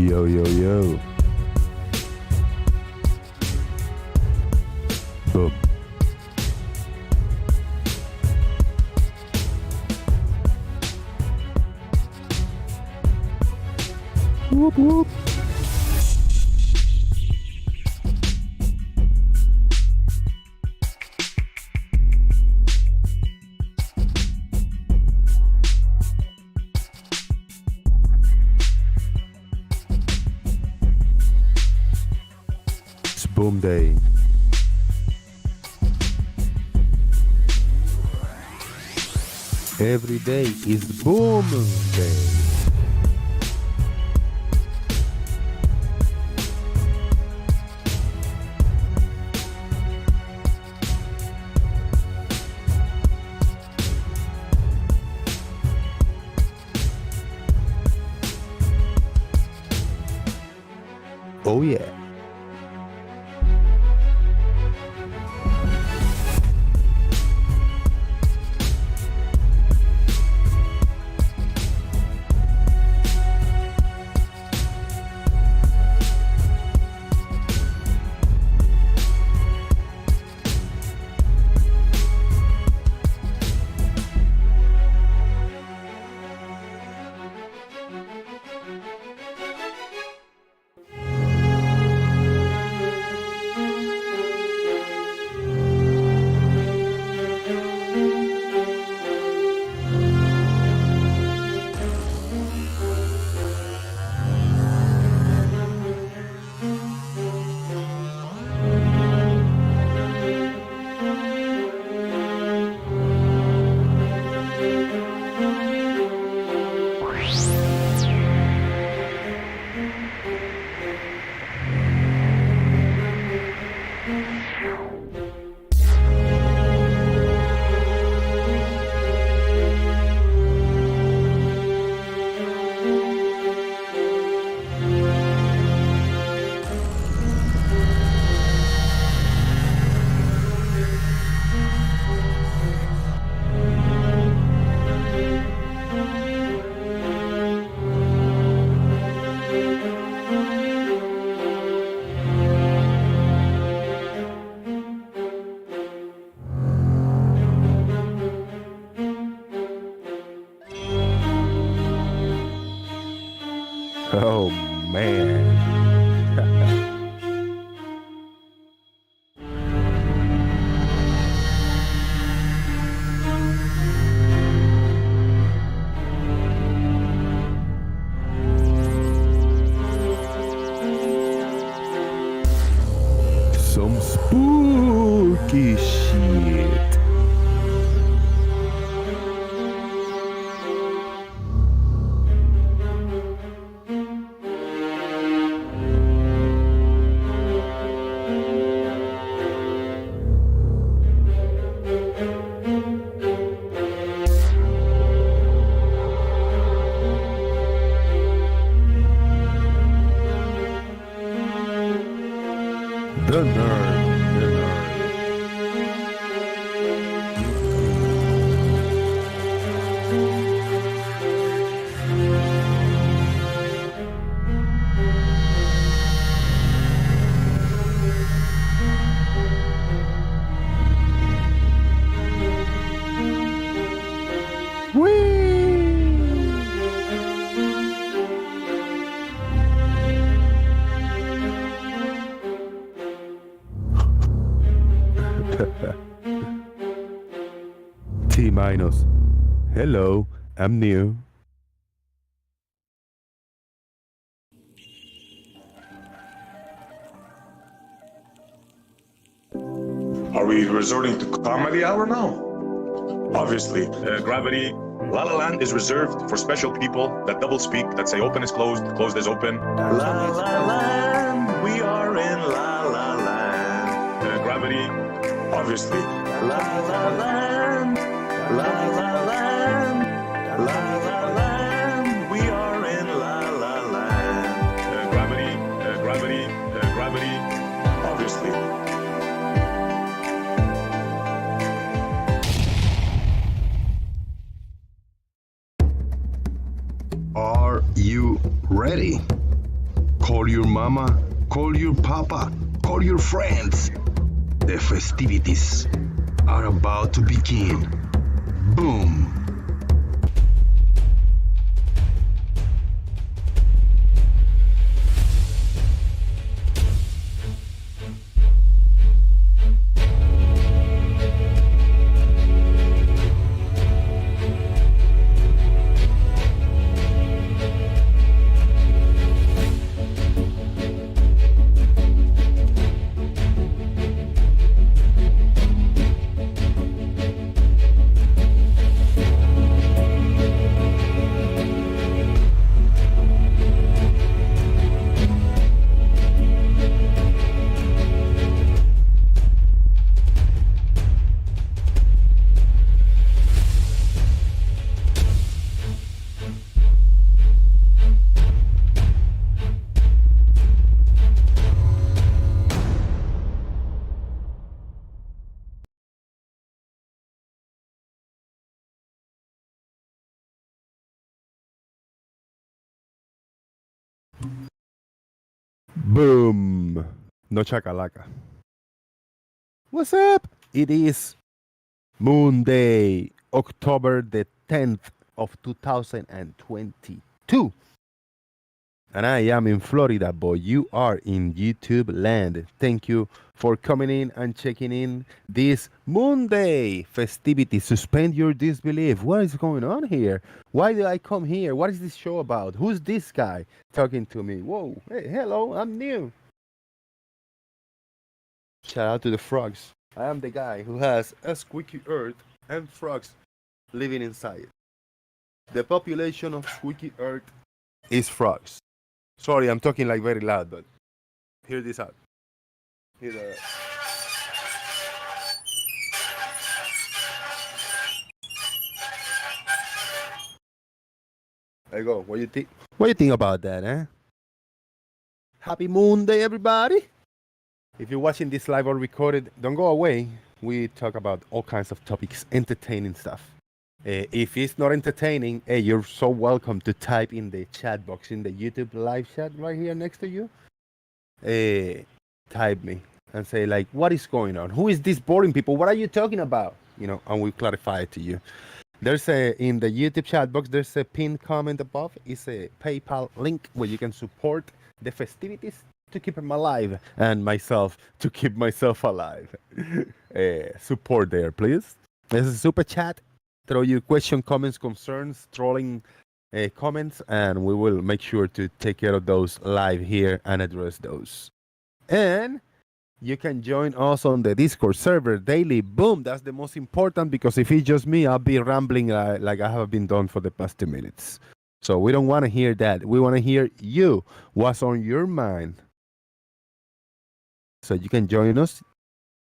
Yo, yo, yo. Boom. Whoop, whoop. It's MoonDay. Every day is MoonDay. Oh yeah. Oh man. Some spooky shit. Lunar. T minus. Hello, I'm new. Are we resorting to comedy hour now? Obviously. Gravity. La La Land is reserved for special people that double speak, that say open is closed, closed is open. La La Land, we are in La La Land. Gravity. Obviously. La La Land, La La Land, La La Land, we are in La La Land. Gravity, gravity, gravity. Obviously. Are you ready? Call your mama, call your papa, call your friends. The festivities are about to begin. Boom. Boom. No chakalaka. What's up? It is MoonDay, October the 10th of 2022. And I am in Florida, but you are in YouTube land. Thank you for coming in and checking in this MoonDay festivity. Suspend your disbelief. What is going on here? Why did I come here? What is this show about? Who's this guy talking to me? Whoa, hey, hello, I'm new. Shout out to the frogs. I am the guy who has a squeaky earth and frogs living inside. The population of squeaky earth is frogs. Sorry, I'm talking like very loud, but hear this out. Hear the... There you go. What do you think? What do you think about that, eh? Happy Moon Day, everybody! If you're watching this live or recorded, don't go away. We talk about all kinds of topics, entertaining stuff. If it's not entertaining, hey, you're so welcome to type in the chat box in the YouTube live chat right here next to you. Type me and say like, what is going on? Who is this boring people? What are you talking about? You know, and we'll clarify it to you. There's in the YouTube chat box, there's a pinned comment above. It's a PayPal link where you can support the festivities to keep them alive and myself to keep myself alive. Support there, please. There's a super chat. Throw your question, comments, concerns, trolling comments, and we will make sure to take care of those live here and address those. And you can join us on the Discord server daily. Boom, that's the most important, because if it's just me, I'll be rambling like I have been done for the past 2 minutes. So we don't want to hear that. We want to hear you. What's on your mind? So you can join us,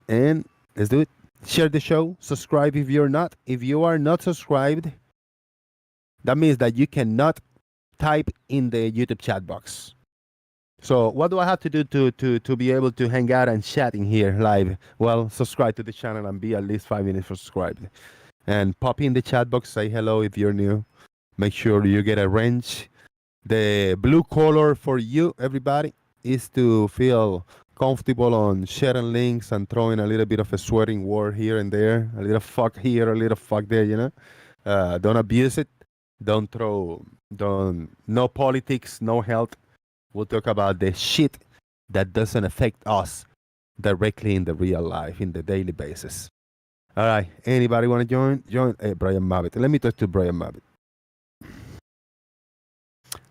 and let's do it. Share the show, subscribe if you're not. If you are not subscribed, that means that you cannot type in the YouTube chat box. So what do I have to do to be able to hang out and chat in here live? Well, subscribe to the channel and be at least 5 minutes subscribed. And pop in the chat box, say hello if you're new. Make sure you get a wrench. The blue color for you, everybody, is to feel comfortable on sharing links and throwing a little bit of a swearing word here and there, a little fuck here, a little fuck there, you know. Don't abuse it. No politics, no health. We'll talk about the shit that doesn't affect us directly in the real life, in the daily basis. All right, anybody want to join? Hey, Brian Mabbott. Let me talk to Brian Mabbott.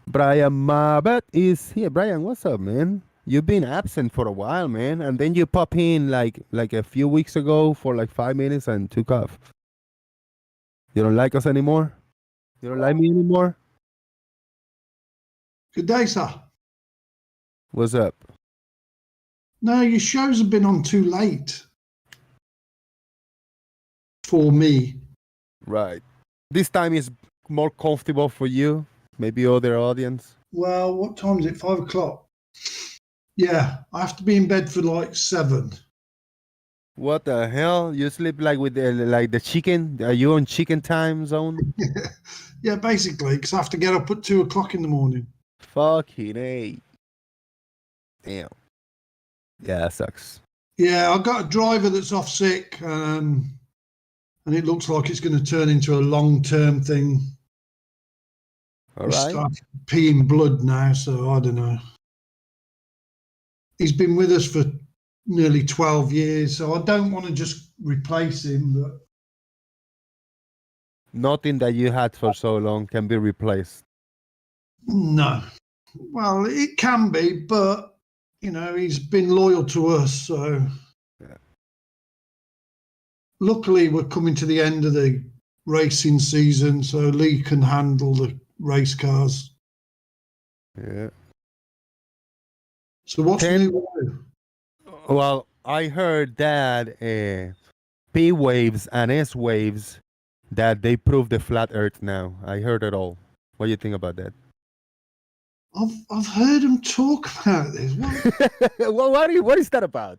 Brian Mabbott is here. Brian, what's up, man? You've been absent for a while, man, and then you pop in like a few weeks ago for like 5 minutes and took off. You don't like us anymore? You don't like me anymore? Good day, sir. What's up? No, your shows have been on too late for me. Right. This time is more comfortable for you, maybe other audience. Well, what time is it? 5 o'clock. Yeah, I have to be in bed for like 7. What the hell? You sleep like with the chicken? Are you on chicken time zone? Yeah, basically, because I have to get up at 2 o'clock in the morning. Fucking A. Damn. Yeah, that sucks. Yeah, I've got a driver that's off sick, and it looks like it's going to turn into a long-term thing. All He's right. started peeing blood now, so I don't know. He's been with us for nearly 12 years, so I don't want to just replace him, but Nothing that you had for so long can be replaced. no. Well, it can be, but, you know, he's been loyal to us, so... Yeah. Luckily, we're coming to the end of the racing season, so Lee can handle the race cars. Yeah. So what's Ten- new with you? Well, I heard that P waves and S waves that they prove the flat Earth now. I heard it all. What do you think about that? I've heard him talk about this. Well, what is that about?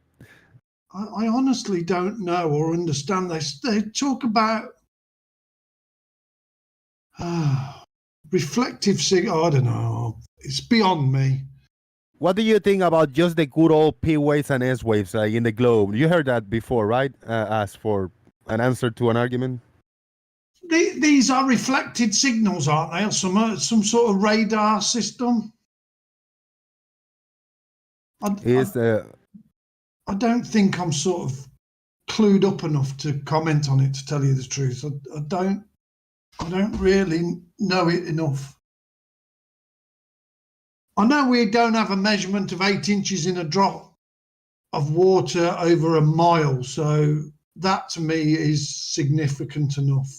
I honestly don't know or understand. They talk about reflective I don't know. It's beyond me. What do you think about just the good old P waves and S waves in the globe? You heard that before, right? As for an answer to an argument. These are reflected signals, aren't they? Some sort of radar system. I don't think I'm sort of clued up enough to comment on it, to tell you the truth. I don't really know it enough. I know we don't have a measurement of 8 inches in a drop of water over a mile, so that to me is significant enough.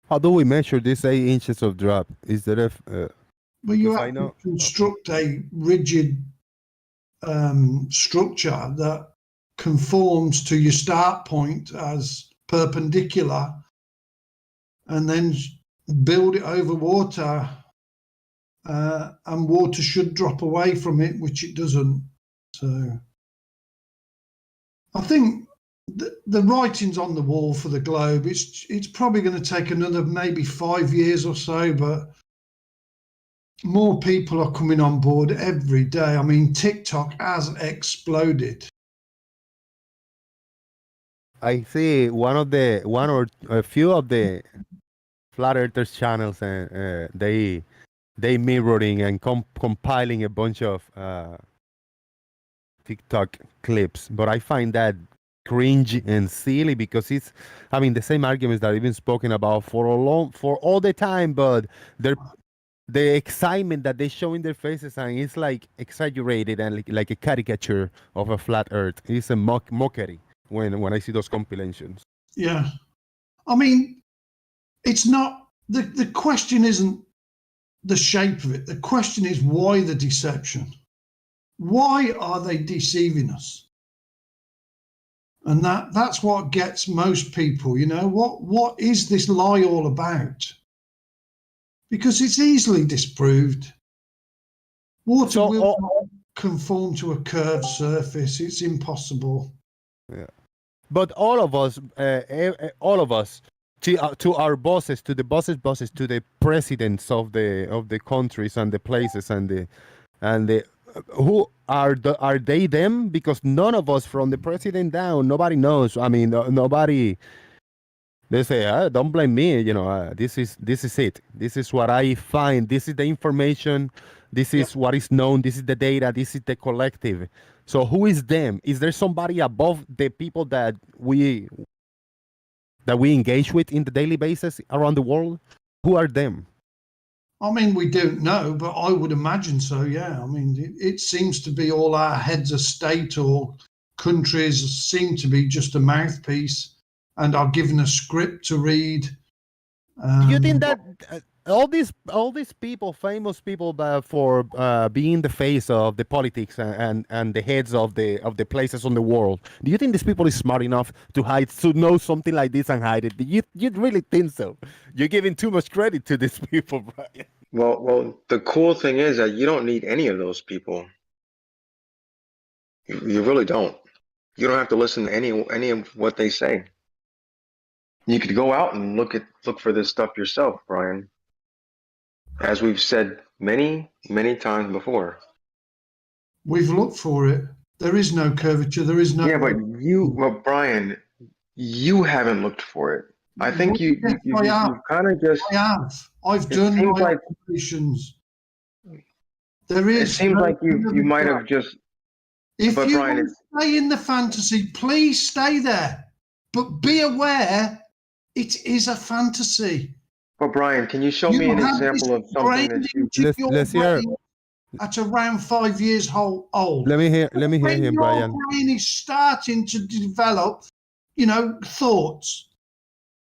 How do we measure this 8 inches of drop? Is there a Well, you because I have know- to construct a rigid structure that conforms to your start point as perpendicular, and then build it over water, and water should drop away from it, which it doesn't. So I think the writing's on the wall for the globe. It's probably going to take another maybe 5 years or so, but more people are coming on board every day. I mean, TikTok has exploded. I see one or a few of the flat earthers channels, and they mirroring and compiling a bunch of TikTok clips, but I find that cringe and silly because it's, I mean, the same arguments that I've been spoken about for all the time, but the excitement that they show in their faces, and it's like exaggerated and like a caricature of a flat Earth. It's a mockery when I see those compilations. Yeah. I mean, it's not, the question isn't the shape of it. The question is, why the deception? Why are they deceiving us? And that's what gets most people, you know, what is this lie all about? Because it's easily disproved. Water will not conform to a curved surface. It's impossible. Yeah. But all of us, to our bosses, to the bosses, to the presidents of the countries and the places and the who are they them? Because none of us, from the president down, nobody knows. I mean, nobody. They say, don't blame me. You know, this is it. This is what I find. This is the information. This is what is known. This is the data. This is the collective. So who is them? Is there somebody above the people that we engage with in the daily basis around the world? Who are them? I mean, we don't know, but I would imagine so, yeah. I mean, it seems to be all our heads of state or countries seem to be just a mouthpiece and are given a script to read. Do you think that all these people, famous people, for being the face of the politics and the heads of the places on the world, do you think these people is smart enough to know something like this and hide it? Do you really think so? You're giving too much credit to these people, Brian. Well, the cool thing is that you don't need any of those people. You really don't. You don't have to listen to any of what they say. You could go out and look for this stuff yourself, Brian. As we've said many, many times before, We've looked for it. There is no curvature. There is no. Yeah, but Brian, you haven't looked for it. I think Yes, I have. you kind of just. I have. I've It done seems my like observations. There it is. seems no like you might curvature. have just. If But you Brian, want to stay in the fantasy, please stay there. But be aware, it is a fantasy. But Brian, can you show You me an have this example of something brain that you? into your Let's hear. brain at around 5 years old. Let me hear When him, your Brian. brain is starting to develop, thoughts.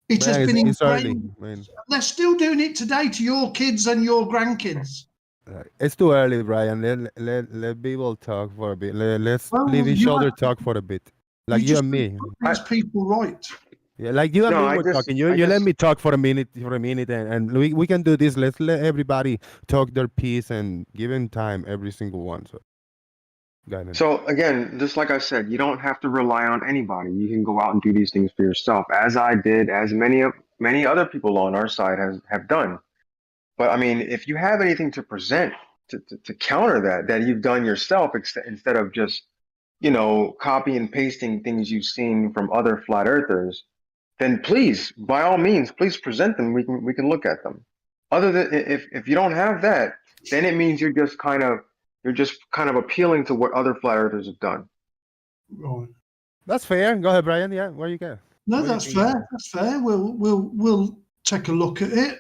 It has Brian, been it's early. ingrained. I mean, They're still doing it today to your kids and your grandkids. it's too early, Brian. Let people talk for a bit. Let's Well, leave each you other have- talk for a bit. Like you just and me. put these people right. Yeah, like you and No, me I were just- talking. You I let just- me talk for a minute, and we can do this. Let's let everybody talk their piece and give them time, every single one. So, go ahead. So again, just like I said, you don't have to rely on anybody. You can go out and do these things for yourself, as I did, as many other people on our side have done. But I mean, if you have anything to present to counter that you've done yourself, instead of just copy and pasting things you've seen from other flat earthers, then please, by all means, please present them. We can look at them. Other than if you don't have that, then it means you're just kind of appealing to what other flat earthers have done. Right. That's fair. Go ahead, Brian. Yeah, where you go? No, What do you that's think? fair. That's fair. We'll take a look at it.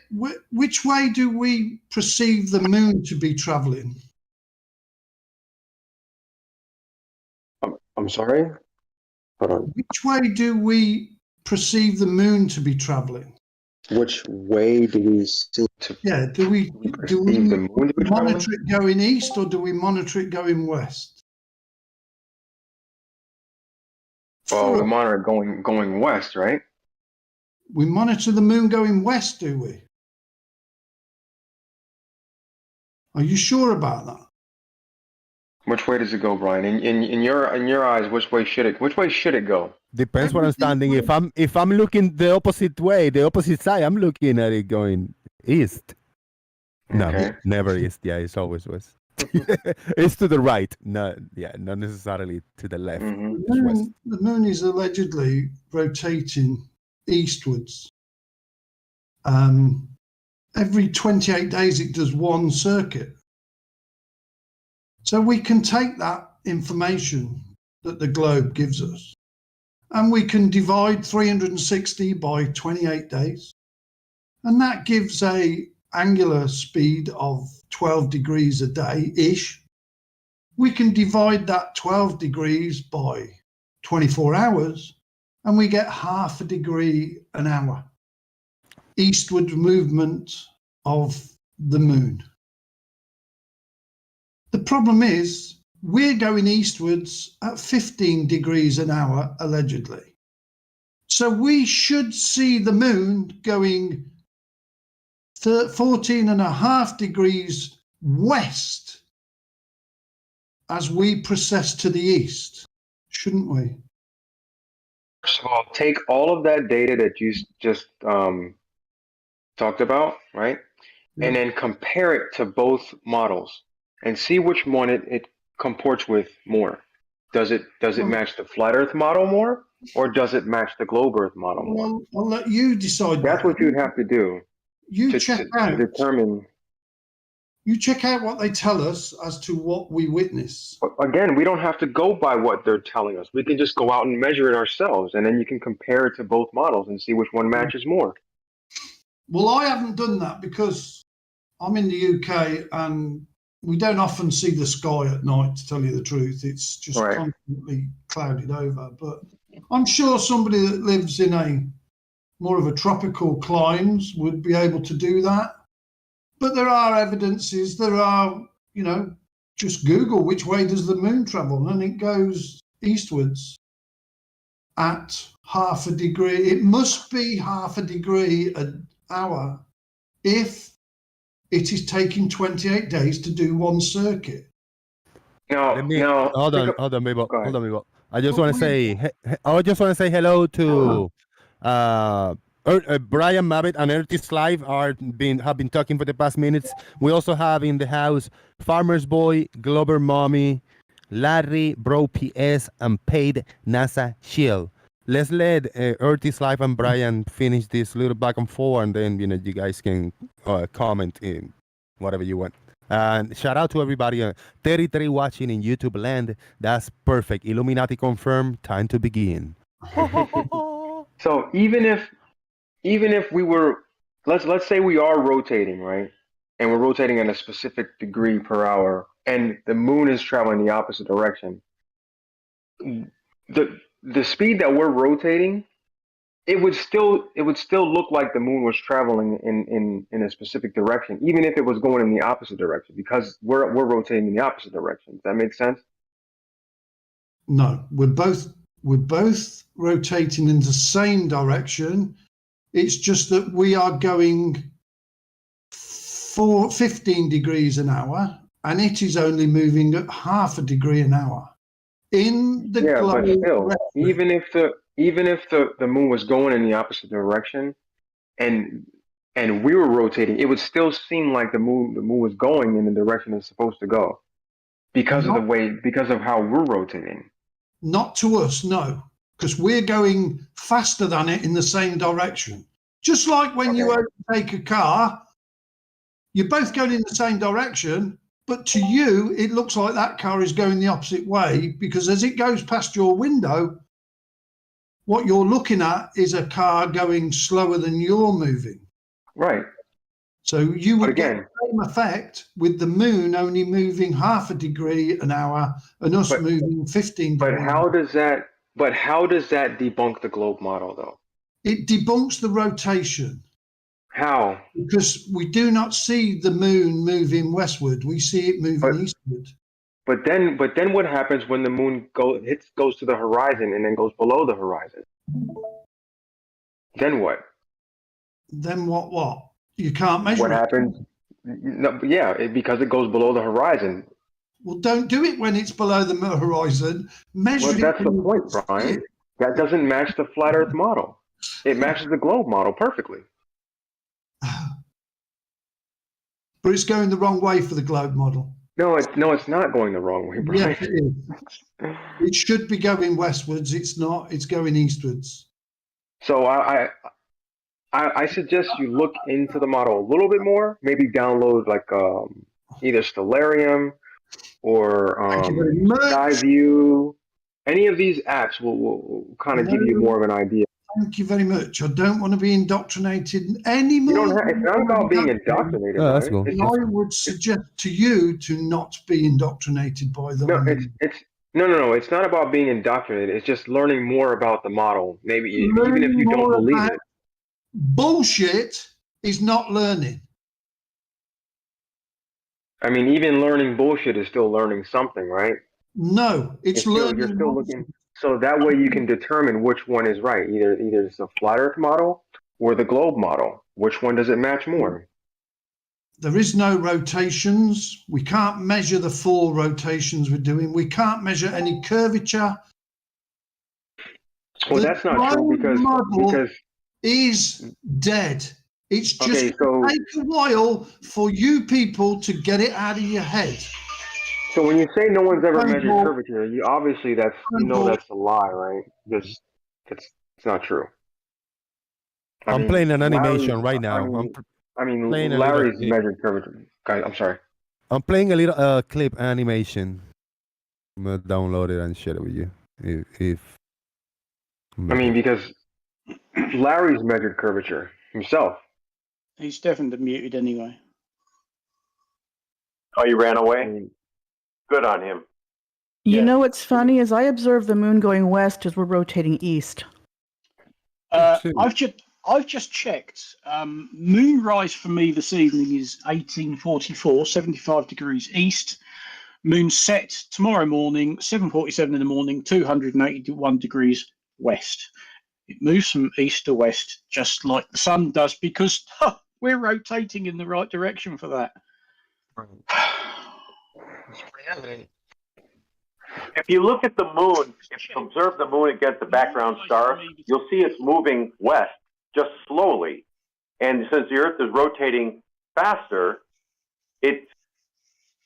Which way do we perceive the moon to be traveling? I'm sorry. Hold on. Which way do we perceive the moon to be traveling? Which way do we see to Yeah, do we perceive the moon to be traveling? monitor it going east or do we monitor it going west? Well, we For- monitor going west, right? we monitor the moon going west, do we? Are you sure about that? Which way does it go, Brian? In your eyes, which way should it go? Depends where I'm standing. If I'm looking the opposite way, the opposite side, I'm looking at it going east. No, Okay. never east. Yeah, it's always west. It's to the right. No, yeah, not necessarily to the left. Mhm. It's west. The moon is allegedly rotating eastwards. Every 28 days, it does one circuit. So we can take that information that the globe gives us and we can divide 360 by 28 days. And that gives a angular speed of 12 degrees a day-ish. We can divide that 12 degrees by 24 hours and we get half a degree an hour eastward movement of the moon. The problem is we're going eastwards at 15 degrees an hour, allegedly. So we should see the moon going 14 and a half degrees west as we process to the east, shouldn't we? First of all, take all of that data that you just talked about, right? Yeah. And then compare it to both models and see which one it comports with more. Does it match the flat Earth model more, or does it match the globe Earth model more? Well, I'll let you decide. That's that. what you'd have to do You to check out. determine. You check out what they tell us as to what we witness. Again, we don't have to go by what they're telling us. We can just go out and measure it ourselves, and then you can compare it to both models and see which one matches more. Well, I haven't done that because I'm in the UK and we don't often see the sky at night, to tell you the truth. It's just Right. constantly clouded over. But I'm sure somebody that lives in a more of a tropical climes would be able to do that. But there are evidences, just Google which way does the moon travel, and it goes eastwards at half a degree. It must be half a degree an hour if it is taking 28 days to do one circuit. Now, Hold on, Bibo. Go ahead. Hold on, Bibo. I just want to say hello to Brian Mabbit and Ertis Live have been talking for the past minutes. We also have in the house Farmer's Boy, Glover Mommy, Larry, Bro PS, and Paid NASA Shield. Let's let Ertis Live and Brian finish this little back and forth, and then you guys can comment in whatever you want. And shout out to everybody 33 watching in YouTube land. That's perfect. Illuminati confirmed. Time to begin. So even if we were, let's say we are rotating, right? And we're rotating at a specific degree per hour, and the moon is traveling the opposite direction. The speed that we're rotating, it would still look like the moon was traveling in a specific direction, even if it was going in the opposite direction, because we're rotating in the opposite direction. Does that make sense? No, we're both rotating in the same direction. It's just that we are going 15 degrees an hour, and it is only moving at half a degree an hour. In the But still, direction, even if the moon was going in the opposite direction, and we were rotating, it would still seem like the moon was going in the direction it's supposed to go, because of how we're rotating. Not to us, no, because we're going faster than it in the same direction. Just like when you overtake a car, you're both going in the same direction, but to you, it looks like that car is going the opposite way, because as it goes past your window, what you're looking at is a car going slower than you're moving. Right. So you would get the same effect with the moon only moving half a degree an hour and us moving 15 degrees. But how does that debunk the globe model, though? It debunks the rotation. How? Because we do not see the moon moving westward. We see it moving eastward. But then what happens when the moon goes to the horizon and then goes below the horizon? Then what? Then what? You can't measure what it. happens? No, because it goes below the horizon. Well, don't do it when it's below the horizon. Measure it. That's the point, Brian. That doesn't match the flat Earth model. It matches the globe model perfectly. But it's going the wrong way for the globe model. No, it's not going the wrong way, Brian. Yes, it is. It should be going westwards. It's not. It's going eastwards. So I suggest you look into the model a little bit more. Maybe download like either Stellarium or Skyview. Any of these apps will kind of give you more of an idea. Thank you very much. I don't want to be indoctrinated anymore. It's not about being indoctrinated. Oh, that's cool. I would suggest to you to not be indoctrinated by them. No. It's not about being indoctrinated. It's just learning more about the model. Maybe even if you don't believe it. Bullshit is not learning. I mean, even learning bullshit is still learning something, right? No, it's learning. You're still looking. So that way you can determine which one is right. Either it's the flat Earth model or the globe model. Which one does it match more? There is no rotations. We can't measure the full rotations we're doing. We can't measure any curvature. Well, that's not true because is dead. It's just take a while for you people to get it out of your head. So when you say no one's ever measured curvature, that's a lie, right? Because it's not true. I'm playing an animation right now. Larry's measured curvature. Guys, I'm sorry. I'm playing a little clip animation. I'm gonna download it and share it with you. Because Larry's measured curvature himself. He's definitely muted anyway. Oh, he ran away? Good on him. You know what's funny is I observe the moon going west as we're rotating east. I've just checked. Moonrise for me this evening is 1844, 75 degrees east. Moon set tomorrow morning, 7:47 in the morning, 281 degrees west. It moves from east to west just like the sun does because we're rotating in the right direction for that. If you look at the moon, if you observe the moon against the background stars, you'll see it's moving west just slowly. And since the Earth is rotating faster, it's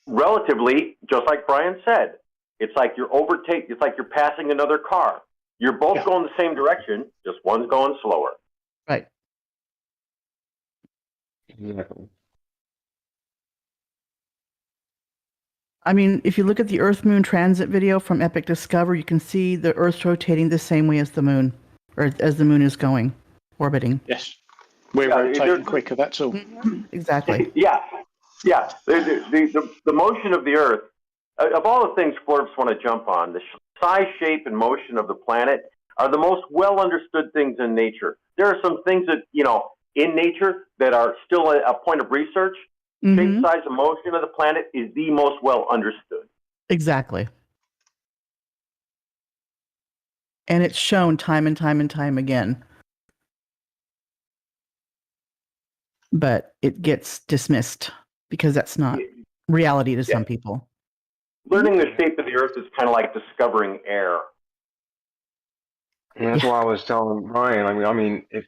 relatively, just like Brian said, It's like it's like you're passing another car. You're both going the same direction, just one's going slower. Right. Exactly. I mean, if you look at the Earth-Moon transit video from Epic Discover, you can see the Earth's rotating the same way as the Moon, or as the Moon is going, orbiting. Yes. We're rotating quicker, that's all. Exactly. Yeah. The motion of the Earth, of all the things Forbes want to jump on, the size, shape, and motion of the planet are the most well understood things in nature. There are some things that, in nature that are still a point of research. Shape, size, and motion of the planet is the most well understood. Exactly. And it's shown time and time and time again. But it gets dismissed because that's not reality to some people. Learning the shape of the Earth is kind of like discovering air. And that's why I was telling Brian. I mean, if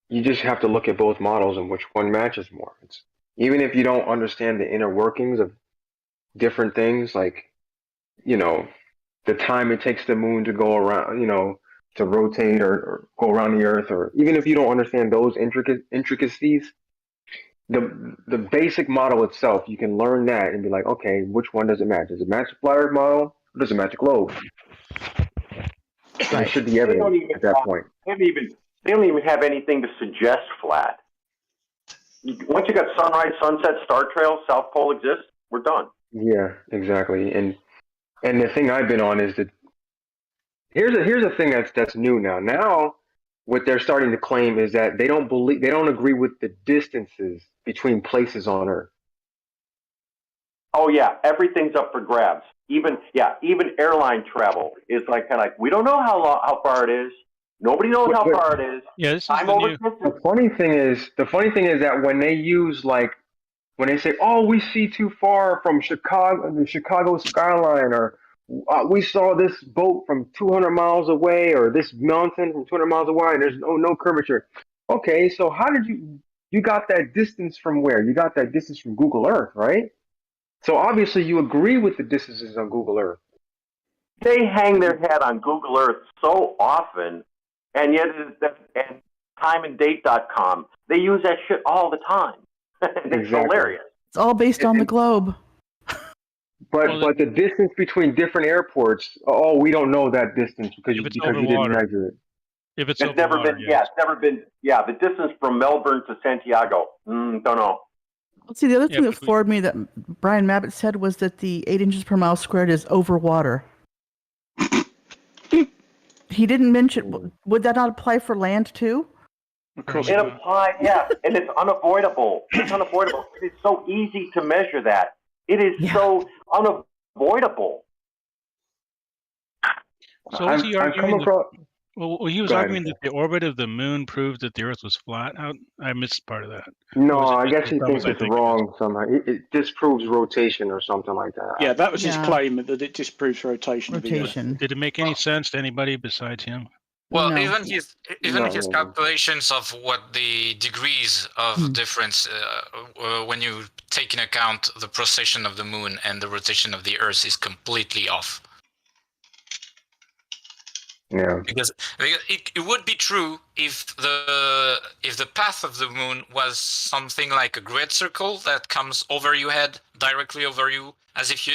you just have to look at both models and which one matches more. Even if you don't understand the inner workings of different things, like, the time it takes the moon to go around, to rotate or go around the Earth, or even if you don't understand those intricacies, the basic model itself, you can learn that and be like, okay, which one does it match? Does it match the flat Earth model, or does it match a globe? Right. It should be evident at that point. They don't even have anything to suggest flat. Once you got sunrise, sunset, star trails, South Pole exists, we're done. Yeah, exactly. And the thing I've been on is that here's a thing that's new now. Now, what they're starting to claim is that they don't agree with the distances between places on Earth. Oh yeah, everything's up for grabs. Even airline travel is kind of like we don't know how far it is. Nobody knows how far it is. Yeah, this is The funny thing is that when they use when they say, "Oh, we see too far from Chicago, the Chicago skyline," or "We saw this boat from 200 miles away," or "This mountain from 200 miles away," and there's no curvature. Okay, so how did you got that distance from where? You got that distance from Google Earth, right? So obviously you agree with the distances on Google Earth. They hang their head on Google Earth so often, and yet and timeanddate.com, they use that shit all the time. It's hilarious. It's all based on the globe. But the distance between different airports, we don't know that distance because you didn't measure it. If it's never been, it's never been. Yeah, the distance from Melbourne to Santiago, don't know. See, the other thing that floored me that Brian Mabbitt said was that the 8 inches per mile squared is over water. He didn't mention. Would that not apply for land too? It applies, and it's unavoidable. It's unavoidable. It's so easy to measure that. It is so unavoidable. So was he arguing? He was arguing that the orbit of the moon proved that the Earth was flat. I missed part of that. No, I guess he thinks it's wrong somehow. It disproves rotation or something like that. Yeah, that was his claim, that it disproves rotation. Did it make any sense to anybody besides him? Well, even his calculations of what the degrees of difference when you take into account the precession of the moon and the rotation of the Earth is completely off. Yeah. Because it would be true if the path of the moon was something like a great circle that comes over your head, directly over you, as if you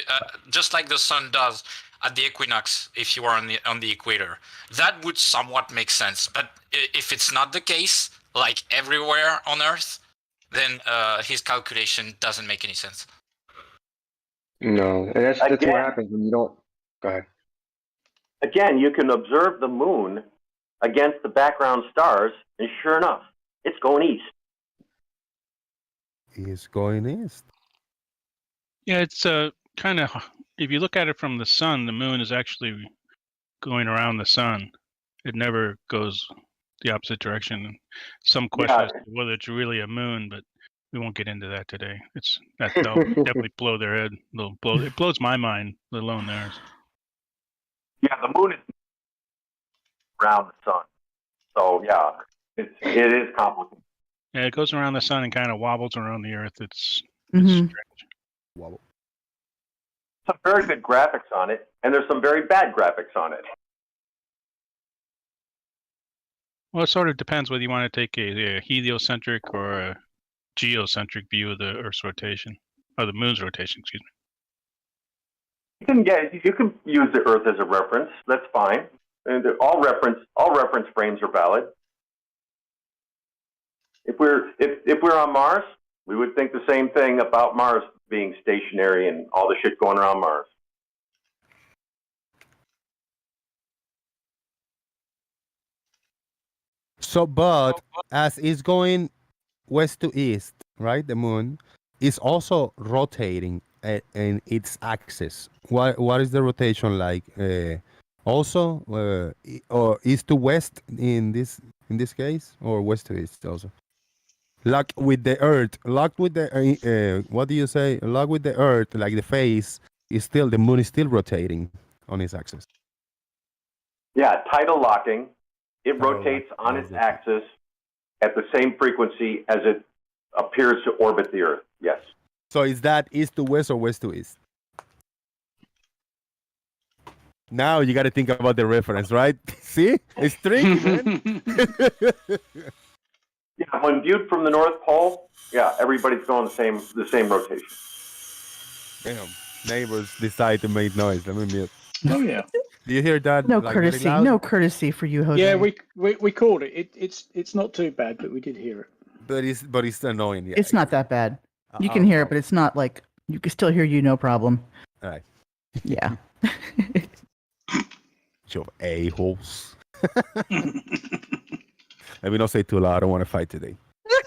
just like the sun does at the equinox if you are on the equator. That would somewhat make sense. But if it's not the case, like everywhere on Earth, then his calculation doesn't make any sense. No, and that's what happens when you don't. Go ahead. Again, you can observe the moon against the background stars, and sure enough, it's going east. It's going east. Yeah, it's kind of, if you look at it from the sun, the moon is actually going around the sun. It never goes the opposite direction. Some question as to whether it's really a moon, but we won't get into that today. That'll definitely blow their head. It blows my mind, let alone theirs. Yeah, the moon is around the sun. So, it is complicated. Yeah, it goes around the sun and kind of wobbles around the Earth. It's strange. Wobble. some very good graphics on it, and there's some very bad graphics on it. Well, it sort of depends whether you want to take a heliocentric or a geocentric view of the Earth's rotation, or the Moon's rotation, excuse me. You can use the Earth as a reference. That's fine. And all reference frames are valid. If we're on Mars, we would think the same thing about Mars being stationary and all the shit going around Mars. So, but as it's going west to east, right? The moon is also rotating in its axis. What is the rotation like? Also, or east to west in this case, or west to east also? Locked with the Earth, locked with the what do you say? Locked with the Earth, like the face is still, the moon is still rotating on its axis. Yeah, tidal locking. It rotates on its axis at the same frequency as it appears to orbit the Earth. Yes. So is that east to west or west to east? Now you got to think about the reference, right? See, it's tricky, man. Yeah, when viewed from the North Pole, yeah, everybody's going the same rotation. Damn, neighbors decide to make noise. Let me mute. Oh yeah. Do you hear that? No like, very courtesy, loud? no courtesy for you, Jose. Yeah, we called it. It's not too bad, but we did hear it. But it's annoying. Yeah, It's not that bad. You can hear it, but it's not like you can still hear you, no problem. All right. Yeah. Show a-holes. Let me not say too loud. I don't want to fight today.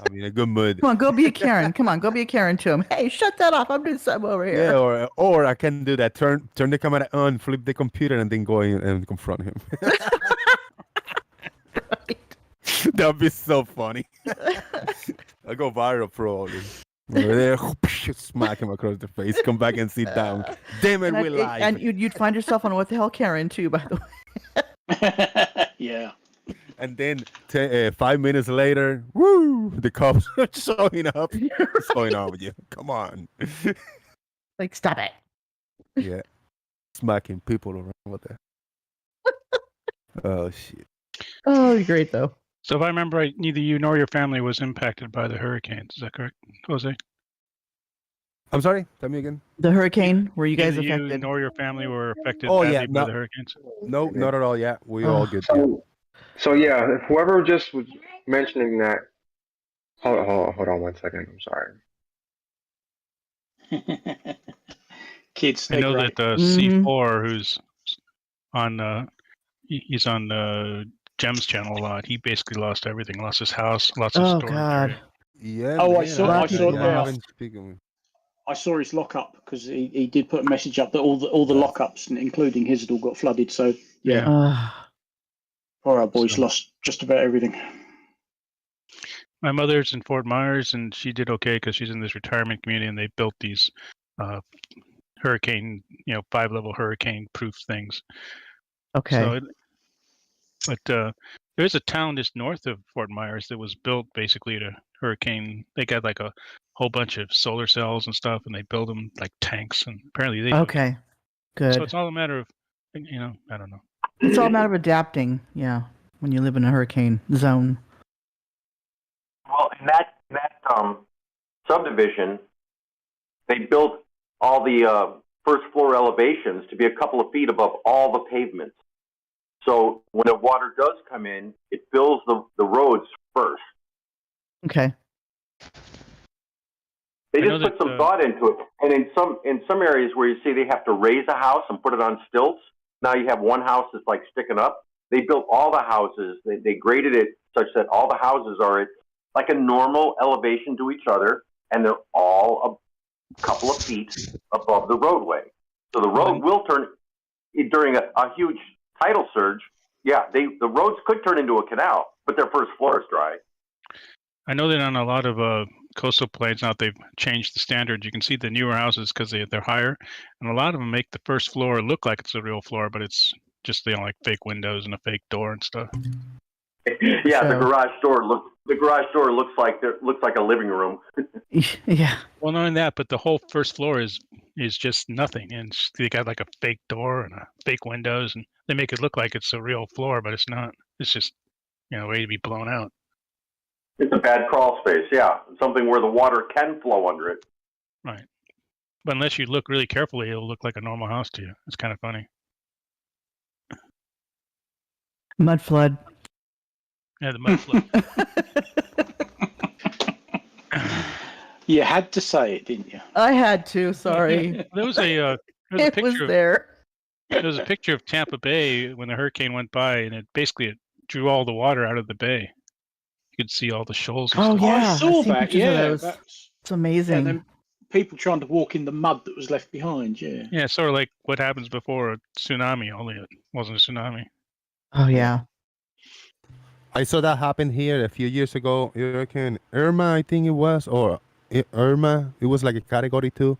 I'm in a good mood. Come on, go be a Karen. Come on, go be a Karen to him. Hey, shut that off. I'm doing something over here. Yeah, or I can do that. Turn the camera on, flip the computer, and then go in and confront him. Right. That'd be so funny. I'll go viral probably. Over there, smack him across the face. Come back and sit down. Damn it, we're live. And you'd find yourself on What the Hell Karen too, by the way. Yeah. And then 5 minutes later, woo, the cops are showing up. What's going on with you? Come on. Like, stop it. Yeah. Smacking people around with that. Oh, shit. Oh, great, though. So if I remember right, neither you nor your family was impacted by the hurricanes. Is that correct, Jose? I'm sorry? Tell me again. The hurricane, were you guys Neither affected? you nor your family were affected Oh, badly yeah, by no. the hurricanes? No, not at all. Yeah, we all good. So yeah, if whoever just was mentioning that, hold on 1 second. I'm sorry. Kids. I know great. that C4, who's on, he's on Jem's channel a lot. He basically lost everything. Lost his house, lost his Oh, storage God. area. Yeah. Oh, man, I saw I that. speaking. I saw his lockup because he did put a message up that all the lockups, including his, had all got flooded. So yeah, poor our boys lost just about everything. My mother's in Fort Myers, and she did okay because she's in this retirement community, and they built these hurricane, 5-level hurricane-proof things. Okay. So, there's a town just north of Fort Myers that was built basically to hurricane. They got like a whole bunch of solar cells and stuff, and they build them like tanks, and apparently they do. Okay. Good. So it's all a matter of, I don't know. It's all a matter of adapting, yeah, when you live in a hurricane zone. Well, in that subdivision, they built all the first floor elevations to be a couple of feet above all the pavements. So when the water does come in, it fills the roads first. Okay. They just put some thought into it. And in some areas where you see they have to raise a house and put it on stilts, now you have one house that's like sticking up. They built all the houses. They graded it such that all the houses are at like a normal elevation to each other, and they're all a couple of feet above the roadway. So the road will turn during a huge tidal surge. Yeah, the roads could turn into a canal, but their first floor is dry. I know that on a lot of coastal plains now they've changed the standards. You can see the newer houses because they're higher, and a lot of them make the first floor look like it's a real floor, but it's just like fake windows and a fake door and stuff. Yeah, the garage door looks like a living room. Yeah. Well, not only that, but the whole first floor is is just nothing, and they got like a fake door and a fake windows, and they make it look like it's a real floor, but it's not. It's just ready to be blown out. It's a bad crawl space, yeah. Something where the water can flow under it. Right. But unless you look really carefully, it'll look like a normal house to you. It's kind of funny. Mud flood. Yeah, the mud flood. You had to say it, didn't you? I had to. Sorry. There was a It picture was of, there. there was a picture of Tampa Bay when the hurricane went by, and it drew all the water out of the bay. You could see all the shoals. And Oh stuff. yeah, I saw I've seen that. pictures of Yeah, those. that's It's amazing. and then people trying to walk in the mud that was left behind. Yeah. Yeah, sort of like what happens before a tsunami, only it wasn't a tsunami. Oh yeah. I saw that happen here a few years ago. Hurricane Irma, I think it was, or Irma. It was like a category 2,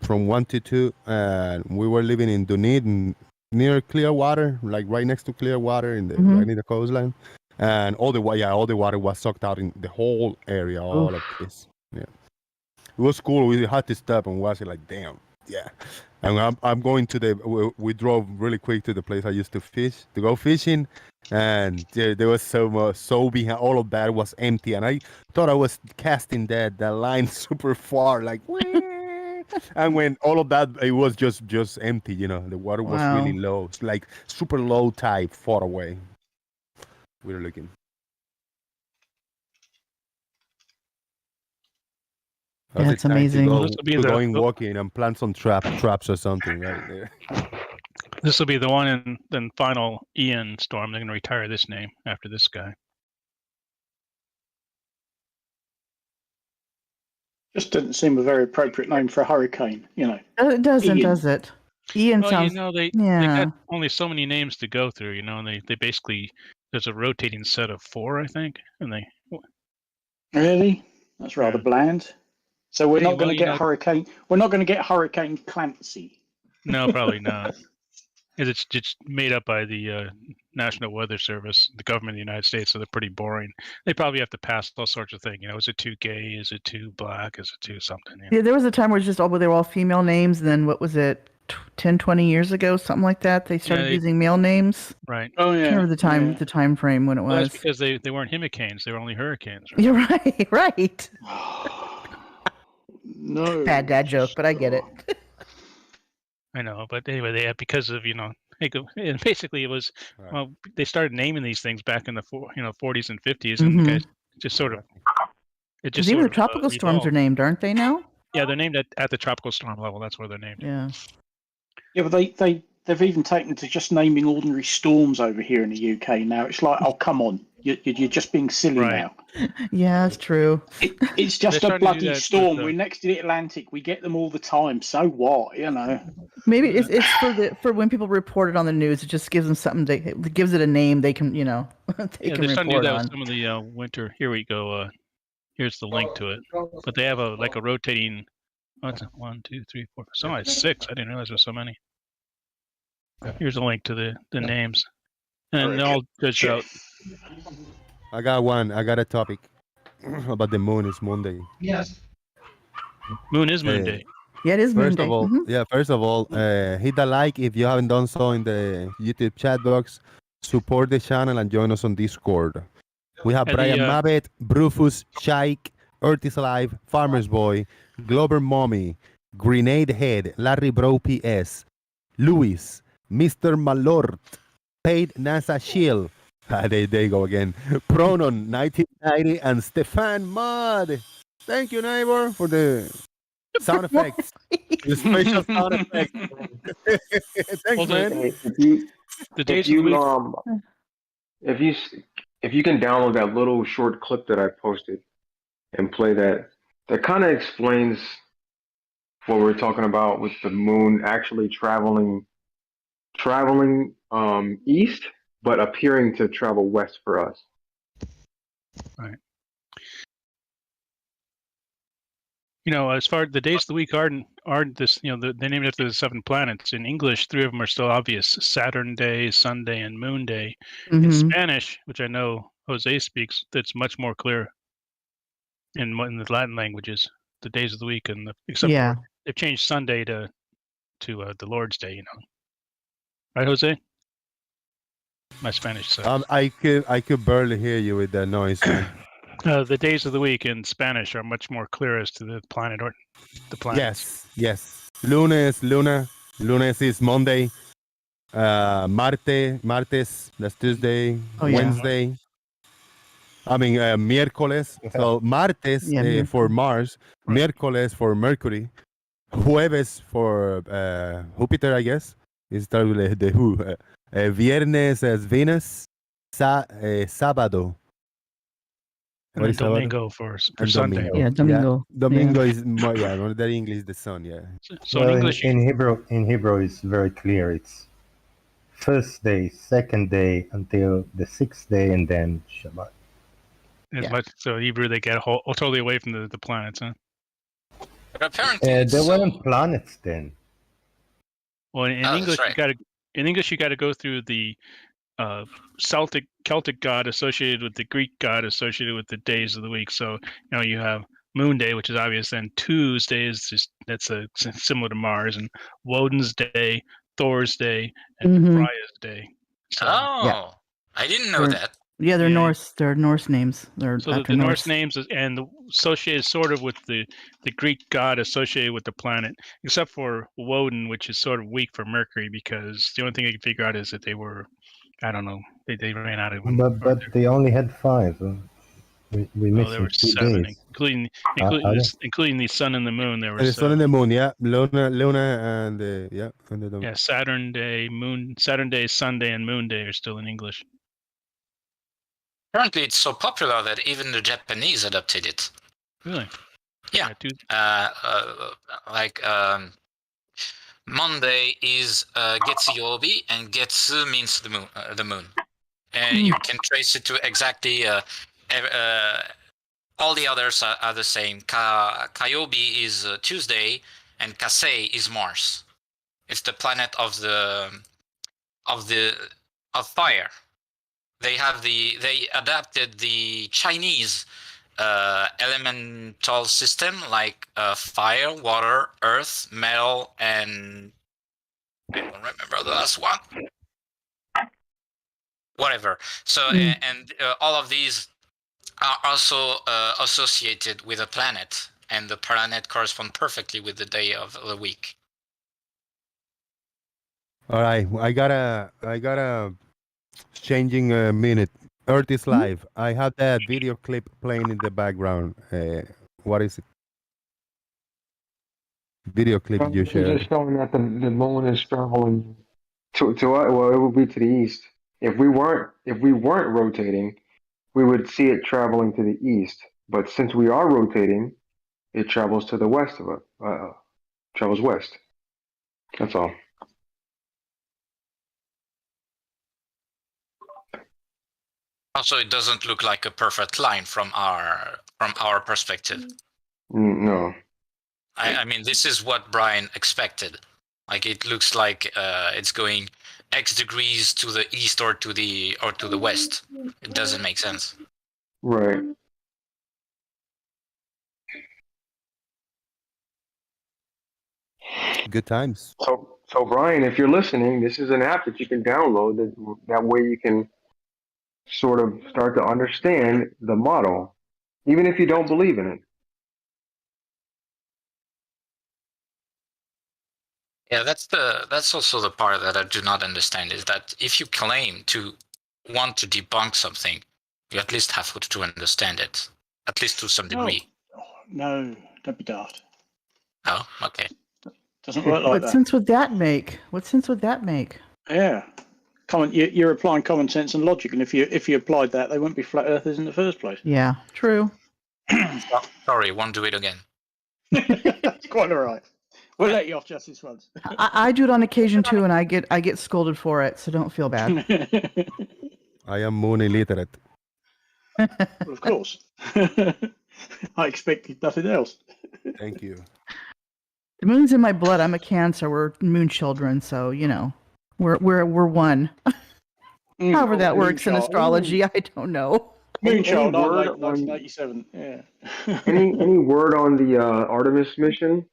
from 1 to 2, and we were living in Dunedin, near Clearwater, like right next to Clearwater, right near the coastline, and all the water was sucked out in the whole area. All of this, yeah. It was cool. We had to stop and watch it. Like, damn, yeah. And I'm going to we drove really quick to the place I used to go fishing, and there was so behind. All of that was empty, and I thought I was casting that line super far, like. And when all of that, it was just empty. The water was really low. It's like super low tide, far away. We were looking. That's amazing. Going walking and plant some traps or something right there. This will be the one in the final Ian storm. They're going to retire this name after this guy. Just doesn't seem a very appropriate name for a hurricane, It doesn't, Ian. does it? Ian sounds. They got only so many names to go through, and they basically there's a rotating set of 4, I think, and they. Really? That's rather bland. So we're not going to get hurricane. We're not going to get Hurricane Clancy. No, probably not. It's made up by the National Weather Service, the government of the United States, so they're pretty boring. They probably have to pass all sorts of things. Is it too gay? Is it too black? Is it too something? Yeah, there was a time where it's just they were all female names. And then what was it, 10, 20 years ago, something like that? They started using male names. Right. Oh yeah. I can't remember the time frame when it was. Well, that's because they weren't hurricanes; they were only hurricanes. Right? You're right. Right. No. Bad dad joke, but I get it. I know, but anyway, they had because of and basically it was they started naming these things back in the 40s and 50s, and the guys just sort of even the tropical storms are named, aren't they now? Yeah, they're named at the tropical storm level. That's where they're named. Yeah. Yeah, but they've even taken to just naming ordinary storms over here in the UK now. It's like, oh come on, you're just being silly now. Yeah, that's true. It's just a bloody storm. We're next to the Atlantic. We get them all the time. So what? Maybe it's for when people report it on the news. It just gives them something. It gives it a name. They can they're starting to do that on. with some of the winter. Here we go. Here's the link to it. But they have a rotating. What's it? 1, 2, 3, 4. So it's 6. I didn't realize there were so many. Here's a link to the names, and they're all judged out. I got one. I got a topic about the moon. It's MoonDay. Yes. Moon is MoonDay. Yeah, it is First MoonDay. of all, first of all, hit the like if you haven't done so in the YouTube chat box. Support the channel and join us on Discord. We have Brian Mabbett, Brufus, Shaik, Urtis Alive, Farmer's Boy, Glover Mommy, Grenade Head, Larry Bro PS, Luis, Mr. Malort, Paid NASA Shield. There you go again. Pronon 1990 and Stefan Mud. Thank you, neighbor, for the sound effects. The special sound effects. Thanks, man. If you can download that little short clip that I posted and play that kind of explains what we're talking about with the moon actually traveling east, but appearing to travel west for us. Right. As far as the days of the week are this, they're named after the 7 planets. In English, 3 of them are still obvious: Saturn Day, Sunday, and Moon Day. In Spanish, which I know Jose speaks, that's much more clear in the Latin languages, the days of the week, and except for they've changed Sunday to the Lord's Day. Right, Jose? My Spanish sucks. I could barely hear you with that noise, man. The days of the week in Spanish are much more clear as to the planet or the planets. Yes. Lunes is Monday. Martes, that's Tuesday. Oh, yeah. Wednesday. I mean, miércoles. So martes for Mars, Right. miércoles for Mercury, jueves for Jupiter, I guess. It starts with the who. Viernes as Venus, sábado. And then Domingo for Sunday. Domingo. Yeah, Domingo. Domingo is more, the English, the sun, yeah. So in English, in Hebrew, it's very clear. It's first day, second day until the sixth day, and then Shabbat. so Hebrew they get totally away from the planets, huh? But apparently, There weren't planets then. Well, in English, you got to go through the Celtic god associated with the Greek god associated with the days of the week. So you have MoonDay, which is obvious. Then Tuesday is that's similar to Mars, and Woden's Day, Thor's Day, and Freya's Day. So, I didn't know that. Yeah, they're Norse. They're Norse names. They're so the Norse names and associated sort of with the Greek god associated with the planet, except for Woden, which is sort of weak for Mercury because the only thing I can figure out is that they were, I don't know, they ran out of them. But they only had 5. We missed there were 2 7, days. including the sun and the moon. There were The sun and the moon, yeah. Luna and the Saturn Day, Sunday, and Moon Day are still in English. Apparently, it's so popular that even the Japanese adopted it. Really? Yeah. Monday is Getsuyobi, and Getsu means the moon. And you can trace it to exactly all the others are the same. Kayobi is Tuesday, and Kasei is Mars. It's the planet of fire. They adapted the Chinese elemental system like fire, water, earth, metal, and I don't remember the last one. Whatever. So and all of these are also associated with a planet, and the planet corresponds perfectly with the day of the week. All right, I gotta changing a minute. Earth is live. I have that video clip playing in the background. What is it? Video clip you shared. Just showing that the moon is traveling to well, it would be to the east. If we weren't rotating, we would see it traveling to the east. But since we are rotating, it travels to the west of it. Travels west. That's all. Also, it doesn't look like a perfect line from our perspective. No. I mean, this is what Brian expected. Like it looks like it's going X degrees to the east or to the west. It doesn't make sense. Right. Good times. So Brian, if you're listening, this is an app that you can download. That way you can sort of start to understand the model, even if you don't believe in it. Yeah, that's also the part that I do not understand is that if you claim to want to debunk something, you at least have to understand it, at least to some degree. No, don't be daft. Oh, okay. Doesn't work like What that. sense would that make? What sense would that make? Yeah. You're applying common sense and logic, and if you applied that, they wouldn't be flat earthers in the first place. Yeah, true. Sorry, won't do it again. It's quite all right. We'll let you off just this once. I do it on occasion too, and I get scolded for it, so don't feel bad. I am moon illiterate. Well, of course. I expected nothing else. Thank you. The moon's in my blood. I'm a Cancer. We're moon children, so we're one. However that works in astrology, I don't know. Moonchild, I'm late 1987. Yeah. Any word on the Artemis mission?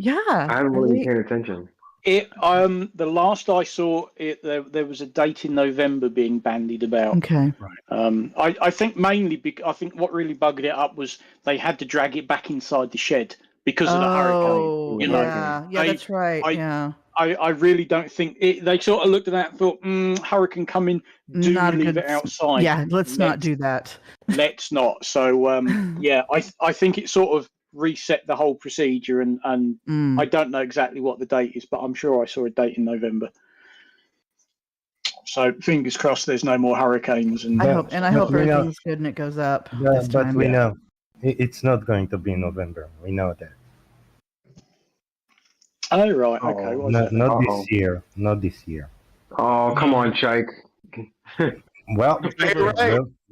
Yeah. I haven't really paid attention. The last I saw it, there was a date in November being bandied about. Okay. I think mainly because I think what really bugged it up was they had to drag it back inside the shed because of the hurricane. Oh, You know, yeah, that's right. I really don't think they sort of looked at that and thought, hurricane coming, do Not a leave good it outside. Yeah, let's not do that. Let's not. So yeah, I think it sort of reset the whole procedure, and I don't know exactly what the date is, but I'm sure I saw a date in November. So fingers crossed, there's no more hurricanes. And I hope everything's good and it goes up this But time. we know it's not going to be in November. We know that. Oh right, okay. Not this year. Not this year. Oh, come on, Chike. Well,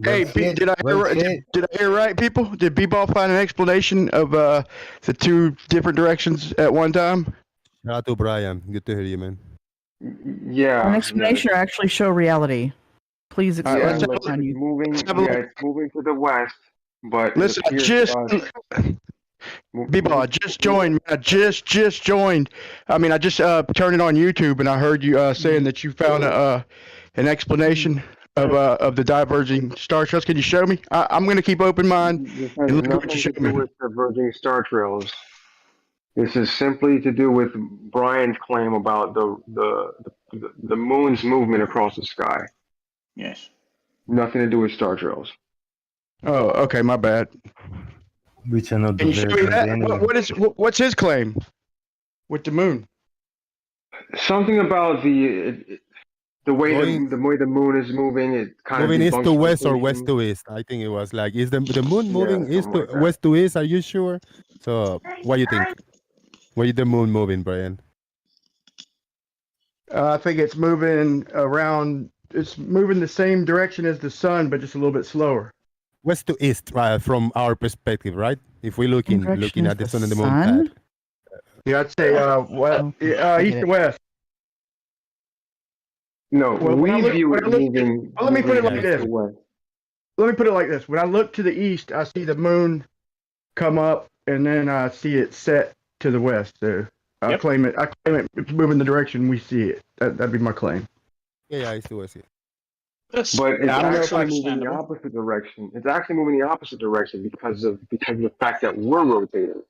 hey, did I hear right, people? Did B-Ball find an explanation of the two different directions at one time? Shout out to Brian. Good to hear you, man. Yeah. An explanation or actually show reality. Please explain. It's moving to the west, but listen, B-Ball, I just joined. I just joined. I mean, I just turned it on YouTube, and I heard you saying that you found an explanation of the diverging star trails. Can you show me? I'm going to keep open mind and look at what you show me. With diverging star trails. This is simply to do with Brian's claim about the moon's movement across the sky. Yes. Nothing to do with star trails. Oh, okay, my bad. Which are not Can you show me that? What's his claim with the moon? Something about the way the moon is moving. It kind moving of east to west or west to east. I think it was like, is the moon moving east to west to east? Are you sure? So what do you think? Where is the moon moving, Brian? I think it's moving around. It's moving the same direction as the sun, but just a little bit slower. West to east, from our perspective, right? If we're looking at the sun and the moon pad. Yeah, I'd say east to west. No, we view it moving. Let me put it like this. Let me put it like this. When I look to the east, I see the moon come up, and then I see it set to the west. So I claim it. It's moving the direction we see it. That'd be my claim. Yeah, east to west. Yeah. But it's actually moving in the opposite direction. It's actually moving the opposite direction because of the fact that we're rotating.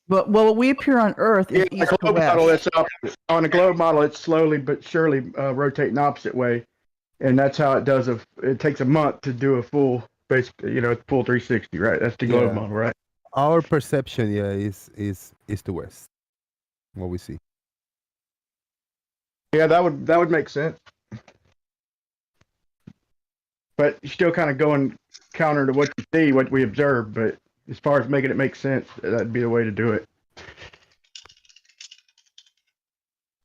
But we appear on Earth is east to west. On a globe model, it's slowly but surely rotating the opposite way, and that's how it does. It takes a month to do a full, basically, full 360, right? That's the globe model, right? Our perception, is east to west. What we see. Yeah, that would make sense. But you're still kind of going counter to what you see, what we observe. But as far as making it make sense, that'd be the way to do it.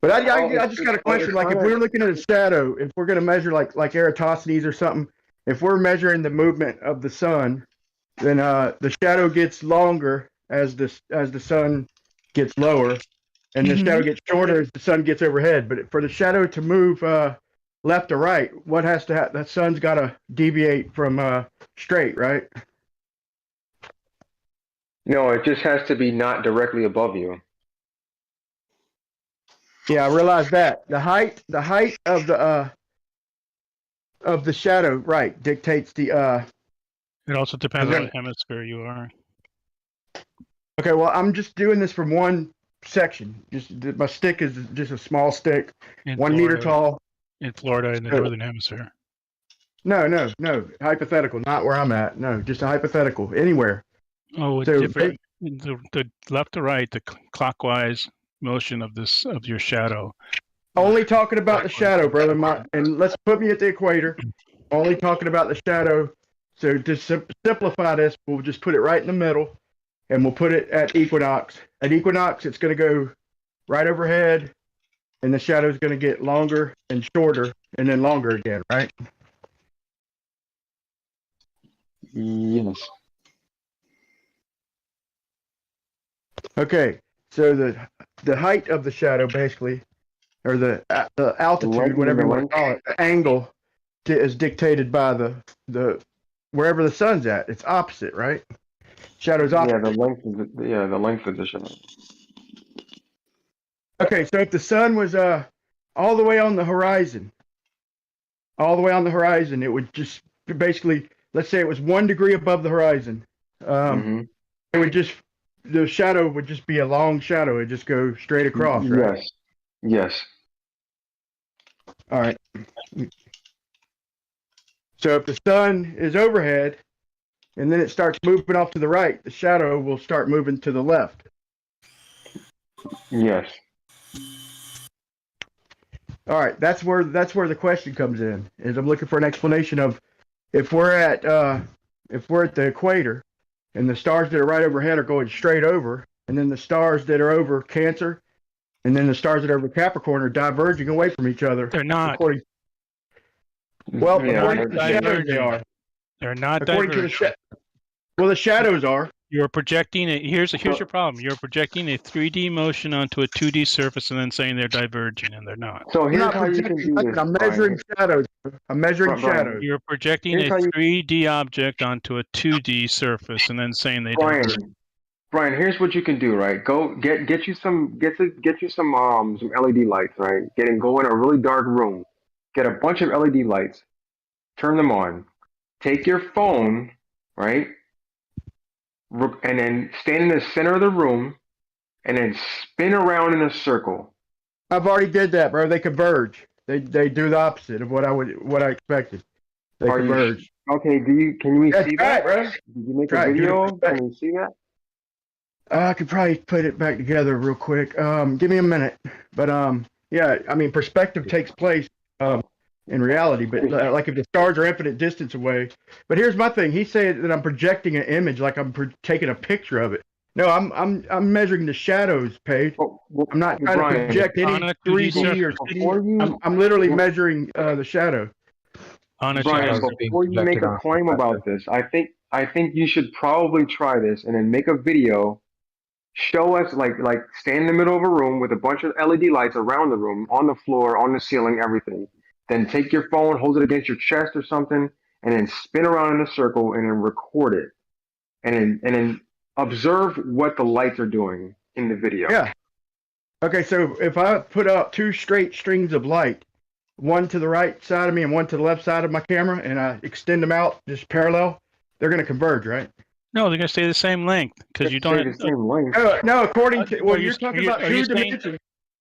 But I just got a question. Like, if we're looking at a shadow, if we're going to measure like eratosthenes or something, if we're measuring the movement of the sun, then the shadow gets longer as the sun gets lower, and the shadow gets shorter as the sun gets overhead. But for the shadow to move left or right, what has to happen? The sun's got to deviate from straight, right? No, it just has to be not directly above you. Yeah, I realize that. The height of the shadow, right, dictates the It also depends on what hemisphere you are. Okay, well, I'm just doing this from one section. My stick is just a small stick, 1 meter tall. In Florida, in the northern hemisphere. No. Hypothetical, not where I'm at. No, just a hypothetical. Anywhere. Oh, it's different. The left to right, the clockwise motion of your shadow. Only talking about the shadow, brother. And let's put me at the equator. Only talking about the shadow. So to simplify this, we'll just put it right in the middle, and we'll put it at equinox. At equinox, it's going to go right overhead, and the shadow is going to get longer and shorter, and then longer again, right? Yes. Okay, so the height of the shadow, basically, or the altitude, whatever you want to call it, the angle is dictated by the wherever the sun's at. It's opposite, right? Shadow's opposite. Yeah, the length of the shadow. Okay, so if the sun was all the way on the horizon, it would just basically, let's say it was 1 degree above the horizon. It would just, the shadow would just be a long shadow. It'd just go straight across, right? Yes. Yes. All right. So if the sun is overhead and then it starts moving off to the right, the shadow will start moving to the left. Yes. All right, that's where the question comes in. Is I'm looking for an explanation of if we're at the equator and the stars that are right overhead are going straight over, and then the stars that are over Cancer and then the stars that are over Capricorn are diverging away from each other. They're not. According to the shadows, they are. They're not According to the diverging. well, the shadows are. You're projecting it. Here's your problem. You're projecting a 3D motion onto a 2D surface and then saying they're diverging, and they're not. So here's how you can do this. I'm measuring shadows. I'm measuring Brian, shadows. You're projecting a 3D object onto a 2D surface and then saying they diverge. Brian, here's what you can do, right? Go get you some LED lights, right? Go in a really dark room, get a bunch of LED lights, turn them on, take your phone, right? And then stand in the center of the room and then spin around in a circle. I've already did that, bro. They converge. They do the opposite of what I expected. They converge. Okay, can we see that, bro? Did you make a video? Can we see that? I could probably put it back together real quick. Give me a minute. But yeah, I mean, perspective takes place in reality, but like if the stars are infinite distance away. But here's my thing. He said that I'm projecting an image, like I'm taking a picture of it. No, I'm measuring the shadows, Paige. I'm not trying to project any 3D or I'm literally measuring the shadow. Brian, before you make a claim about this, I think you should probably try this and then make a video. Show us like stand in the middle of a room with a bunch of LED lights around the room, on the floor, on the ceiling, everything. Then take your phone, hold it against your chest or something, and then spin around in a circle and then record it. And then observe what the lights are doing in the video. Yeah. Okay, so if I put up 2 straight strings of light, one to the right side of me and one to the left side of my camera, and I extend them out just parallel, they're going to converge, right? No, they're going to stay the same length because you don't. The same length. No, according to you're talking about 2 dimensions.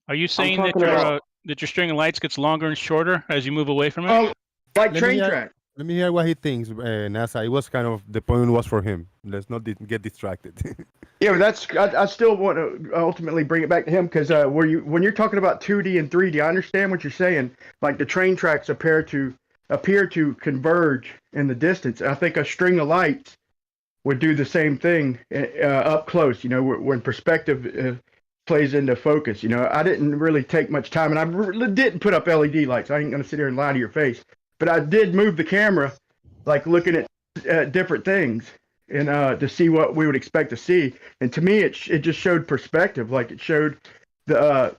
Are you saying that your string of lights gets longer and shorter as you move away from it? Oh, like train track. Let me hear what he thinks, NASA. It was kind of the point was for him. Let's not get distracted. Yeah, but I still want to ultimately bring it back to him because when you're talking about 2D and 3D, I understand what you're saying. Like the train tracks appear to converge in the distance. I think a string of lights would do the same thing up close. You know, when perspective plays into focus. You know, I didn't really take much time, and I didn't put up LED lights. I ain't gonna sit here and lie to your face, but I did move the camera, like looking at different things, and to see what we would expect to see. And to me, it just showed perspective. Like it showed the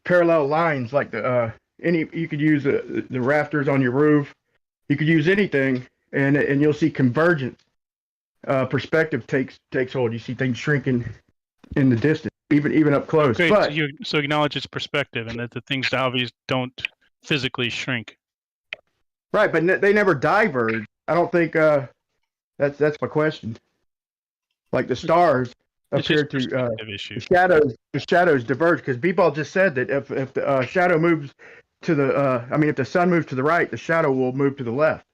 parallel lines, like you could use the rafters on your roof. You could use anything, and you'll see convergence. Perspective takes hold. You see things shrinking in the distance, even up close. Okay, but so acknowledge its perspective and that the things obviously don't physically shrink. Right, but they never diverge. I don't think that's my question. Like the stars appear to the shadows diverge because B-Ball just said that if the shadow moves to the if the sun moves to the right, the shadow will move to the left.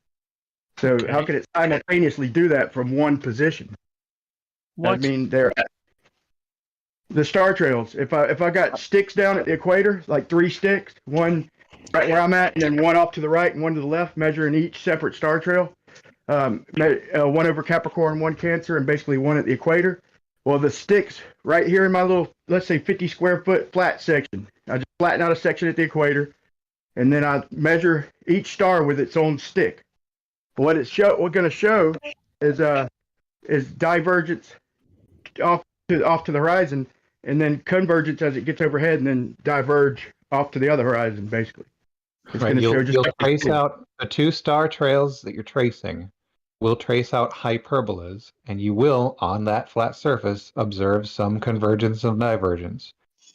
So how can it simultaneously do that from one position? What? I mean, the star trails. If I got sticks down at the equator, like 3 sticks, one right where I'm at, and then one off to the right and one to the left, measuring each separate star trail. One over Capricorn, one Cancer, and basically one at the equator. Well, the sticks right here in my little, let's say 50 square foot flat section. I just flatten out a section at the equator, and then I measure each star with its own stick. What we're going to show is divergence off to the horizon, and then convergence as it gets overhead, and then diverge off to the other horizon. Basically, it's right. You'll like trace out the 2 star trails that you're tracing. We'll trace out hyperbolas, and you will, on that flat surface, observe some convergence and divergence.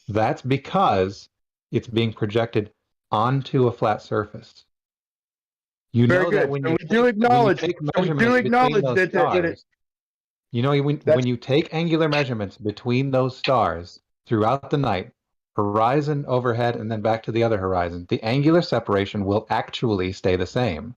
That's because it's being projected onto a flat surface. You Very know that good. when So you we take, do acknowledge. when you take So we do measurements between acknowledge those that stars, it, you know, when that's you take angular measurements between those stars throughout the night, horizon overhead and then back to the other horizon, the angular separation will actually stay the same.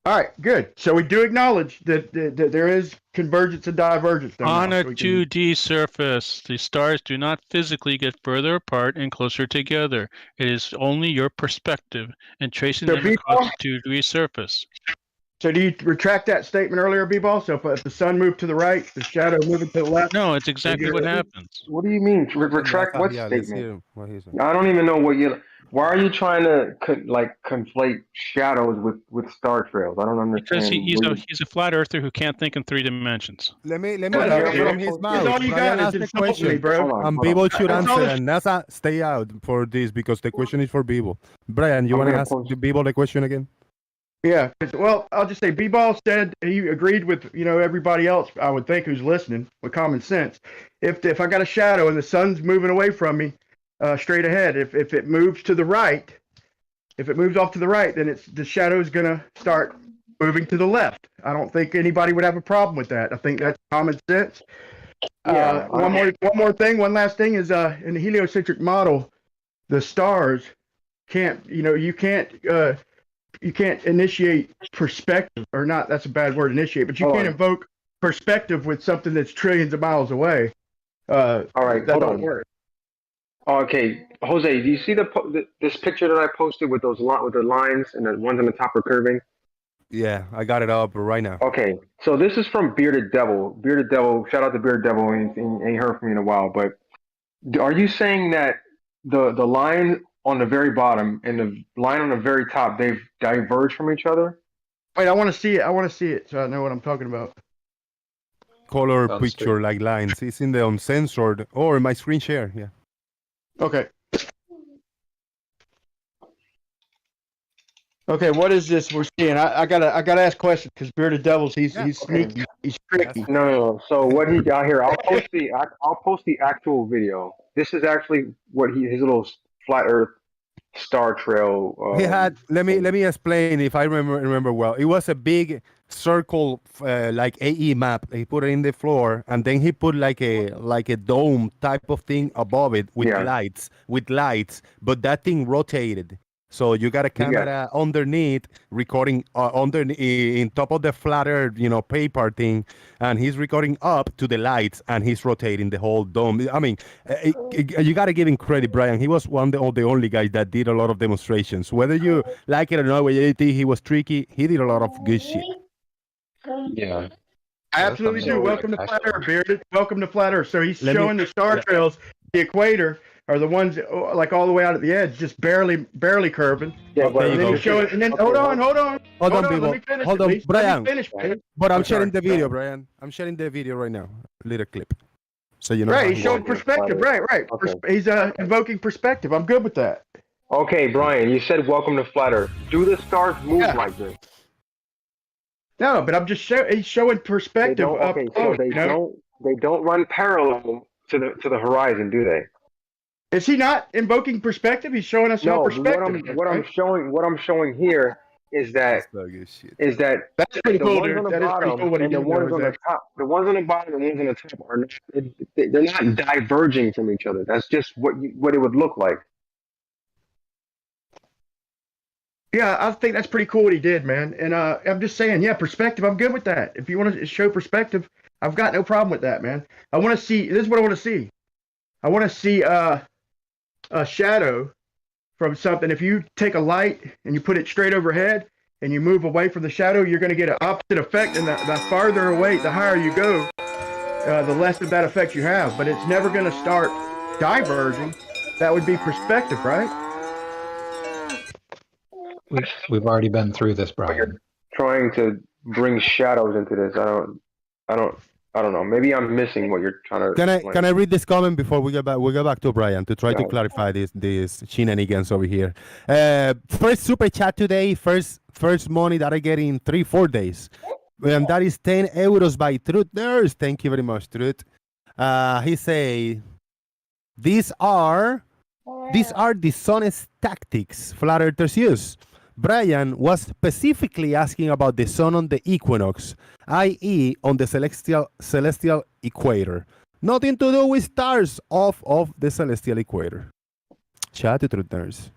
all right. Good. So we do acknowledge that there is convergence and divergence. Though On now, a so we can, 2D surface, the stars do not physically get further apart and closer together. It is only your perspective and tracing so them across B-ball. the 2D surface. So do you retract that statement earlier, B-ball? So if the sun moved to the right, the shadow moving to the left. No, it's exactly what happens. What do you mean? Retract what Yeah, let's statement? hear what he said. I don't even know what you. Why are you trying to conflate shadows with star trails? I don't Because understand. he's a flat earther who can't think in 3 dimensions. Let me That's hear it all from his That's mouth. all you Brian got asked is the insult me, question, bro. Hold on, and hold on. Bibo should That's all answer, and NASA stay out for this because the question is for Bibo. Brian, you I'm want to gonna ask post- the Bibo the question again? Yeah. Well, I'll just say B-ball said he agreed with everybody else. I would think who's listening with common sense. If I got a shadow and the sun's moving away from me, straight ahead, if it moves to the right, if it moves off to the right, then the shadow's gonna start moving to the left. I don't think anybody would have a problem with that. I think that's common sense. Yeah, One last thing is in the heliocentric model, the stars can't you can't initiate perspective, or not, that's a bad word, initiate, but you Hold can't on. invoke perspective with something that's trillions of miles away. All right, That hold don't on. work. Okay, Jose, do you see this picture that I posted with the lines and the ones on the top are curving? Yeah, I got it up right now. Okay, so this is from Bearded Devil. Bearded Devil, shout out to Bearded Devil. Ain't heard from me in a while, but are you saying that the line on the very bottom and the line on the very top, they've diverged from each other? Wait, I want to see it so I know what I'm talking about. Color On the picture screen. like lines. It's in the uncensored or in my screen share. Yeah. Okay. Okay, what is this we're seeing? I gotta ask questions because Bearded Devils, he's sneaky, he's tricky. No. So what he got here, I'll post the actual video. This is actually what his little flat Earth star trail. He had. Let me explain if I remember well. It was a big circle like AE map. He put it in the floor, and then he put like a dome type of thing above it with lights. But that thing rotated. So you got a camera underneath recording in top of the flat earth, paper thing, and he's recording up to the lights, and he's rotating the whole dome. I mean, you got to give him credit, Brian. He was one of the only guys that did a lot of demonstrations. Whether you like it or not, whether you think he was tricky, he did a lot of good shit. Yeah. I absolutely do. Welcome to Flat Earth, Bearded. Welcome to Flat Earth. So he's showing the star trails, the equator, are the ones like all the way out at the edge, just barely curving. Yeah, but and then he's showing, and then hold on, people. let me finish. Hold on, Brian. Let me finish, please. But I'm sharing the video, Brian. I'm sharing the video right now. A little clip. So you know. Right, he's showing perspective. Right. Okay. He's invoking perspective. I'm good with that. Okay, Brian, you said welcome to Flat Earth. Do the stars move like this? No, but I'm just he's showing perspective. They don't run parallel to the horizon, do they? Is he not invoking perspective? He's showing us how perspective. What I'm showing here is that that's pretty the cool, ones dude. on the That is bottom pretty cool. What he and the did ones there, on the top, the ones on the bottom and the ones on the top are they're not diverging from each other. That's just what it would look like. Yeah, I think that's pretty cool what he did, man. And I'm just saying, yeah, perspective. I'm good with that. If you want to show perspective, I've got no problem with that, man. I want to see. This is what I want to see. I want to see a shadow from something. If you take a light and you put it straight overhead and you move away from the shadow, you're going to get an opposite effect. And the farther away, the higher you go, the less of that effect you have. But it's never going to start diverging. That would be perspective, right? We've already been through this, Brian. Trying to bring shadows into this. I don't know. Maybe I'm missing what you're trying to. Can I read this comment before we go back? We go back to Brian to try to clarify this shenanigans over here. First super chat today. First money that I get in 3-4 days, and that is 10 euros by Truth Nurse. Thank you very much, Truth. He say These are dishonest tactics flat earthers use. Brian was specifically asking about the sun on the equinox, i.e. on the celestial equator. Nothing to do with stars off of the celestial equator. Chat to truthers.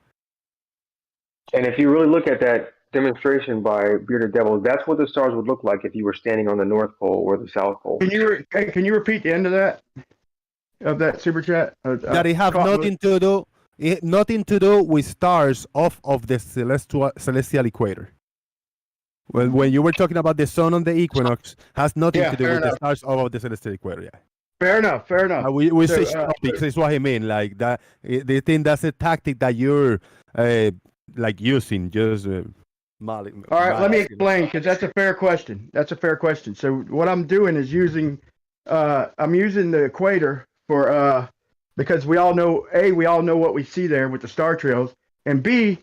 And if you really look at that demonstration by Bearded Devil, that's what the stars would look like if you were standing on the North Pole or the South Pole. Can you repeat the end of that super chat? That it have nothing to do with stars off of the celestial equator. Well, when you were talking about the sun on the equinox, has nothing to do with the stars off of the celestial equator. Yeah. Fair enough. We switch topics. Is what I mean. Like that, they think that's a tactic that you're like using. Just all right. Let me explain, because that's a fair question. So what I'm doing is using the equator for because we all know what we see there with the star trails, and B,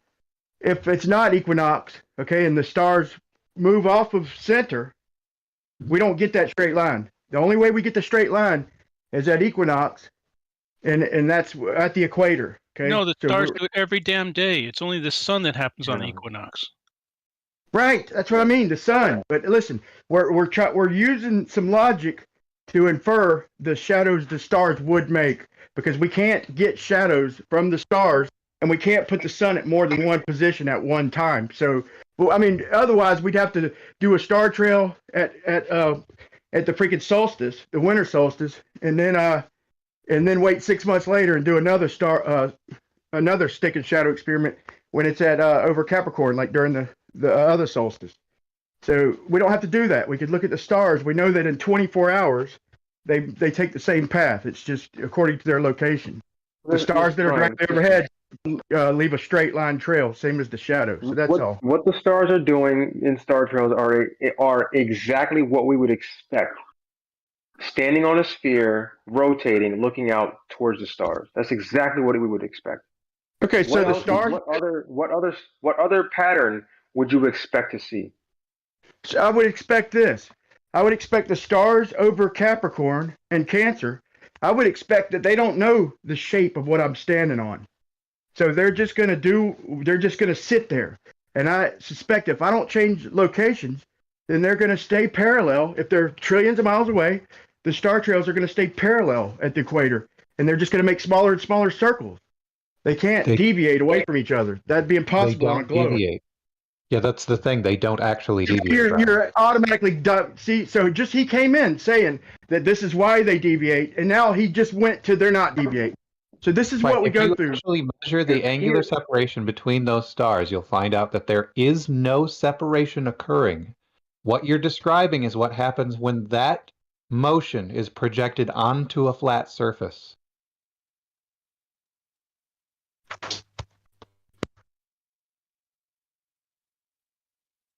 if it's not equinox, okay, and the stars move off of center, we don't get that straight line. The only way we get the straight line is at equinox, and that's at the equator. Okay. No, the stars do it every damn day. It's only the sun that happens on the equinox. Right. That's what I mean. The sun. But listen, we're using some logic to infer the shadows the stars would make, because we can't get shadows from the stars, and we can't put the sun at more than one position at one time. So, well, I mean, otherwise we'd have to do a star trail at the freaking solstice, the winter solstice, and then wait 6 months later and do another stick and shadow experiment when it's at over Capricorn, like during the other solstice. So we don't have to do that. We could look at the stars. We know that in 24 hours, they take the same path. It's just according to their location. The stars that are directly overhead leave a straight line trail, same as the shadows. So that's all. What the stars are doing in star trails are exactly what we would expect. Standing on a sphere, rotating, looking out towards the stars. That's exactly what we would expect. Okay, so the stars. What other pattern would you expect to see? So I would expect this. I would expect the stars over Capricorn and Cancer. I would expect that they don't know the shape of what I'm standing on. So they're just going to sit there. And I suspect if I don't change locations, then they're going to stay parallel. If they're trillions of miles away, the star trails are going to stay parallel at the equator. And they're just going to make smaller and smaller circles. They can't deviate away from each other. That'd be impossible on a globe. Deviate. Yeah, that's the thing. They don't actually deviate. You're automatically done. See, so just he came in saying that this is why they deviate, and now he just went to they're not deviating. So this is what we go through. If you actually measure the angular separation between those stars, you'll find out that there is no separation occurring. What you're describing is what happens when that motion is projected onto a flat surface.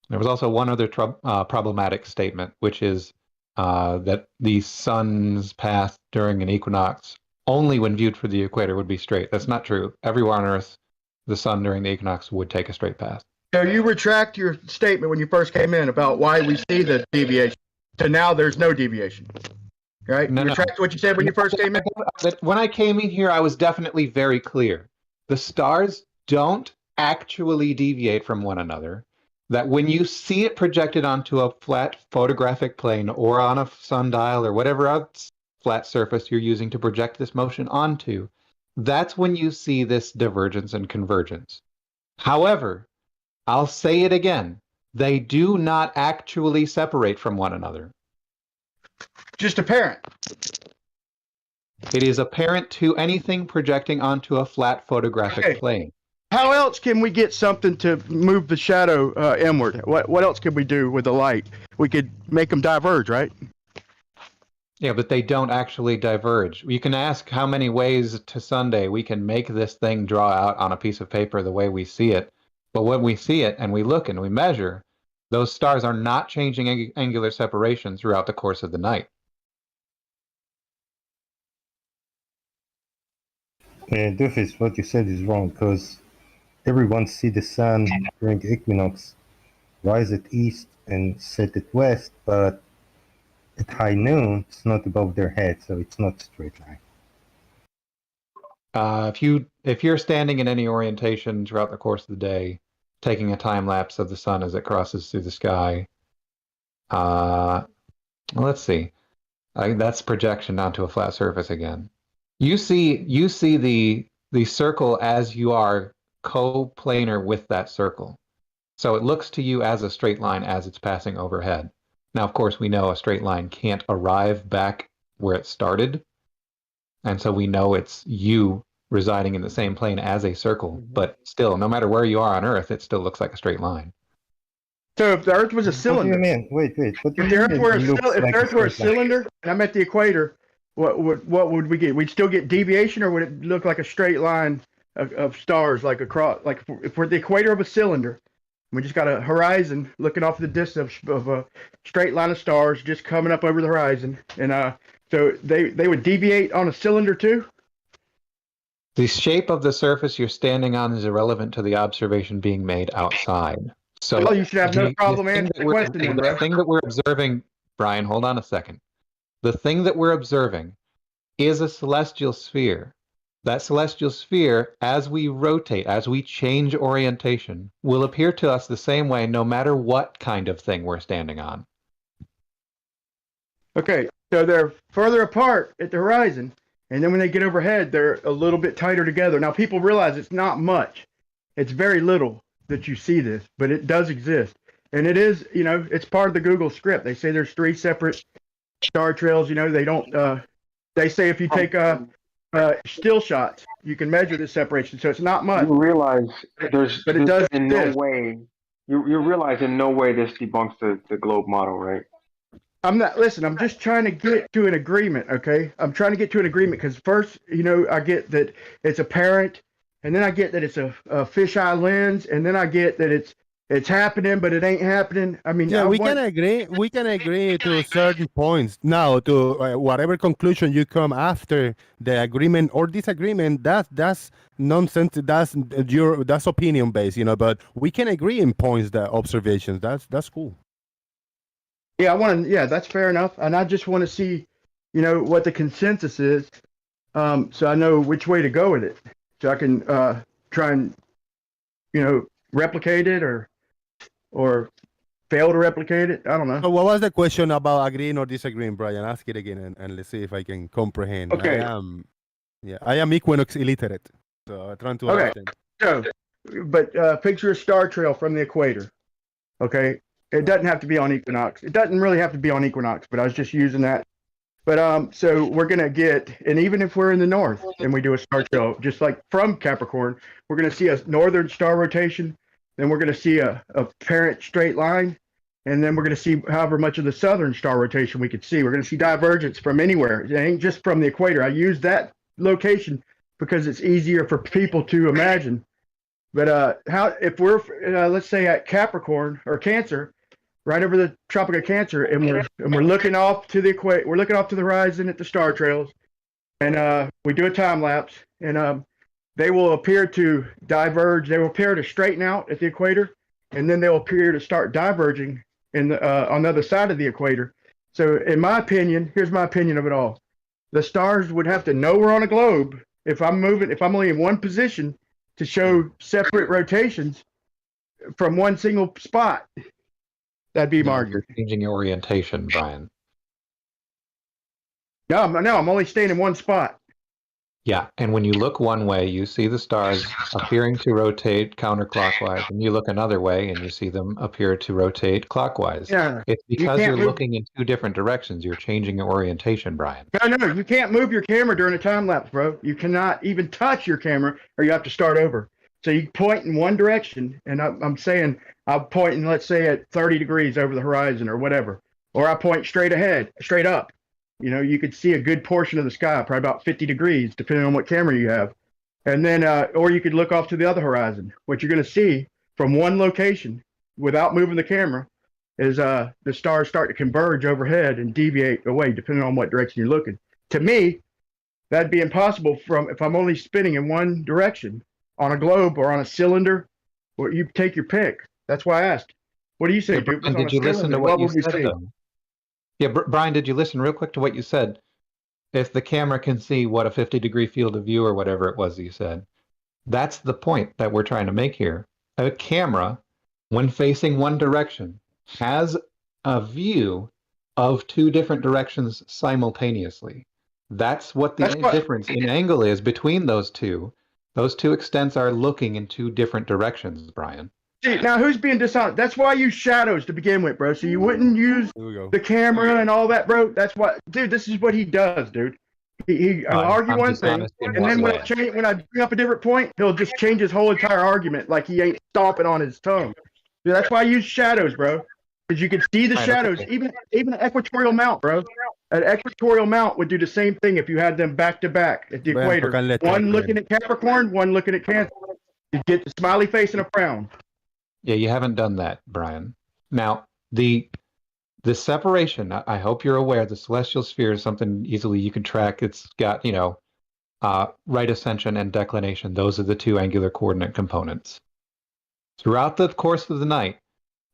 There was also one other problematic statement, which is that the sun's path during an equinox, only when viewed from the equator, would be straight. That's not true. Everywhere on Earth, the sun during the equinox would take a straight path. So you retract your statement when you first came in about why we see the deviation. So now there's no deviation, right? No, retract what you said when you first came in? When I came in here, I was definitely very clear. The stars don't actually deviate from one another. That when you see it projected onto a flat photographic plane or on a sundial or whatever else flat surface you're using to project this motion onto, that's when you see this divergence and convergence. However, I'll say it again, they do not actually separate from one another. Just apparent. It is apparent to anything projecting onto a flat photographic plane. How else can we get something to move the shadow inward? What else could we do with the light? We could make them diverge, right? Yeah, but they don't actually diverge. You can ask how many ways to Sunday we can make this thing draw out on a piece of paper the way we see it. But when we see it and we look and we measure, those stars are not changing angular separation throughout the course of the night. Doofus, what you said is wrong, because everyone see the sun during the equinox rise at east and set at west, but at high noon, it's not above their head, so it's not a straight line. If you're standing in any orientation throughout the course of the day, taking a time lapse of the sun as it crosses through the sky, let's see. That's projection onto a flat surface again. You see the circle as you are coplanar with that circle. So it looks to you as a straight line as it's passing overhead. Now, of course, we know a straight line can't arrive back where it started. And so we know it's you residing in the same plane as a circle. But still, no matter where you are on Earth, it still looks like a straight line. So if the Earth was a cylinder, What do you mean? Wait. What do if you the mean Earth were it looks if like the Earth were a straight line? cylinder and I'm at the equator, what would we get? We'd still get deviation, or would it look like a straight line of stars, like across, like if we're at the equator of a cylinder, we just got a horizon looking off the distance of a straight line of stars just coming up over the horizon, and so they would deviate on a cylinder too. The shape of the surface you're standing on is irrelevant to the observation being made outside. So Well, you should have no problem answering the question then, bro. The thing that we're observing, Brian, hold on a second. The thing that we're observing is a celestial sphere. That celestial sphere, as we rotate, as we change orientation, will appear to us the same way no matter what kind of thing we're standing on. Okay, so they're further apart at the horizon, and then when they get overhead, they're a little bit tighter together. Now, people realize it's not much. It's very little that you see this, but it does exist. And it is, it's part of the Google script. They say there's 3 separate star trails. They don't, they say if you take still shots, you can measure the separation. So it's not much. You realize but it does in no exist. way, you realize in no way this debunks the globe model, right? Listen, I'm just trying to get to an agreement, okay? I'm trying to get to an agreement because first, I get that it's apparent, and then I get that it's a fisheye lens, and then I get that it's happening, but it ain't happening. I mean, yeah, we can agree to certain points. Now, to whatever conclusion you come after the agreement or disagreement, that's nonsense. That's opinion based, But we can agree in points, the observations. That's cool. Yeah, that's fair enough. And I just want to see, what the consensus is, so I know which way to go with it. So I can try and, replicate it or fail to replicate it. I don't know. So what was the question about agreeing or disagreeing, Brian? Ask it again and let's see if I can comprehend. Okay. I am equinox illiterate, so I'm trying to understand. So, but picture a star trail from the equator. Okay. It doesn't have to be on equinox. It doesn't really have to be on equinox, but I was just using that. But so we're gonna get, and even if we're in the north and we do a star trail, just like from Capricorn, we're gonna see a northern star rotation, then we're gonna see a parent straight line, and then we're gonna see however much of the southern star rotation we could see. We're gonna see divergence from anywhere. It ain't just from the equator. I use that location because it's easier for people to imagine. But if we're let's say at Capricorn or Cancer, right over the Tropic of Cancer, and we're looking off to the equator, we're looking off to the horizon at the star trails, and we do a time lapse, and they will appear to diverge. They will appear to straighten out at the equator, and then they'll appear to start diverging on the other side of the equator. So, in my opinion, here's my opinion of it all: the stars would have to know we're on a globe. If I'm only in one position, to show separate rotations from one single spot. That'd be my argument. You're changing your orientation, Brian. No, I'm only staying in one spot. Yeah, and when you look one way, you see the stars appearing to rotate counterclockwise, and you look another way, and you see them appear to rotate clockwise. Yeah, it's because you're looking in 2 different directions. You're changing your orientation, Brian. No, you can't move your camera during a time lapse, bro. You cannot even touch your camera, or you have to start over. So you point in one direction, and I'm saying I'm pointing, let's say, at 30 degrees over the horizon or whatever, or I point straight ahead, straight up. You could see a good portion of the sky, probably about 50 degrees, depending on what camera you have. And then, or you could look off to the other horizon. What you're going to see from one location without moving the camera is the stars start to converge overhead and deviate away, depending on what direction you're looking. To me, that'd be impossible if I'm only spinning in one direction on a globe or on a cylinder, or you take your pick. That's why I asked. What do you say, Duke? And did you listen to what you said, though? Yeah, Brian, did you listen real quick to what you said? if the camera can see what a 50-degree field of view or whatever it was you said. That's the point that we're trying to make here. A camera, when facing one direction, has a view of two different directions simultaneously. That's what the difference in angle is between those two. Those two extents are looking in two different directions, Brian. See, now who's being dishonest? That's why I use shadows to begin with, bro. So you wouldn't use the camera and all that, bro. That's what, dude. This is what he does, dude. He argue one thing, and then when I bring up a different point, he'll just change his whole entire argument, like he ain't stomping on his tongue. Dude, that's why I use shadows, bro, because you can see the shadows. Even an equatorial mount, bro. An equatorial mount would do the same thing if you had them back to back at the equator. One looking at Capricorn, one looking at Cancer. You get the smiley face and a frown. Yeah, you haven't done that, Brian. Now, the separation, I hope you're aware, the celestial sphere is something easily you can track. It's got, right ascension and declination. Those are the two angular coordinate components. Throughout the course of the night,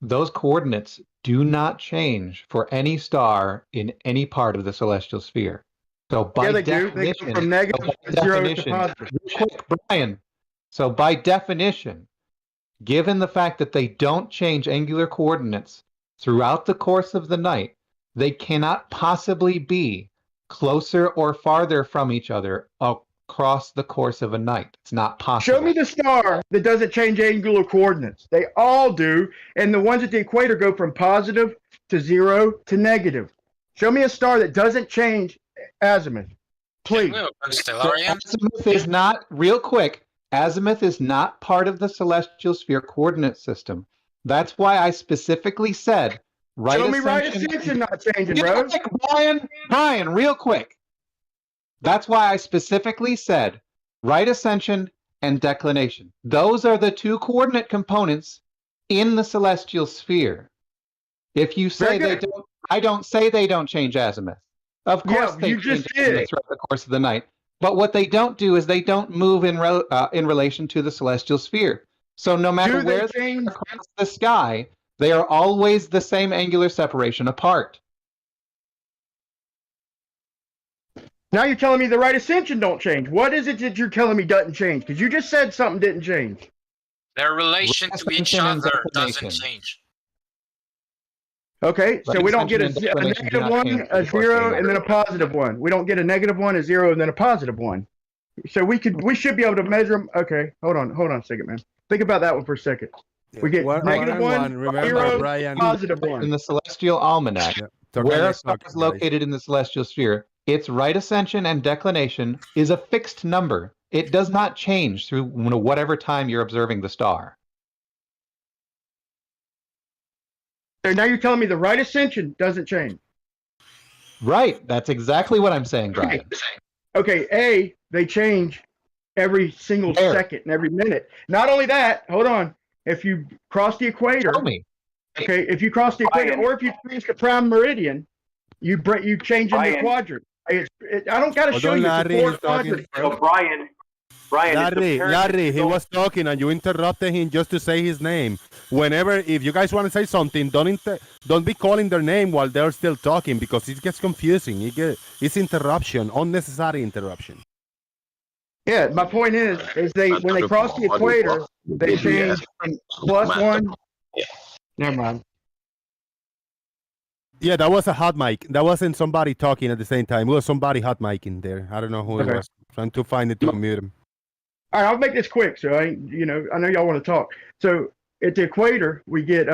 those coordinates do not change for any star in any part of the celestial sphere. So by definition, They go from negative to 0 to positive. Quick, Brian. So by definition, given the fact that they don't change angular coordinates throughout the course of the night, they cannot possibly be closer or farther from each other across the course of a night. It's not possible. Show me the star that doesn't change angular coordinates. They all do, and the ones at the equator go from positive to 0 to negative. Show me a star that doesn't change azimuth, please. Azimuth is not, real quick, azimuth is not part of the celestial sphere coordinate system. That's why I specifically said right ascension. Show me right ascension not changing, bro. Brian, real quick. That's why I specifically said right ascension and declination. Those are the two coordinate components in the celestial sphere. If you say they don't, I don't say they don't change azimuth. Of course they change azimuth throughout the course of the night. But what they don't do is they don't move in relation to the celestial sphere. So no matter where they are across the sky, they are always the same angular separation apart. Now you're telling me the right ascension don't change. What is it that you're telling me doesn't change? Because you just said something didn't change. Their relation to each other doesn't change. Okay, so we don't get a negative one, a 0, and then a positive one. We don't get a negative one, a 0, and then a positive one. So we should be able to measure them. Okay, hold on a second, man. Think about that one for a second. We get negative one, remember, 0, Brian, positive one. In the celestial almanac, where a star is located in the celestial sphere, its right ascension and declination is a fixed number. It does not change through whatever time you're observing the star. So now you're telling me the right ascension doesn't change. Right. That's exactly what I'm saying, Brian. Okay, they change every single second and every minute. Not only that, hold on. If you cross the equator, if you cross the equator, or if you finish the prime meridian, you change in the quadrant. I don't got to show you the 4 quadrants, bro. Larry, he was talking and you interrupted him just to say his name. If you guys want to say something, don't be calling their name while they're still talking, because it gets confusing. It's interruption, unnecessary interruption. Yeah, my point is when they cross the equator, they change from +1. Never mind. Yeah, that was a hot mic. That wasn't somebody talking at the same time. It was somebody hot micing there. I don't know who it was. Trying to find it to mute him. All right, I'll make this quick. So I know y'all want to talk. So at the equator, we get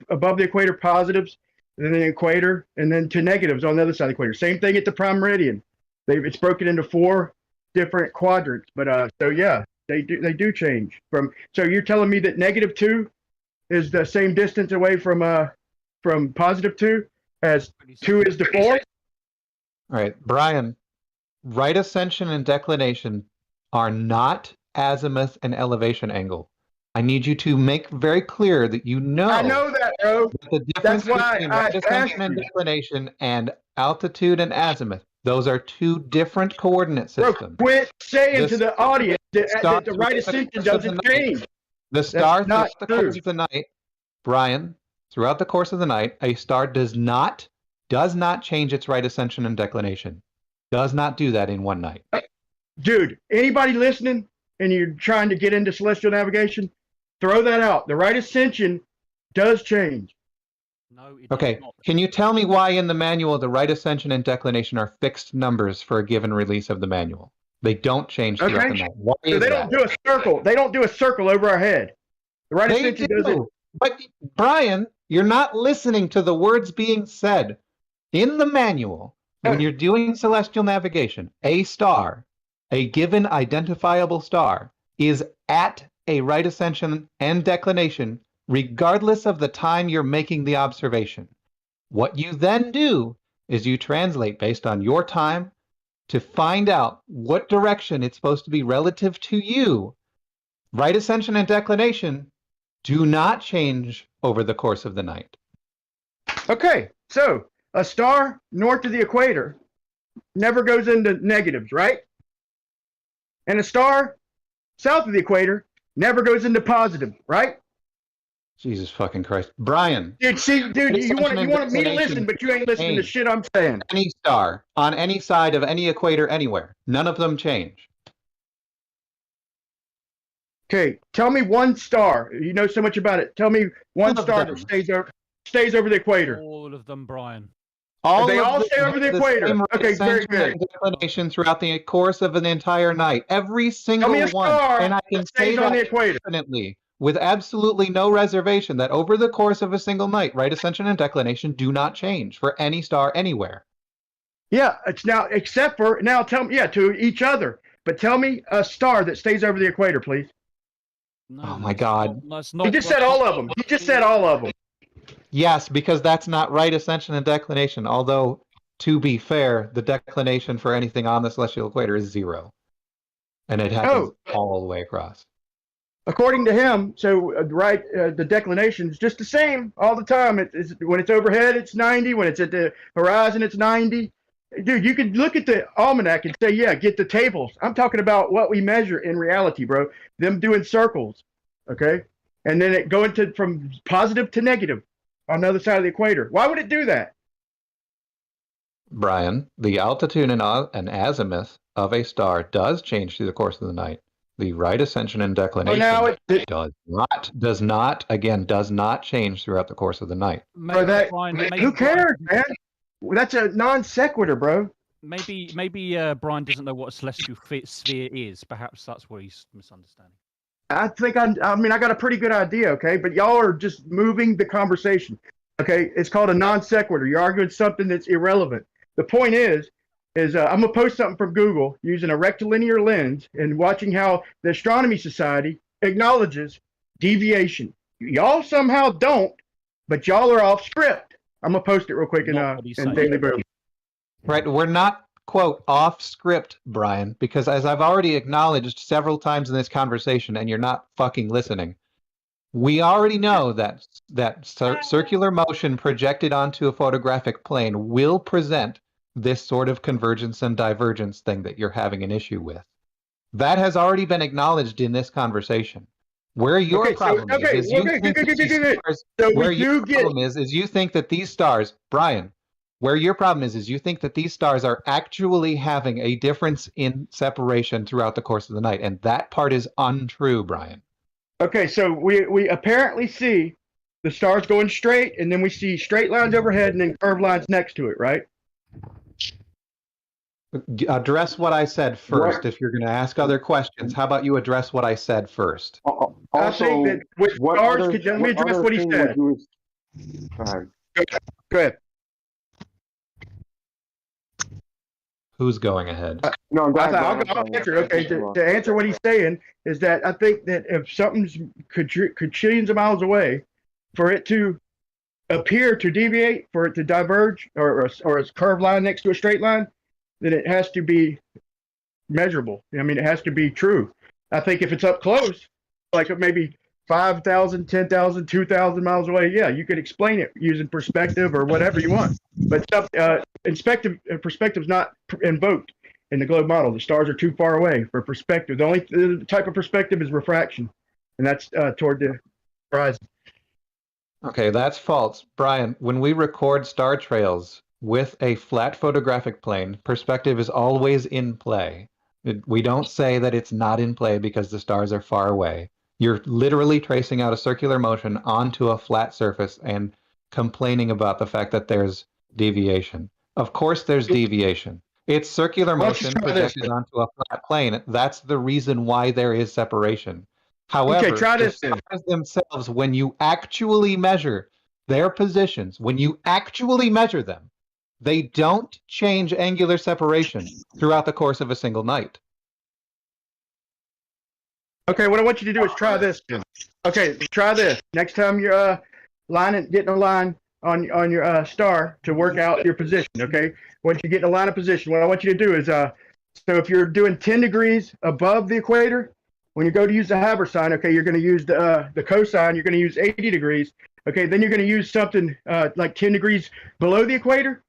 above the equator positives, and then the equator, and then to negatives on the other side of the equator. Same thing at the prime meridian. It's broken into 4 different quadrants. But so yeah, they do change from. So you're telling me that -2 is the same distance away from +2 as 2 is to 4? All right, Brian, right ascension and declination are not azimuth and elevation angle. I need you to make very clear that you know. I know that, bro. The difference between right ascension and declination and altitude and azimuth, those are 2 different coordinate systems. Bro, quit saying to the audience that the right ascension doesn't change. The star throughout the course of the night, Brian, throughout the course of the night, a star does not change its right ascension and declination. Does not do that in one night. Dude, anybody listening and you're trying to get into celestial navigation, throw that out. The right ascension does change. No, it Okay, does not. can you tell me why in the manual the right ascension and declination are fixed numbers for a given release of the manual? They don't change throughout the night. Why So is they that? don't do a circle. They don't do a circle over our head. The right They ascension does it. do. But Brian, you're not listening to the words being said. In the manual, when you're doing celestial navigation, a star, a given identifiable star, is at a right ascension and declination, regardless of the time you're making the observation. What you then do is you translate based on your time to find out what direction it's supposed to be relative to you. Right ascension and declination do not change over the course of the night. Okay, so a star north of the equator never goes into negatives, right? And a star south of the equator never goes into positive, right? Jesus fucking Christ. Brian. Dude, you want me to listen, but you ain't listening to shit I'm saying. Any star on any side of any equator anywhere. None of them change. Okay, tell me one star. You know so much about it. Tell me one star that stays over the equator. All of them, Brian. They all stay over the equator. Okay, very good. Declination throughout the course of an entire night. Every single me a one. star And I can that say stays on that the equator. definitely, with absolutely no reservation, that over the course of a single night, right ascension and declination do not change for any star anywhere. Yeah, it's now except for now. Tell me, to each other. But tell me a star that stays over the equator, please. No, oh my God! You just said all of them. You just said all of them. Yes, because that's not right ascension and declination. Although, to be fair, the declination for anything on the celestial equator is 0, and it happens all the way across. According to him, so the declination is just the same all the time. It's when it's overhead, it's 90. When it's at the horizon, it's 90. Dude, you could look at the almanac and say, yeah, get the tables. I'm talking about what we measure in reality, bro. Them doing circles, okay? And then it going from positive to negative on the other side of the equator. Why would it do that? Brian, the altitude and azimuth of a star does change through the course of the night. The right ascension and declination does not change throughout the course of the night. Who cares, man? That's a non sequitur, bro. Maybe Brian doesn't know what a celestial sphere is. Perhaps that's what he's misunderstanding. I think I got a pretty good idea, okay? But y'all are just moving the conversation, okay? It's called a non sequitur. You're arguing something that's irrelevant. The point is I'm gonna post something from Google using a rectilinear lens and watching how the Astronomy Society acknowledges deviation. Y'all somehow don't, but y'all are off script. I'm gonna post it real quick in Daily Boom. Right, we're not, quote, off script, Brian, because as I've already acknowledged several times in this conversation, and you're not fucking listening, we already know that circular motion projected onto a photographic plane will present this sort of convergence and divergence thing that you're having an issue with. That has already been acknowledged in this conversation. Where your problem is you think that these stars, Brian, where your problem is you think that these stars are actually having a difference in separation throughout the course of the night, and that part is untrue, Brian. Okay, so we apparently see the stars going straight, and then we see straight lines overhead and then curved lines next to it, right? Address what I said first. If you're going to ask other questions, how about you address what I said first? I think that with stars, let me address what he said. Go ahead. Who's going ahead? I'll answer. Okay, to answer what he's saying is that I think that if something's quadrillions of miles away, for it to appear to deviate, for it to diverge, or a curved line next to a straight line, then it has to be measurable. I mean, it has to be true. I think if it's up close, like maybe 5,000, 10,000, 2,000 miles away, yeah, you could explain it using perspective or whatever you want. But perspective's not invoked in the globe model. The stars are too far away for perspective. The only type of perspective is refraction, and that's toward the horizon. Okay, that's false. Brian, when we record star trails, with a flat photographic plane, perspective is always in play. We don't say that it's not in play because the stars are far away. You're literally tracing out a circular motion onto a flat surface and complaining about the fact that there's deviation. Of course there's deviation. It's circular motion projected onto a flat plane. That's the reason why there is separation. However, try the this then. stars themselves, when you actually measure their positions, when you actually measure them, they don't change angular separation throughout the course of a single night. Okay, what I want you to do is try this. Okay, try this. Next time you're getting a line on your star to work out your position. Okay, once you get in a line of position, what I want you to do is so if you're doing 10 degrees above the equator, when you go to use the Haber sign, okay, you're going to use the cosine. You're going to use 80 degrees. Okay, then you're going to use something like 10 degrees below the equator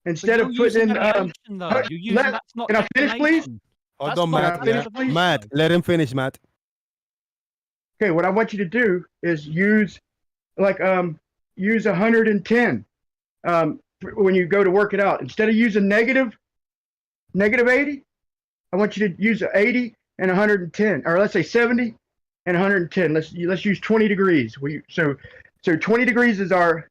instead of putting in. Can I finish, please? Hold on, Matt. Yeah. Matt, let him finish, Matt. Okay, what I want you to do is use 110 when you go to work it out. Instead of using negative 80, I want you to use 80 and 110, or let's say 70 and 110. Let's use 20 degrees. So 20 degrees is our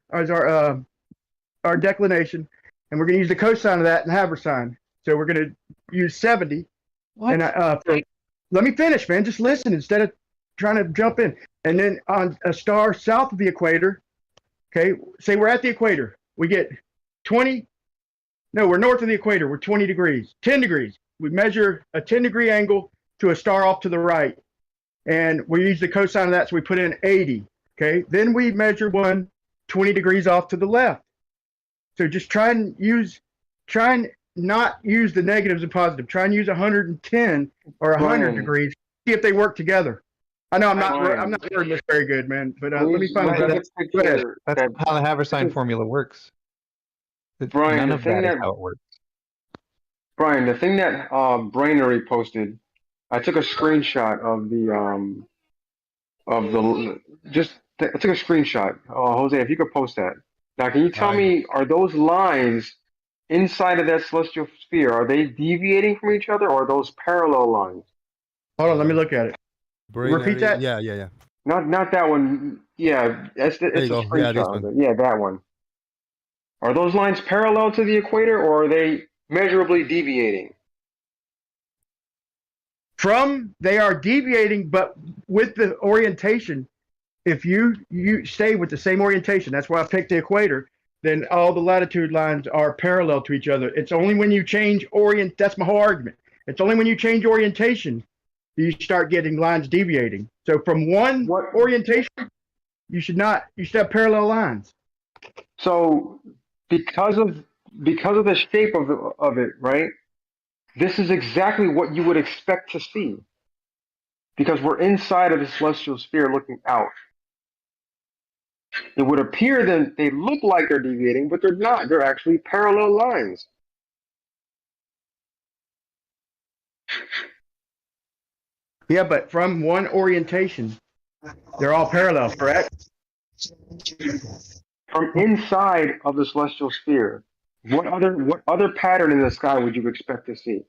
declination, and we're going to use the cosine of that and Haber sign. So we're going to use 70. What? And let me finish, man. Just listen instead of trying to jump in. And then on a star south of the equator, okay, say we're at the equator, we get 20. No, we're north of the equator. We're 20 degrees, 10 degrees. We measure a 10-degree angle to a star off to the right, and we use the cosine of that, so we put in 80. Okay, then we measure 20 degrees off to the left. So just try and not use the negatives and positive. Try and use 110 or 100 degrees. See if they work together. I know I'm not wording this very good, man. But let me find out. That's how the Haversine formula works. Brian, none of that is how it works. Brian, the thing that Brainery posted, I took a screenshot of I took a screenshot. Jose, if you could post that. Now, can you tell me, are those lines inside of that celestial sphere, are they deviating from each other, or are those parallel lines? Hold on, let me look at it. Repeat that? Yeah. Not that one. Yeah, it's a screenshot. Yeah, that one. Are those lines parallel to the equator, or are they measurably deviating? They are deviating, but with the orientation, if you stay with the same orientation, that's why I picked the equator, then all the latitude lines are parallel to each other. It's only when you change that's my whole argument. It's only when you change orientation you start getting lines deviating. So from one orientation, you should have parallel lines. So because of the shape of it, right? This is exactly what you would expect to see, because we're inside of the celestial sphere looking out. It would appear that they look like they're deviating, but they're not. They're actually parallel lines. Yeah, but from one orientation, they're all parallel, correct? From inside of the celestial sphere, what other pattern in the sky would you expect to see?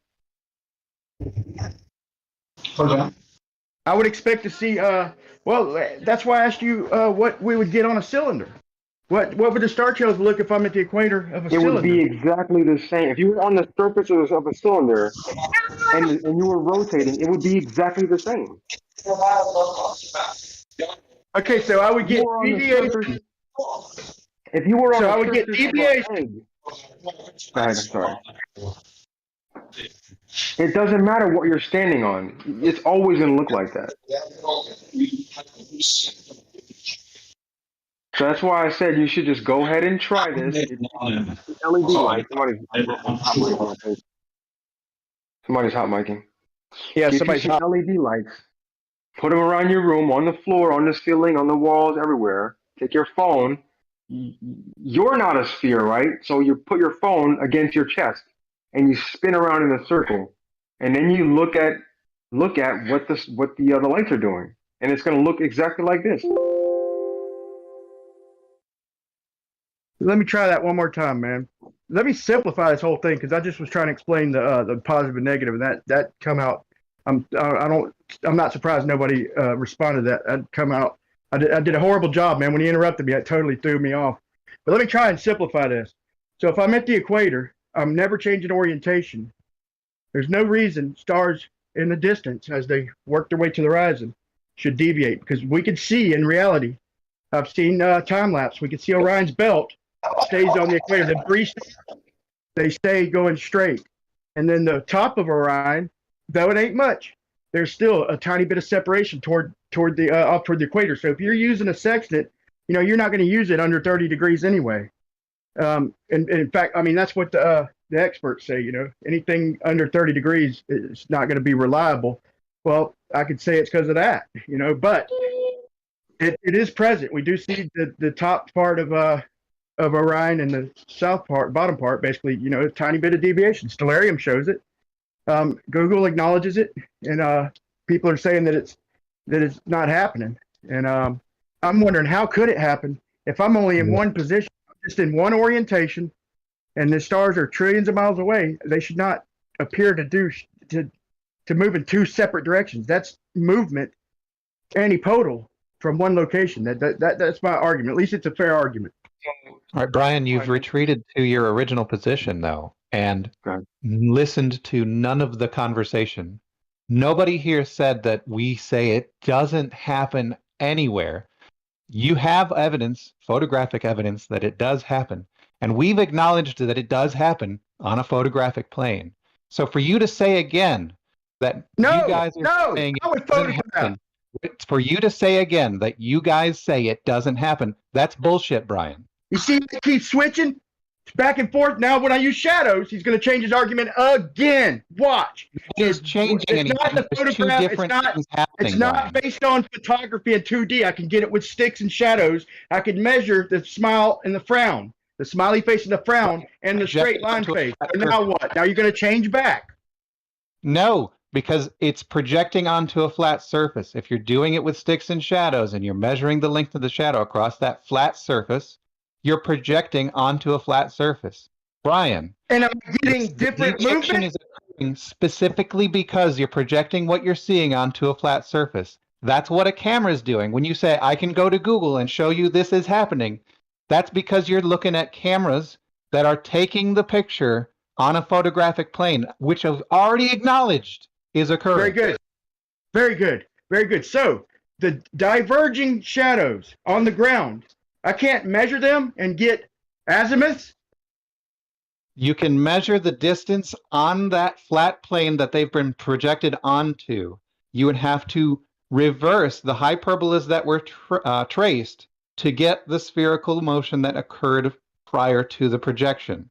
Hold on. I would expect to see. That's why I asked you what we would get on a cylinder. What would the star trails look if I'm at the equator of a cylinder? It would be exactly the same. If you were on the surface of a cylinder and you were rotating, it would be exactly the same. Okay, so I would get deviation. If you were on I would get deviation. Go ahead, I'm sorry. It doesn't matter what you're standing on. It's always going to look like that. So that's why I said you should just go ahead and try this. LED light. Somebody's hot micing. Yeah, get somebody's some LED lights. Put them around your room, on the floor, on the ceiling, on the walls, everywhere. Take your phone. You're not a sphere, right? So you put your phone against your chest and you spin around in a circle, and then you look at what the lights are doing, and it's going to look exactly like this. Let me try that one more time, man. let me simplify this whole thing because I just was trying to explain the positive and negative, and that come out. I'm not surprised nobody responded to that. That come out. I did a horrible job, man. When he interrupted me, it totally threw me off. But let me try and simplify this. So if I'm at the equator, I'm never changing orientation. There's no reason stars in the distance as they work their way to the horizon should deviate, because we can see in reality. I've seen time lapse. We can see Orion's belt stays on the equator. The three stars, they stay going straight, and then the top of Orion, though it ain't much, there's still a tiny bit of separation toward the up toward the equator. So if you're using a sextant, you're not going to use it under 30 degrees anyway. And in fact, I mean, that's what the experts say. Anything under 30 degrees is not going to be reliable. Well, I could say it's because of that. But it is present. We do see the top part of Orion and the bottom part, basically, a tiny bit of deviation. Stellarium shows it. Google acknowledges it, and people are saying that it's not happening. And I'm wondering, how could it happen if I'm only in one position, just in one orientation, and the stars are trillions of miles away? They should not appear to move in two separate directions. That's movement antipodal from one location. That's my argument. At least it's a fair argument. All right, Brian, you've retreated to your original position, though, and listened to none of the conversation. Nobody here said that we say it doesn't happen anywhere. You have evidence, photographic evidence, that it does happen, and we've acknowledged that it does happen on a photographic plane. So for you to say again that you guys are saying it doesn't happen, for you to say again that you guys say it doesn't happen, that's bullshit, Brian. You see, he keeps switching back and forth. Now, when I use shadows, he's going to change his argument again. Watch. It's changing anything. Not the There's two photograph. different things happening, It's not based on photography in 2D. I can get it with sticks and shadows. I can measure the smile and the frown, the smiley face and the frown, and the straight line face. And now what? Now you're going to change back. No, because it's projecting onto a flat surface. If you're doing it with sticks and shadows and you're measuring the length of the shadow across that flat surface, you're projecting onto a flat surface. Brian. And I'm getting different movement? Is occurring specifically because you're projecting what you're seeing onto a flat surface. That's what a camera is doing. When you say, I can go to Google and show you this is happening, that's because you're looking at cameras that are taking the picture on a photographic plane, which I've already acknowledged is occurring. Very good. Very good. Very good. So the diverging shadows on the ground, I can't measure them and get azimuths? You can measure the distance on that flat plane that they've been projected onto. You would have to reverse the hyperbolas that were traced to get the spherical motion that occurred prior to the projection.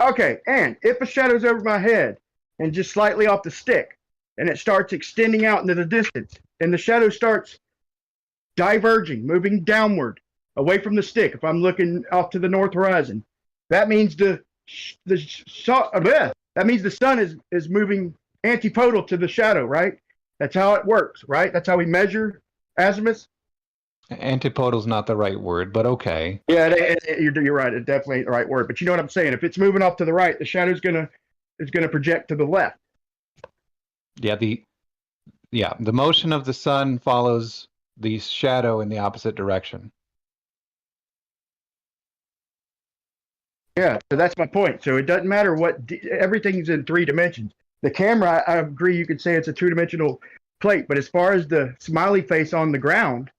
Okay, and if a shadow's over my head and just slightly off the stick, and it starts extending out into the distance, and the shadow starts diverging, moving downward, away from the stick, if I'm looking off to the north horizon, that means the sun is moving antipodal to the shadow, right? That's how it works, right? That's how we measure azimuths. Antipodal is not the right word, but okay. Yeah, you're right. It definitely ain't the right word. But you know what I'm saying? If it's moving off to the right, the shadow's gonna project to the left. Yeah, the motion of the sun follows the shadow in the opposite direction. Yeah, so that's my point. So it doesn't matter what, everything's in 3 dimensions. The camera, I agree, you could say it's a 2-dimensional plate, but as far as the smiley face on the ground,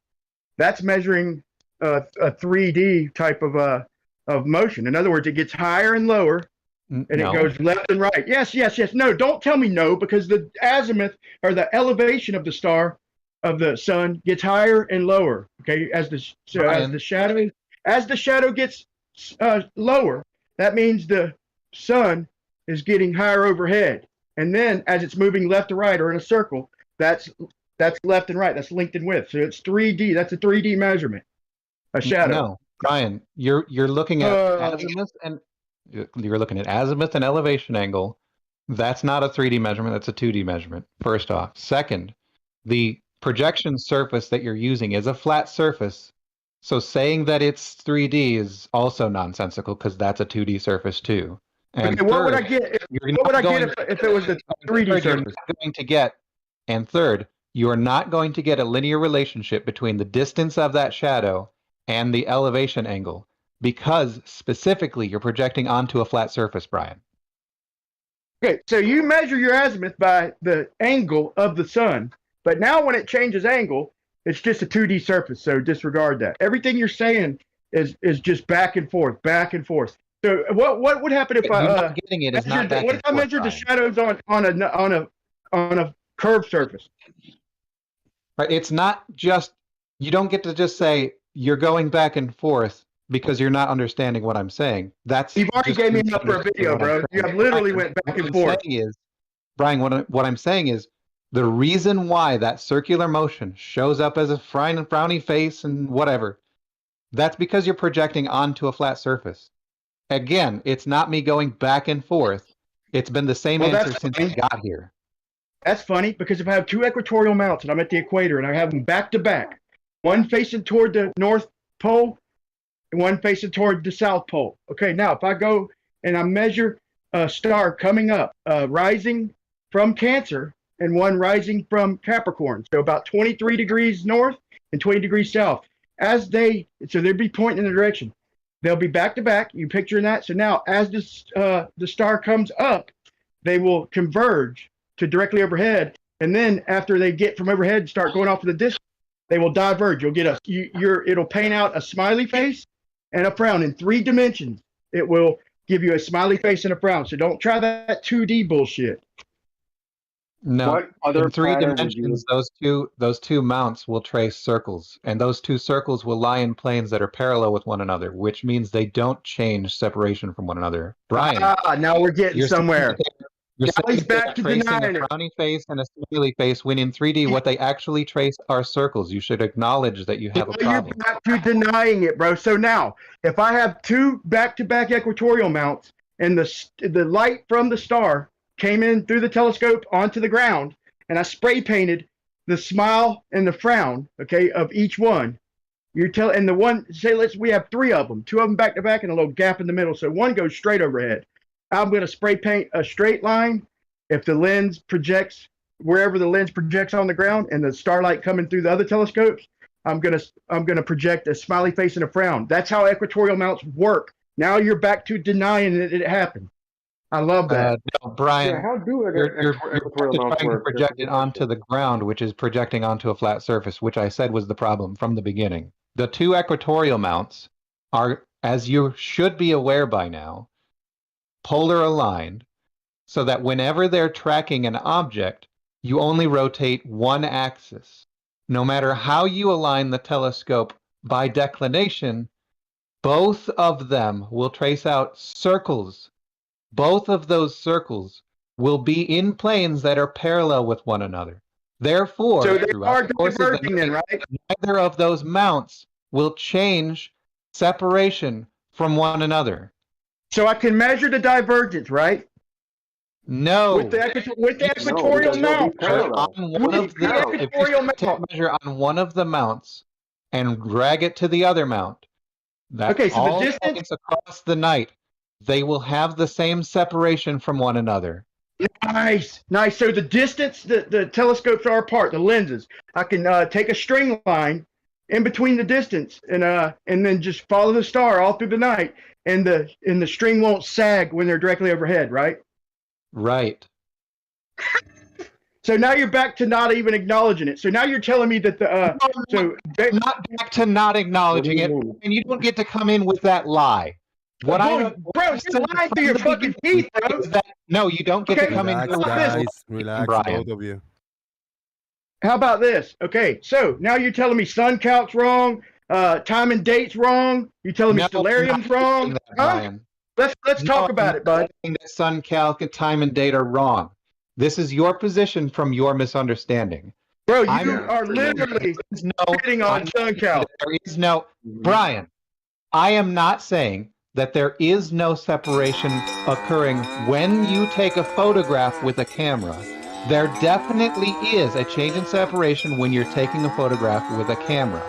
that's measuring a 3D type of motion. In other words, it gets higher and lower, and it goes left and right. Yes. No, don't tell me no, because the azimuth or the elevation of the star, of the sun, gets higher and lower. Okay, as the shadow gets lower, that means the sun is getting higher overhead, and then as it's moving left to right or in a circle, that's left and right. That's length and width. So it's 3D. That's a 3D measurement. A shadow. No, Brian, you're looking at azimuth and you're looking at azimuth and elevation angle. That's not a 3D measurement. That's a 2D measurement. First off. Second, the projection surface that you're using is a flat surface. So saying that it's 3D is also nonsensical because that's a 2D surface too. And Okay, what would I third, get? you're What would not I get going- if it was a 3D third, you're surface? not going to get, and third, you are not going to get a linear relationship between the distance of that shadow and the elevation angle because specifically you're projecting onto a flat surface, Brian. Okay, so you measure your azimuth by the angle of the sun, but now when it changes angle, it's just a 2D surface, so disregard that. Everything you're saying is just back and forth, back and forth. So what would happen if But you're not getting it is not back what and if I forth, measured the Brian. shadows on a curved surface? Right? It's not just, you don't get to just say you're going back and forth because you're not understanding what I'm saying. That's You've already just gave me you enough for a understanding video, what I'm bro. You saying. have literally Brian, went back what and I'm forth. saying is, Brian, what I'm saying is the reason why that circular motion shows up as a frowny face and whatever, that's because you're projecting onto a flat surface. Again, it's not me going back and forth. It's been the same Well, answer that's since fine. I got here. That's funny because if I have two equatorial mounts and I'm at the equator and I have them back to back, one facing toward the North Pole and one facing toward the South Pole. Okay, now if I go and I measure a star coming up, rising from Cancer and one rising from Capricorn, so about 23 degrees north and 20 degrees south. So they'd be pointing in the direction. They'll be back to back. You picturing that? So now as the star comes up, they will converge to directly overhead, and then after they get from overhead and start going off to the distance, they will diverge. You'll get it'll paint out a smiley face and a frown in 3 dimensions. It will give you a smiley face and a frown. So don't try that 2D bullshit. No, What other in 3 pattern would you- dimensions, those two mounts will trace circles, and those two circles will lie in planes that are parallel with one another, which means they don't change separation from one another. Brian, now we're getting you're saying somewhere. that you're Now saying he's back that to tracing denying a it. frowny face and a smiley face, when in 3D, what they actually trace are circles. You should acknowledge that you have a You're problem. back to denying it, bro. So now, if I have 2 back-to-back equatorial mounts and the light from the star came in through the telescope onto the ground, and I spray painted the smile and the frown, okay, of each one, and the one, we have 3 of them, 2 of them back to back and a little gap in the middle, so one goes straight overhead. I'm going to spray paint a straight line. If the lens projects wherever the lens projects on the ground and the starlight coming through the other telescopes, I'm gonna project a smiley face and a frown. That's how equatorial mounts work. Now you're back to denying that it happened. I love that. No, Brian, Yeah, how do you're equatorial mounts trying to work? project it onto the ground, which is projecting onto a flat surface, which I said was the problem from the beginning. The 2 equatorial mounts are, as you should be aware by now, polar aligned, so that whenever they're tracking an object, you only rotate one axis. No matter how you align the telescope by declination, both of them will trace out circles. Both of those circles will be in planes that are parallel with one another. Therefore, So they throughout are the course of the diverging then, night, right? neither of those mounts will change separation from one another. So I can measure the divergence, right? No. With the equatorial mount. On one of the, if you take a measure on one of the mounts and drag it to the other mount, that Okay, so the all distance- points across the night, they will have the same separation from one another. Nice. So the distance the telescopes are apart, the lenses, I can take a string line in between the distance and then just follow the star all through the night, and the string won't sag when they're directly overhead, right? Right. So now you're back to not even acknowledging it. So now you're telling me that not back to not acknowledging it, and you don't get to come in with that lie. Bro, you're lying through your fucking teeth, bro. No, you don't get to come in. Relax, guys. Relax, Brian. both of you. How about this? Okay, so now you're telling me sun count's wrong, time and date's wrong. You're telling me stellarium's wrong. Huh? Let's talk about it, bud. That sun calc and time and date are wrong. This is your position from your misunderstanding. Bro, you are literally hitting on sun calc. There is no, Brian, I am not saying that there is no separation occurring when you take a photograph with a camera. There definitely is a change in separation when you're taking a photograph with a camera.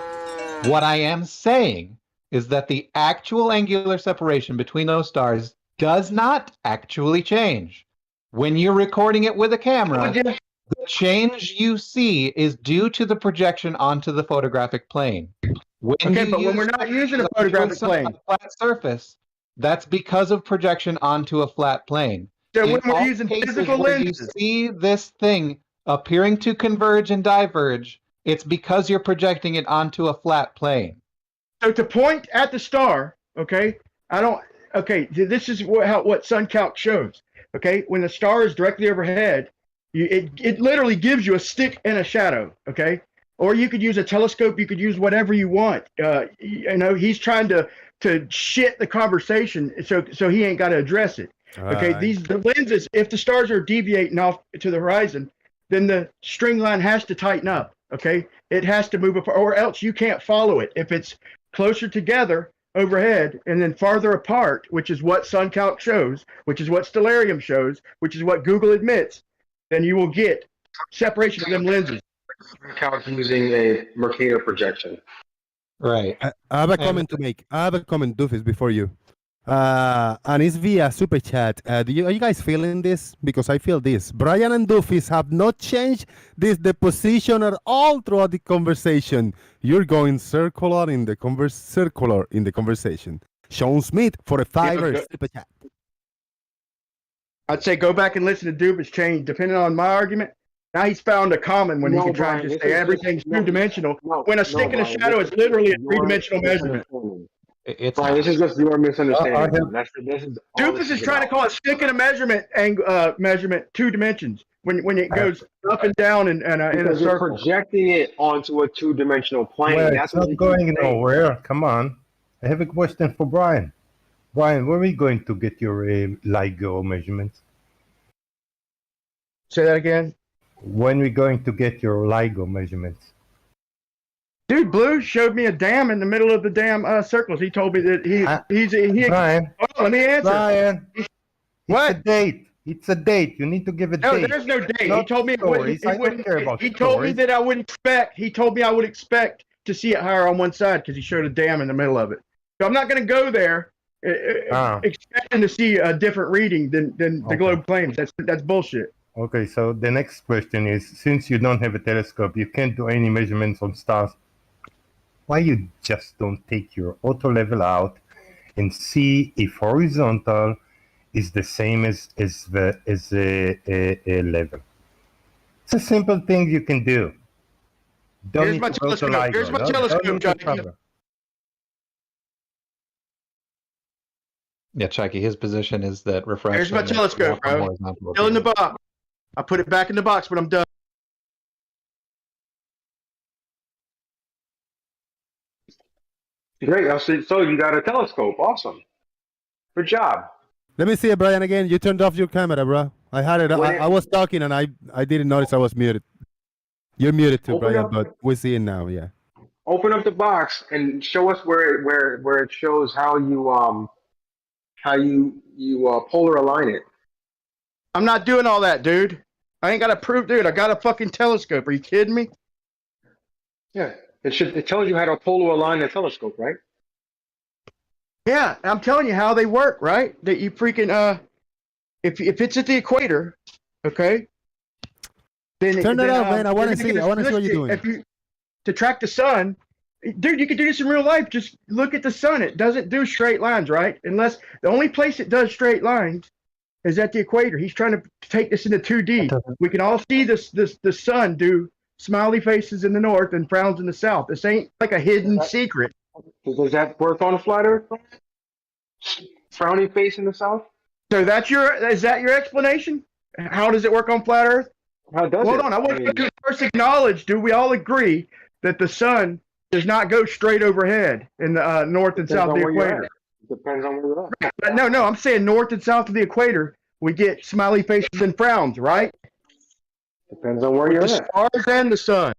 What I am saying is that the actual angular separation between those stars does not actually change. When you're recording it with a camera, the change you see is due to the projection onto the photographic plane. When when we're not using a photographic plane, a flat surface, that's because of projection onto a flat plane. So In when we're all using cases physical where you lenses, see this thing appearing to converge and diverge, it's because you're projecting it onto a flat plane. so to point at the star, okay, this is what sun calc shows. Okay, when the star is directly overhead, it literally gives you a stick and a shadow. Okay, or you could use a telescope. You could use whatever you want. He's trying to shit the conversation, so he ain't got to address it. Okay, the lenses. If the stars are deviating off to the horizon, then the string line has to tighten up. Okay, it has to move apart, or else you can't follow it. If it's closer together overhead and then farther apart, which is what sun calc shows, which is what stellarium shows, which is what Google admits, then you will get separation of them lenses. Calc using a Mercator projection. Right. I have a comment to make. I have a comment, Doofus, before you. And it's via super chat. Are you guys feeling this? Because I feel this. Brian and Doofus have not changed the position at all throughout the conversation. You're going circular in the conversation. Sean Smith for a $5 super chat. I'd say go back and listen to Doofus change. Depending on my argument, now he's found a common when he can try and just say everything's two-dimensional. When a stick and a shadow is literally a three-dimensional measurement. It's Brian, this is just your misunderstanding. Doofus is trying to call a stick and a measurement 2 dimensions when it goes up and down in a circle. You're projecting it onto a 2-dimensional plane. Well, That's it's not going nowhere. Come on. I have a question for Brian. Brian, where are we going to get your LIGO measurements? Say that again. When are we going to get your LIGO measurements? Dude, Blue showed me a dam in the middle of the damn circles. He told me that Brian, let me answer. Brian, what? It's a date. It's a date. You need to give a date. No, there's no date. He told me He told me that I would expect. He told me I would expect to see it higher on one side because he showed a dam in the middle of it. So I'm not going to go there expecting to see a different reading than the globe claims. That's bullshit. Okay, so the next question is, since you don't have a telescope, you can't do any measurements on stars. Why you just don't take your auto level out and see if horizontal is the same as a level? It's a simple thing you can do. Here's my telescope. Here's my telescope, Chucky. Yeah, Chucky, his position is that refraction. Here's my telescope, bro. Still in the box. I put it back in the box when I'm done. Great. So you got a telescope. Awesome. Good job. Let me see it, Brian, again. You turned off your camera, bro. I had it. I was talking and I didn't notice I was muted. You're muted too, Brian, but we see it now. Yeah. Open up the box and show us where it shows how you polar align it. I'm not doing all that, dude. I ain't got to prove, dude. I got a fucking telescope. Are you kidding me? Yeah. It tells you how to polar align the telescope, right? Yeah, I'm telling you how they work, right? That you freaking if it's at the equator, okay? Then turn it up, man. I want to see. I want to see what you're doing. To track the sun, dude, you can do this in real life. Just look at the sun. It doesn't do straight lines, right? Unless the only place it does straight lines is at the equator. He's trying to take this into 2D. We can all see the sun do smiley faces in the north and frowns in the south. This ain't like a hidden secret. Does that work on a flat Earth? Frowning face in the south? So is that your explanation? How does it work on flat Earth? How does Hold it? on, I want to first acknowledge, do we all agree that the sun does not go straight overhead in the north and south of the equator? Depends on where you're at. But no, I'm saying north and south of the equator, we get smiley faces and frowns, right? Depends on where you're the at. Stars and the sun.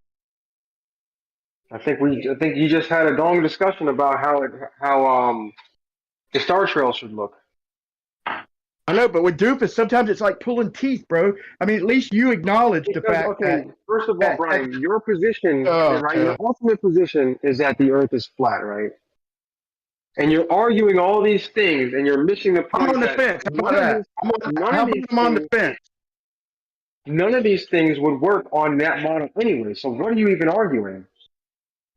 I think you just had a long discussion about how the star trail should look. I know, but with doofus, sometimes it's like pulling teeth, bro. I mean, at least you acknowledge the fact okay, that. first of all, Brian, your position, right? Your ultimate position is that the Earth is flat, right? And you're arguing all these things, and you're missing the point. I'm on the fence. How about that? I'm on the fence. None of these things would work on that model anyway. So what are you even arguing?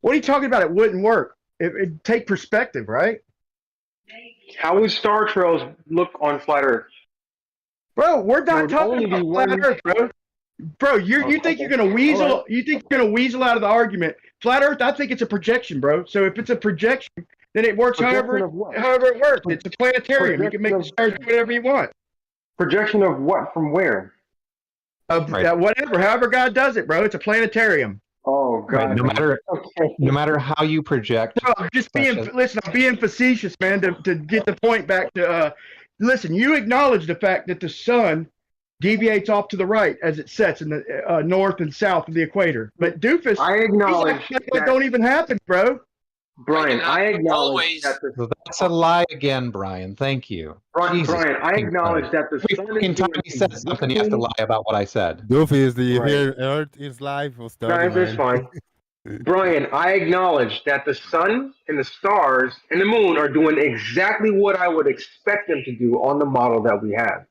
What are you talking about? It wouldn't work. It'd take perspective, right? How would star trails look on flat Earth? Bro, we're not talking about flat Earth, bro. Bro, you think you're gonna weasel? Right. You think you're gonna weasel out of the argument? Flat Earth, I think it's a projection, bro. So if it's a projection, then it works however it works. It's a planetarium. You can make the stars do whatever you want. Projection of what? From where? Whatever, however God does it, bro. It's a planetarium. Oh God! Right. No matter how you project. No, I'm just being. Listen, I'm being facetious, man. To get the point back to. Listen, you acknowledge the fact that the sun deviates off to the right as it sets in the north and south of the equator. But doofus, I acknowledge that don't even happen, bro. Brian, I acknowledge that that's a lie again, Brian. Thank you. Brian, I acknowledge that the sun is time he said something, he has to lie about what I said. Doofus, do you hear Earth is live or study, that's fine. Brian, I acknowledge that the sun and the stars and the moon are doing exactly what I would expect them to do on the model that we have.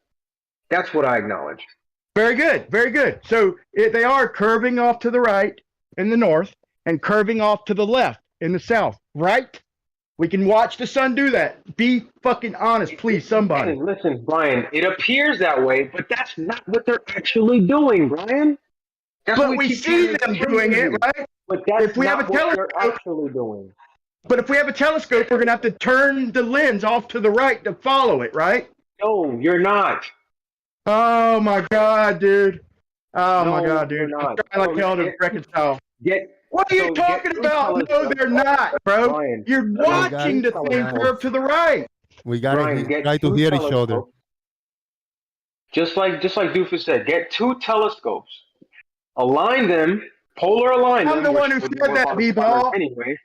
That's what I acknowledge. Very good, very good. So they are curving off to the right in the north and curving off to the left in the south, right? We can watch the sun do that. Be fucking honest, please, somebody. Listen, Brian, it appears that way, but that's not what they're actually doing, Brian. That's but we see them doing it, right? But that's if we not have a what telescope, they're actually doing. But if we have a telescope, we're gonna have to turn the lens off to the right to follow it, right? No, you're not. Oh my God, dude. Oh my God, dude. I'm trying like hell to reconcile. What are you talking about? No, they're not, bro. Brian, you're watching the thing curve to the right. We gotta try to hear each other. Just like Doofus said, get two telescopes, align them, polar align them. I'm the one who said that, B-ball. Anyway,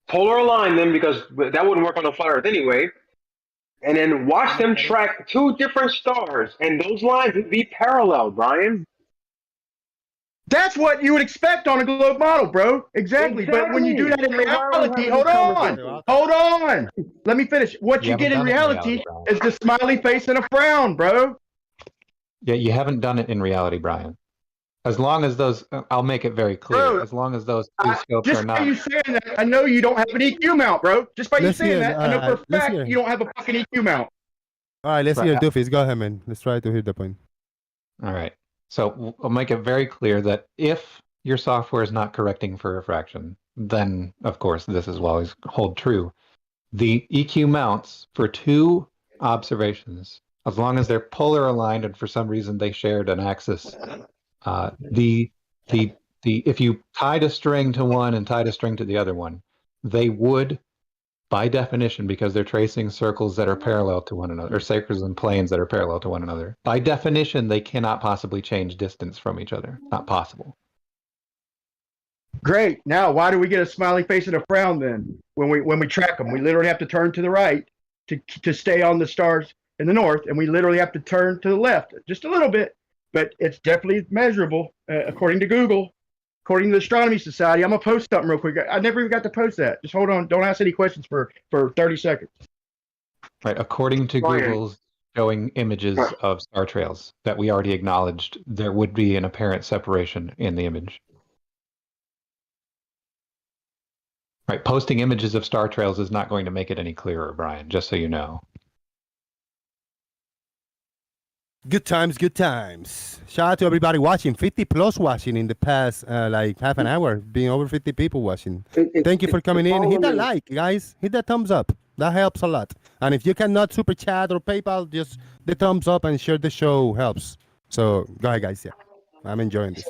polar align them because that wouldn't work on the flat Earth anyway. And then watch them track two different stars, and those lines would be parallel, Brian. That's what you would expect on a globe model, bro. Exactly. But when you do that in reality, hold on. Let me finish. What you get in reality is the smiley face and a frown, bro. Yeah, you haven't done it in reality, Brian. As long as those, I'll make it very clear. Bro, as long as those two scopes are not. Just by you saying that, I know you don't have an EQ mount, bro. Just by you saying that, I know for a fact you don't have a fucking EQ mount. All right, let's hear Doofus. Go ahead, man. Let's try to hear the point. All right. So I'll make it very clear that if your software is not correcting for refraction, then of course this is will always hold true. The EQ mounts for two observations, as long as they're polar aligned and for some reason they shared an axis, if you tied a string to one and tied a string to the other one, they would, by definition, because they're tracing circles that are parallel to one another, or circles and planes that are parallel to one another, by definition, they cannot possibly change distance from each other. Not possible. Great. Now, why do we get a smiley face and a frown then when we track them? We literally have to turn to the right to stay on the stars in the north, and we literally have to turn to the left just a little bit, but it's definitely measurable according to Google. According to the Astronomy Society, I'm going to post something real quick. I never even got to post that. Just hold on. Don't ask any questions for 30 seconds. Right. According to Google's showing images of star trails that we already acknowledged, there would be an apparent separation in the image. Right. Posting images of star trails is not going to make it any clearer, Brian, just so you know. Good times, good times. Shout out to everybody watching. 50 plus watching in the past, like half an hour. Being over 50 people watching. Thank you for coming in. Hit that like, guys. Hit that thumbs up. That helps a lot. And if you cannot super chat or PayPal, just the thumbs up and share the show helps. So go ahead, guys. Yeah, I'm enjoying this.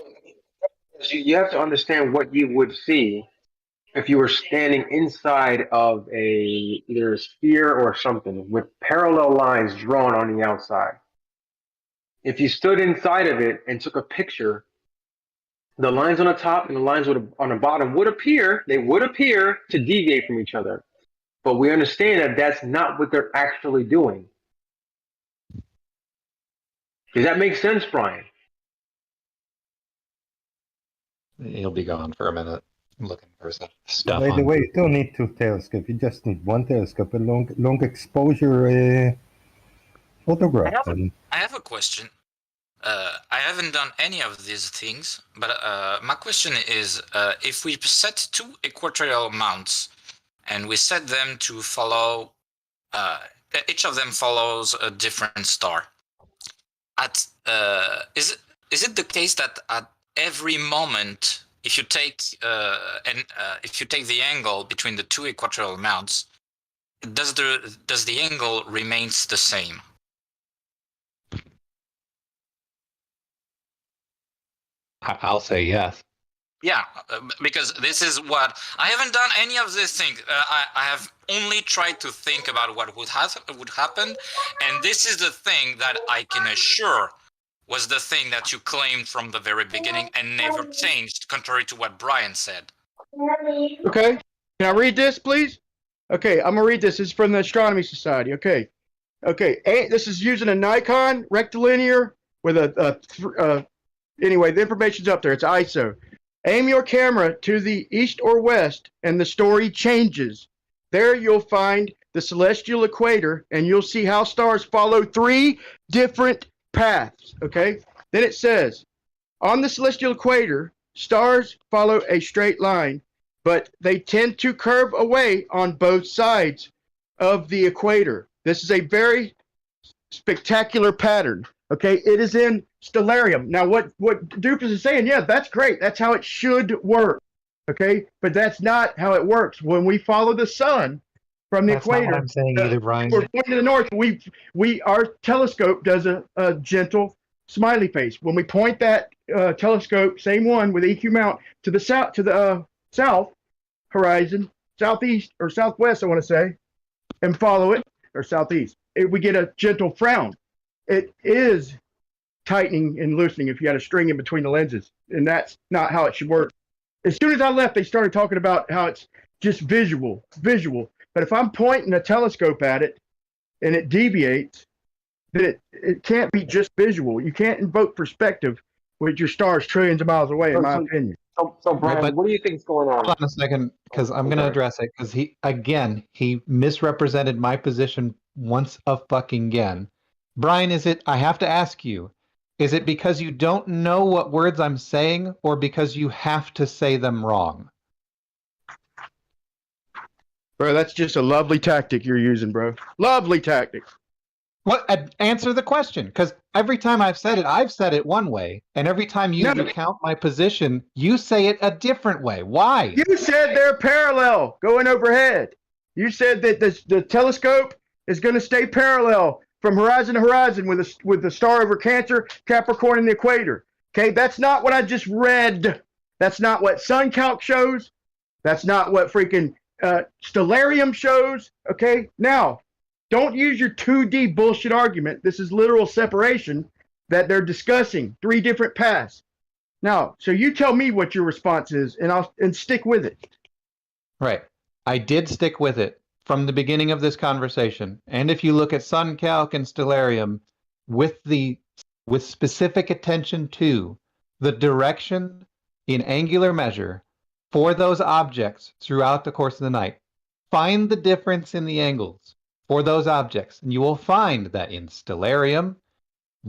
You have to understand what you would see if you were standing inside of either a sphere or something with parallel lines drawn on the outside. If you stood inside of it and took a picture, the lines on the top and the lines on the bottom would appear to deviate from each other. But we understand that that's not what they're actually doing. Does that make sense, Brian? He'll be gone for a minute. I'm looking for some stuff. By the on way, you don't need 2 telescopes. You just need 1 telescope, a long exposure photograph. I have a question. I haven't done any of these things, but my question is, if we set 2 equatorial mounts and we set them to follow, each of them follows a different star. Is it the case that at every moment, if you take if you take the angle between the 2 equatorial mounts, does the angle remains the same? I'll say yes. Yeah, because this is what I haven't done any of these things. I have only tried to think about what would happen, and this is the thing that I can assure was the thing that you claimed from the very beginning and never changed, contrary to what Brian said. Okay. Can I read this, please? Okay, I'm gonna read this. This is from the Astronomy Society. Okay. Okay. This is using a Nikon rectilinear with anyway, the information's up there. It's ISO. Aim your camera to the east or west, and the story changes. There you'll find the celestial equator, and you'll see how stars follow 3 different paths. Okay. Then it says, on the celestial equator, stars follow a straight line, but they tend to curve away on both sides of the equator. This is a very spectacular pattern. Okay, it is in stellarium. Now, what Doofus is saying, yeah, that's great. That's how it should work. Okay, but that's not how it works. When we follow the sun from the equator, not what I'm saying either, Brian. We're pointing to the north. Our telescope does a gentle smiley face. When we point that telescope, same one with EQ mount, to the south horizon, southeast or southwest, I want to say, and follow it, or southeast, we get a gentle frown. It is tightening and loosening if you had a string in between the lenses, and that's not how it should work. As soon as I left, they started talking about how it's just visual. But if I'm pointing a telescope at it and it deviates, then it can't be just visual. You can't invoke perspective with your stars trillions of miles away, in my opinion. So Brian, what do you think is going on? Hold on a second, because I'm going to address it, because he misrepresented my position once again. Brian, I have to ask you, is it because you don't know what words I'm saying, or because you have to say them wrong? Bro, that's just a lovely tactic you're using, bro. Lovely tactic. What? Answer the question, because every time I've said it one way, and every time you recount my position, you say it a different way. Why? You said they're parallel, going overhead. You said that the telescope is going to stay parallel from horizon to horizon with the star over Cancer, Capricorn, and the equator. Okay, that's not what I just read. That's not what SunCalc shows. That's not what freaking Stellarium shows. Okay, now don't use your 2D bullshit argument. This is literal separation that they're discussing. 3 different paths. Now, so you tell me what your response is, and stick with it. Right, I did stick with it from the beginning of this conversation. And if you look at SunCalc and Stellarium with specific attention to the direction in angular measure for those objects throughout the course of the night, find the difference in the angles for those objects, and you will find that in Stellarium,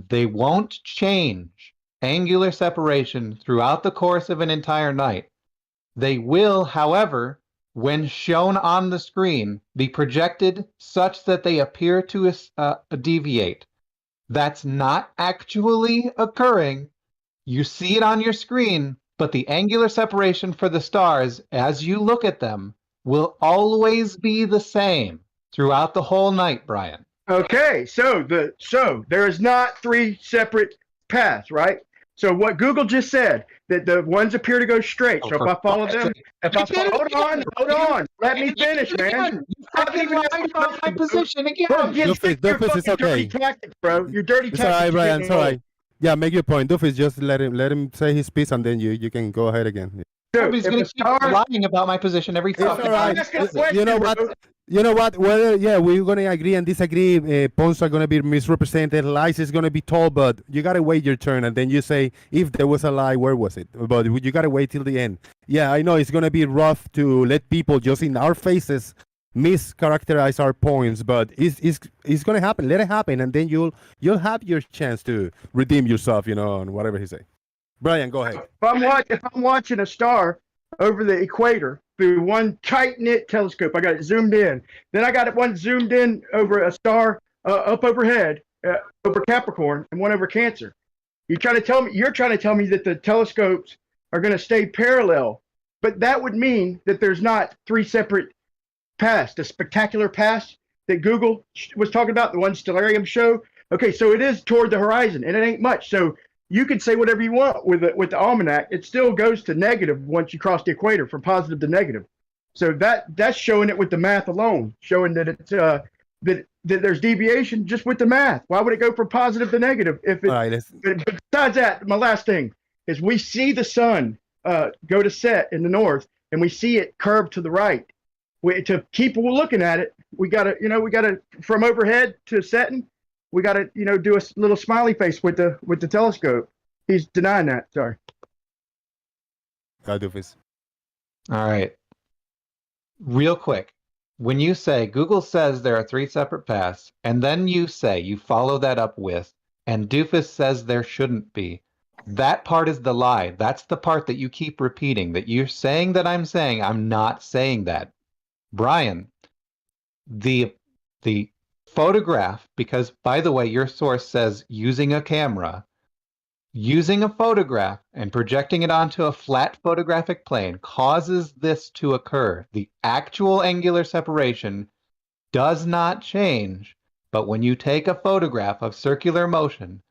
they won't change angular separation throughout the course of an entire night. They will, however, when shown on the screen, be projected such that they appear to deviate. That's not actually occurring. You see it on your screen, but the angular separation for the stars, as you look at them, will always be the same throughout the whole night, Brian. Okay, so there is not 3 separate paths, right? So what Google just said, that the ones appear to go straight. So if I follow them, hold on, let me finish, man. You fucking lied about my position again. Doofus, it's okay. Tactics, bro. Your dirty It's tactics. all right, Brian. It's all right. Yeah, make your point. Doofus, just let him say his piece, and then you can go ahead again. Nobody's going to keep lying about my position every time. It's all right. You know what? You know what? Whether we're gonna agree and disagree. Points are gonna be misrepresented. Lies is gonna be told, but you gotta wait your turn, and then you say if there was a lie, where was it? But you gotta wait till the end. Yeah, I know it's gonna be rough to let people just in our faces mischaracterize our points, but it's gonna happen. Let it happen, and then you'll have your chance to redeem yourself. On whatever he say. Brian, go ahead. If I'm watching a star over the equator through one tight-knit telescope, I got it zoomed in. Then I got it one zoomed in over a star up overhead over Capricorn and one over Cancer. You're trying to tell me that the telescopes are going to stay parallel, but that would mean that there's not three separate paths. The spectacular paths that Google was talking about, the one Stellarium show. Okay, so it is toward the horizon, and it ain't much. So you can say whatever you want with the almanac. It still goes to negative once you cross the equator, from positive to negative. So that's showing it with the math alone, showing that it's that there's deviation just with the math. Why would it go from positive to negative if it? Right, But besides that, my last thing is we see the sun go to set in the north, and we see it curve to the right. To keep looking at it, we gotta from overhead to setting. We got to, do a little smiley face with the telescope. He's denying that. Sorry. Doofus. All right. Real quick. When you say Google says there are three separate paths, and then you follow that up with, and Doofus says there shouldn't be, that part is the lie. That's the part that you keep repeating, that you're saying that I'm saying. I'm not saying that. Brian, the photograph, because by the way, your source says using a camera, using a photograph and projecting it onto a flat photographic plane causes this to occur. The actual angular separation does not change, but when you take a photograph of circular motion,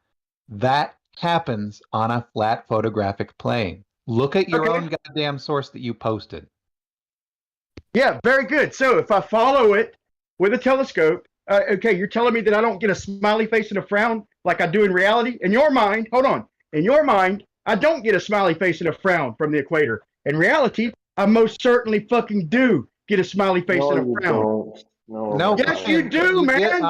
that happens on a flat photographic plane. Look at your own goddamn source that you posted. Yeah, very good. So if I follow it with a telescope, okay, you're telling me that I don't get a smiley face and a frown like I do in reality? In your mind, hold on. In your mind, I don't get a smiley face and a frown from the equator. In reality, I most certainly fucking do get a smiley face and a frown. No, yes, you do, man.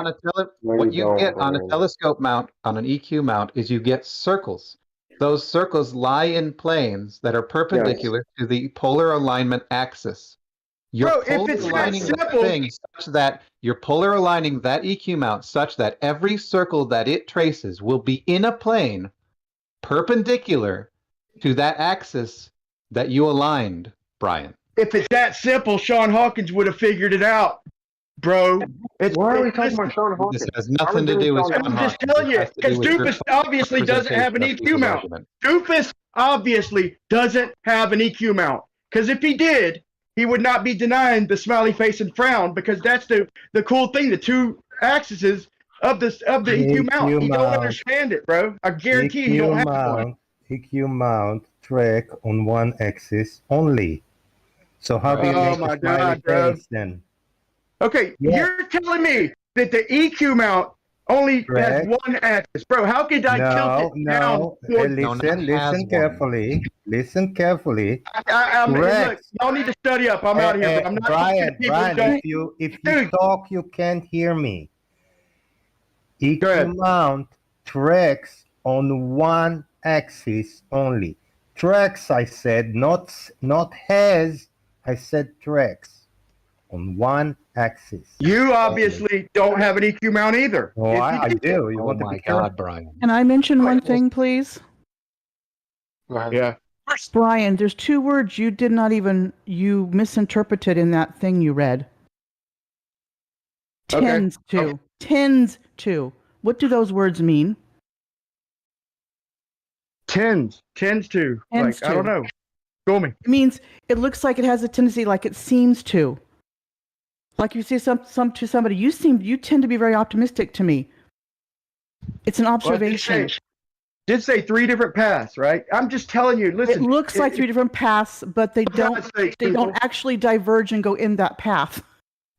What you get on a telescope mount, on an EQ mount, is you get circles. Those circles lie in planes that are perpendicular to the polar alignment axis. You're polar aligning that thing such that you're polar aligning that EQ mount such that every circle that it traces will be in a plane perpendicular to that axis that you aligned, Brian. If it's that simple, Sean Hawkins would have figured it out, bro. Why are we talking about Sean Hawkins? This has nothing to do with Sean Hawkins. I'm just telling you, because Doofus obviously doesn't have an EQ mount. Doofus obviously doesn't have an EQ mount. Because if he did, he would not be denying the smiley face and frown, because that's the cool thing, the two axes of the EQ mount. You don't understand it, bro. I guarantee you don't have one. EQ mount track on one axis only. So how do you make a smiley face then? Okay, you're telling me that the EQ mount only has one axis, bro. How could I tilt it down? Listen carefully. Listen carefully. Look, y'all need to study up. I'm out here. But I'm not Brian, if you talk, you can't hear me. EQ mount tracks on one axis only. Tracks, I said, not has. I said tracks on one axis. You obviously don't have an EQ mount either. Oh, I do. You want to be careful, Brian. Can I mention one thing, please? Yeah. Brian, there's two words you you misinterpreted in that thing you read. Tends to. Tends to. What do those words mean? Tends to. Tends to. I don't know. Go me. It means it looks like it has a tendency, like it seems to. Like you say some to somebody, you tend to be very optimistic to me. It's an observation. Did say three different paths, right? I'm just telling you. Listen, it looks like three different paths, but they don't. They don't actually diverge and go in that path.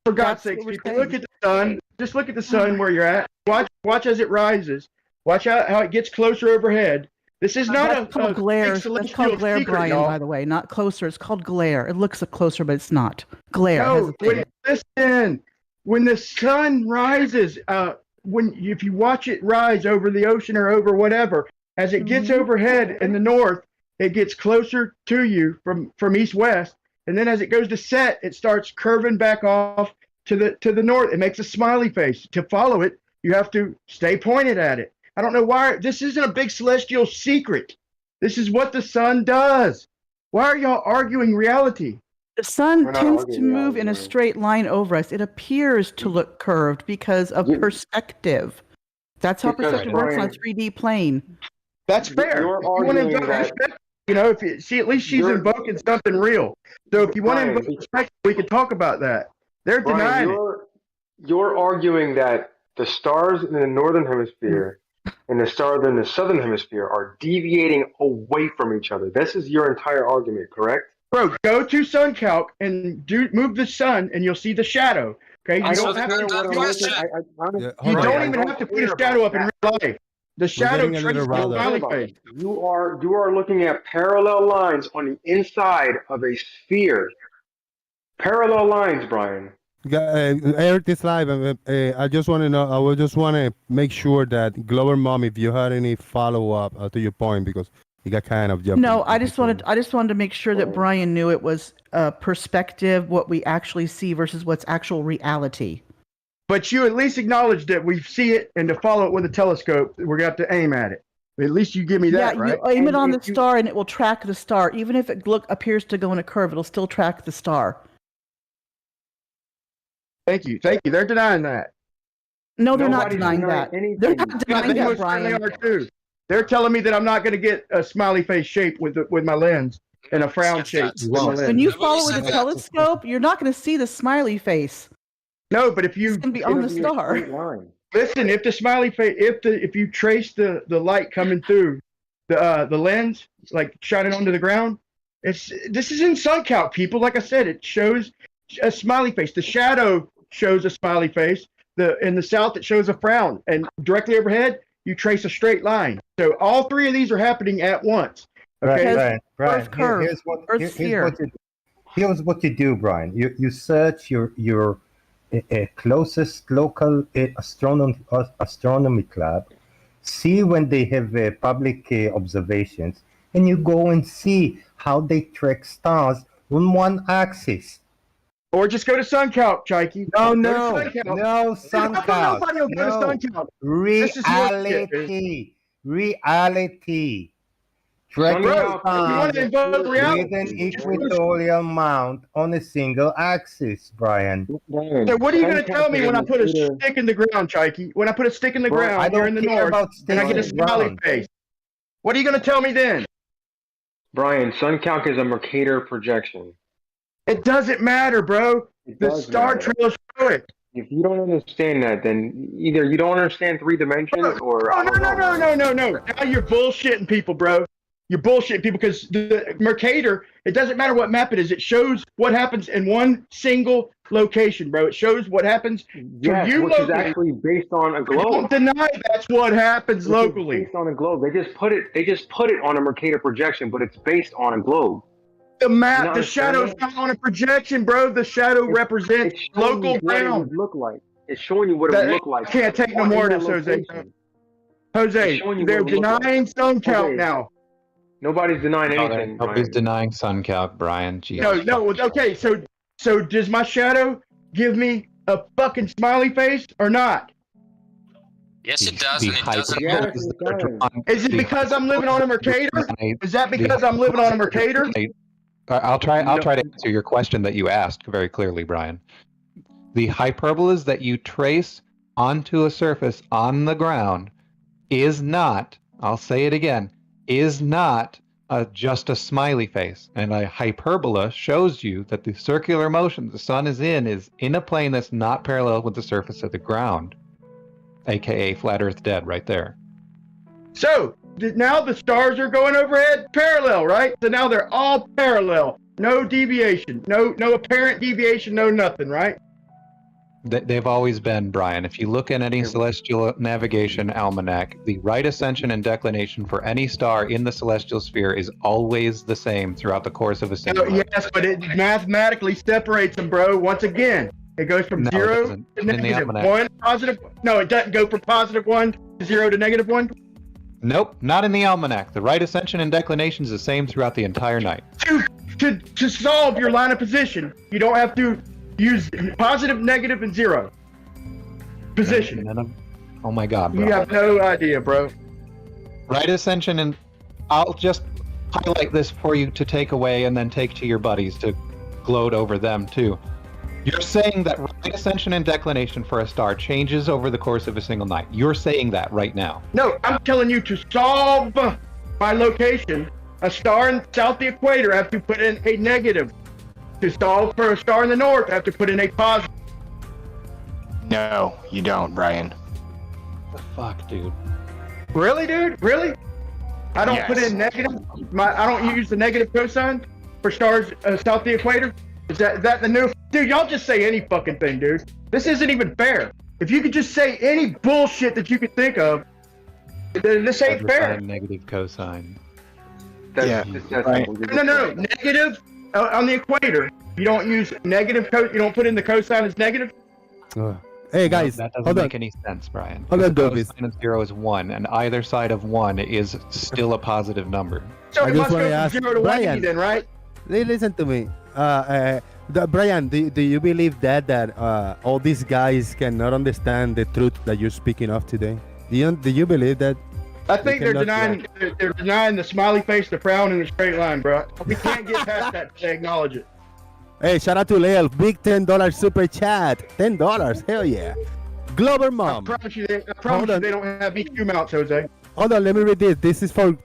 For God's sakes, people, look at the sun. Just look at the sun where you're at. Watch as it rises. Watch how it gets closer overhead. This is not That's called glare. big That's called glare, secret, Brian, y'all. by the way, not closer. It's called glare. It looks closer, but it's not. Glare has No, a thing. listen. When the sun rises, if you watch it rise over the ocean or over whatever, as it gets overhead in the north, it gets closer to you from east-west, and then as it goes to set, it starts curving back off to the north. It makes a smiley face. To follow it, you have to stay pointed at it. I don't know why. This isn't a big celestial secret. This is what the sun does. Why are y'all arguing reality? The sun We're not tends to arguing move reality, in a man. straight line over us. It appears to look curved because of perspective. That's how Because, perspective works on a Brian, 3D plane. That's fair. You're If you want to arguing invoke that perspective, if you see, at least she's You're- invoking something real. So if you want to Brian, invoke perspective, we can talk about that. They're Brian, denying it. you're arguing that the stars in the northern hemisphere and the stars in the southern hemisphere are deviating away from each other. This is your entire argument, correct? Bro, go to sun calc and move the sun, and you'll see the shadow. Okay, I you don't don't have care to. what I'm looking. You don't I even have to put care a shadow about up in real life. The shadow getting a traces little the rather- smiley face. You are looking at parallel lines on the inside of a sphere. Parallel lines, Brian. Eric is live. I just want to know. I would just want to make sure that Glover Mom, if you had any follow up to your point, because you got kind of jumping. No, I just wanted to make sure that Brian knew it was perspective, what we actually see versus what's actual reality. But you at least acknowledge that we see it, and to follow it with a telescope, we're going to have to aim at it. At least you give me that, right? You aim it on the star, and it will track the star. Even if it appears to go in a curve, it'll still track the star. Thank you. They're denying that. No, they're not Nobody's denying denying that. anything. They're not denying They that, most certainly Brian. are too. They're telling me that I'm not going to get a smiley face shape with my lens and a frown shape with my lens. When you follow with a telescope, you're not going to see the smiley face. No, but if you It's going to be on the star. listen, if the smiley face, if you trace the light coming through the lens, like shining onto the ground, this is in sun calc, people. Like I said, it shows a smiley face. The shadow shows a smiley face. In the south, it shows a frown, and directly overhead, you trace a straight line. So all three of these are happening at once. Okay. Brian, here's what you do, Brian. You search your closest local astronomy club, see when they have public observations, and you go and see how they track stars on one axis. Or just go to sun calc, Chikey. No, sun calc. Nobody will go to sun calc. Reality. Tracking Bro, if you want to invoke reality, with an equatorial mount on a single axis, Brian. So what are you going to tell me when I put a stick in the ground, Chikey? When I put a stick in the ground I here don't in the care north, about and I get a sticks in the smiley ground. face? What are you going to tell me then? Brian, sun calc is a Mercator projection. It doesn't matter, bro. The does star matter. trails show it. If you don't understand that, then either you don't understand 3 dimensions or Oh, no. Now you're bullshitting people, bro. You're bullshitting people because the Mercator, it doesn't matter what map it is. It shows what happens in one single location, bro. It shows what happens for you which is locally. actually based on a globe. Don't deny that's what happens Which is locally. based on a globe. They just put it on a Mercator projection, but it's based on a globe. The map, You the shadow's not on a projection, bro. The shadow represents local ground. Look like. It's showing you what it would look like. I can't take no more of this, Jose. Jose, they're denying sun calc now. Nobody's denying anything. Nobody's denying sun calc, Brian. Jesus. No. Okay, so does my shadow give me a fucking smiley face or not? Yes, it does, The and it doesn't. hyperbolas that are drawn- Is it the because I'm living on a Mercator? Is that because I'm living on a Mercator? I'll try to answer your question that you asked very clearly, Brian. The hyperbolas that you trace onto a surface on the ground is not, I'll say it again, is not just a smiley face. And a hyperbola shows you that the circular motion the sun is in a plane that's not parallel with the surface of the ground, aka flat Earth dead right there. So now the stars are going overhead parallel, right? So now they're all parallel. No deviation. No apparent deviation, no nothing, right? They've always been, Brian. If you look in any celestial navigation almanac, the right ascension and declination for any star in the celestial sphere is always the same throughout the course of a single night. Yes, but it mathematically separates them, bro. Once again, it goes from No, it 0 doesn't. to In the negative almanac. 1, positive. No, it doesn't go from positive 1 to 0 to negative 1. Nope, not in the almanac. The right ascension and declination is the same throughout the entire night. To solve your line of position, you don't have to use positive, negative, and 0 position. Oh my God, bro. You have no idea, bro. Right ascension, and I'll just highlight this for you to take away and then take to your buddies to gloat over them too. You're saying that right ascension and declination for a star changes over the course of a single night. You're saying that right now. No, I'm telling you to solve my location. A star in south the equator, I have to put in a negative. To solve for a star in the north, I have to put in a positive. No, you don't, Brian. What the fuck, dude? Really, dude? Really? I don't Yes. put in negative. I don't use the negative cosine for stars south the equator. Is that the new? Dude, y'all just say any fucking thing, dude. This isn't even fair. If you could just say any bullshit that you could think of, then this ain't fair. Negative cosine. No. Negative on the equator. You don't use negative. You don't put in the cosine as negative. Hey guys, that doesn't hold make on. any sense, Brian. Hold on, Because Davis. cosine of 0 is 1, and either side of 1 is still a positive number. So I it just must want go to from ask 0 to 180 Brian. then, right? Listen to me. Brian, do you believe that all these guys cannot understand the truth that you're speaking of today? Do you believe that? I think They they're cannot denying the smiley face, the frown, and the straight line, bro. We can't get past that to acknowledge it. Hey, shout out to Leo, big $10 super chat. $10, hell yeah. Glover I Mom. promise you, they don't have BQ mounts, Jose. Hold on, let me read this. This is from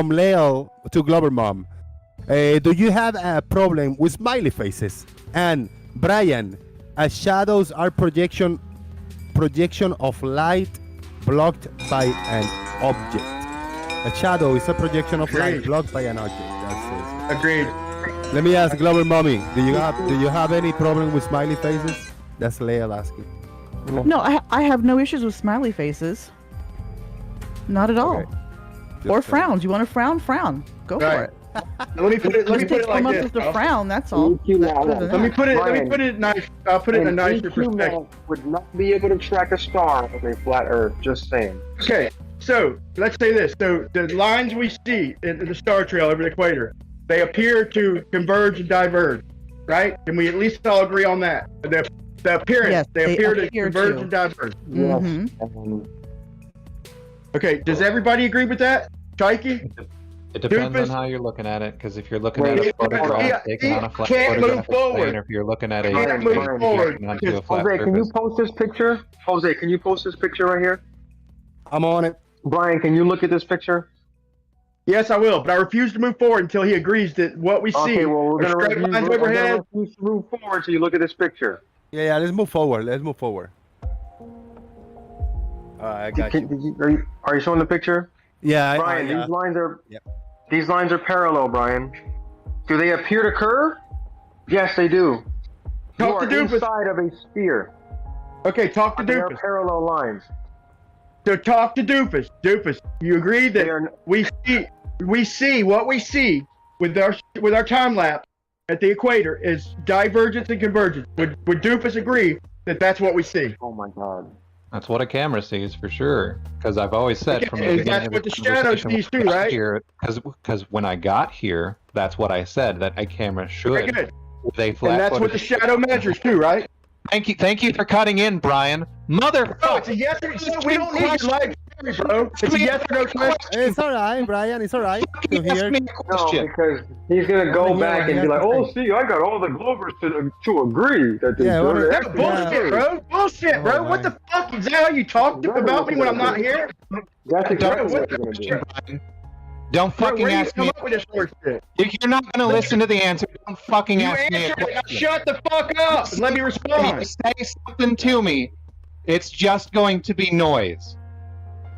Leo to Glover Mom. Do you have a problem with smiley faces? And Brian, shadows are projection of light blocked by an object. A shadow is a projection of light blocked by an object. That's it. Agreed. Let me ask Glover Mommy, do you have any problem with smiley faces? That's Leo asking. No, I have no issues with smiley faces. Not at all. Or frowns. You want to frown? Frown. Go for it. Let me put it like come up this. with a frown. That's all. Let me put it nice. I'll put it in a nicer perspective. Would not be able to track a star with a flat Earth. Just saying. Okay, so let's say this. So the lines we see in the star trail over the equator, they appear to converge and diverge, right? Can we at least all agree on that? The appearance, Yes, they appear to appear converge to. and diverge. Mm-hmm. Okay, does everybody agree with that? Chaiki? It depends Doofus? on how you're looking at it, because if you're looking at a Yeah, photograph taken on a flat can't move photographic forward. plane, or if you're looking at a Can't move projection forward. onto a flat Jose, can you surface. post this picture? Jose, can you post this picture right here? I'm on it. Brian, can you look at this picture? Yes, I will, but I refuse to move forward until he agrees that what we see Okay, well, we're are gonna straight refuse, lines we're gonna overhead. refuse to move forward until you look at this picture. Yeah, let's move forward. I got you. Are you showing the picture? Yeah, Brian, these lines are parallel, Brian. Do they appear to curve? Yes, they do. You Talk are to Doofus. inside of a sphere. Okay, talk to They are Doofus. parallel lines. So talk to Doofus. Doofus, you agree that we see what we see with our time lapse at the equator is divergence and convergence. Would Doofus agree that that's what we see? Oh my God. That's what a camera sees for sure. Because I've always said from the Okay, beginning that's of what the the shadow conversation sees when I too, got right? here, because when I got here, that's what I said, that a camera should. Okay, good. With a flat And that's what the footage- shadow measures too, right? Thank you for cutting in, Brian. Motherfucker. No, it's a yes or no. We don't need your life story, bro. It's a yes or no question. It's all right, Brian. It's all right. To hear. No, because he's gonna go back and be like, "Oh, see, I got all the Glovers to agree that they Yeah, do it." That's bullshit, bro. Bullshit, bro. What the fuck? Is that how you talk about me when I'm not here? That's exactly Bro, what what they're gonna do. the Don't Bro, fucking where you ask come me. up with this horse shit? If you're not gonna listen to the answer, don't fucking You ask me a answer it. Now question. shut the fuck up and let me If respond. you say something to me, it's just going to be noise.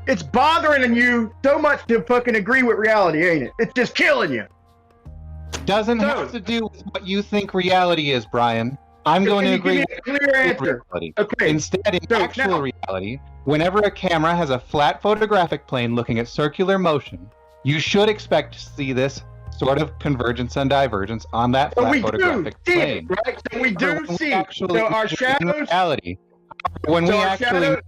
It's bothering you so much to fucking agree with reality, ain't it? It's just killing you. Doesn't have to do with what you think reality is, Brian. I'm going to Can you agree give me a clear answer? reality. Okay. Instead, in So actual now- reality, whenever a camera has a flat photographic plane looking at circular motion, you should expect to see this sort of convergence and divergence on that So flat we do photographic see plane. it, right? So we do When we see. actually So our measure in shadows. reality, when So we our actually shadows.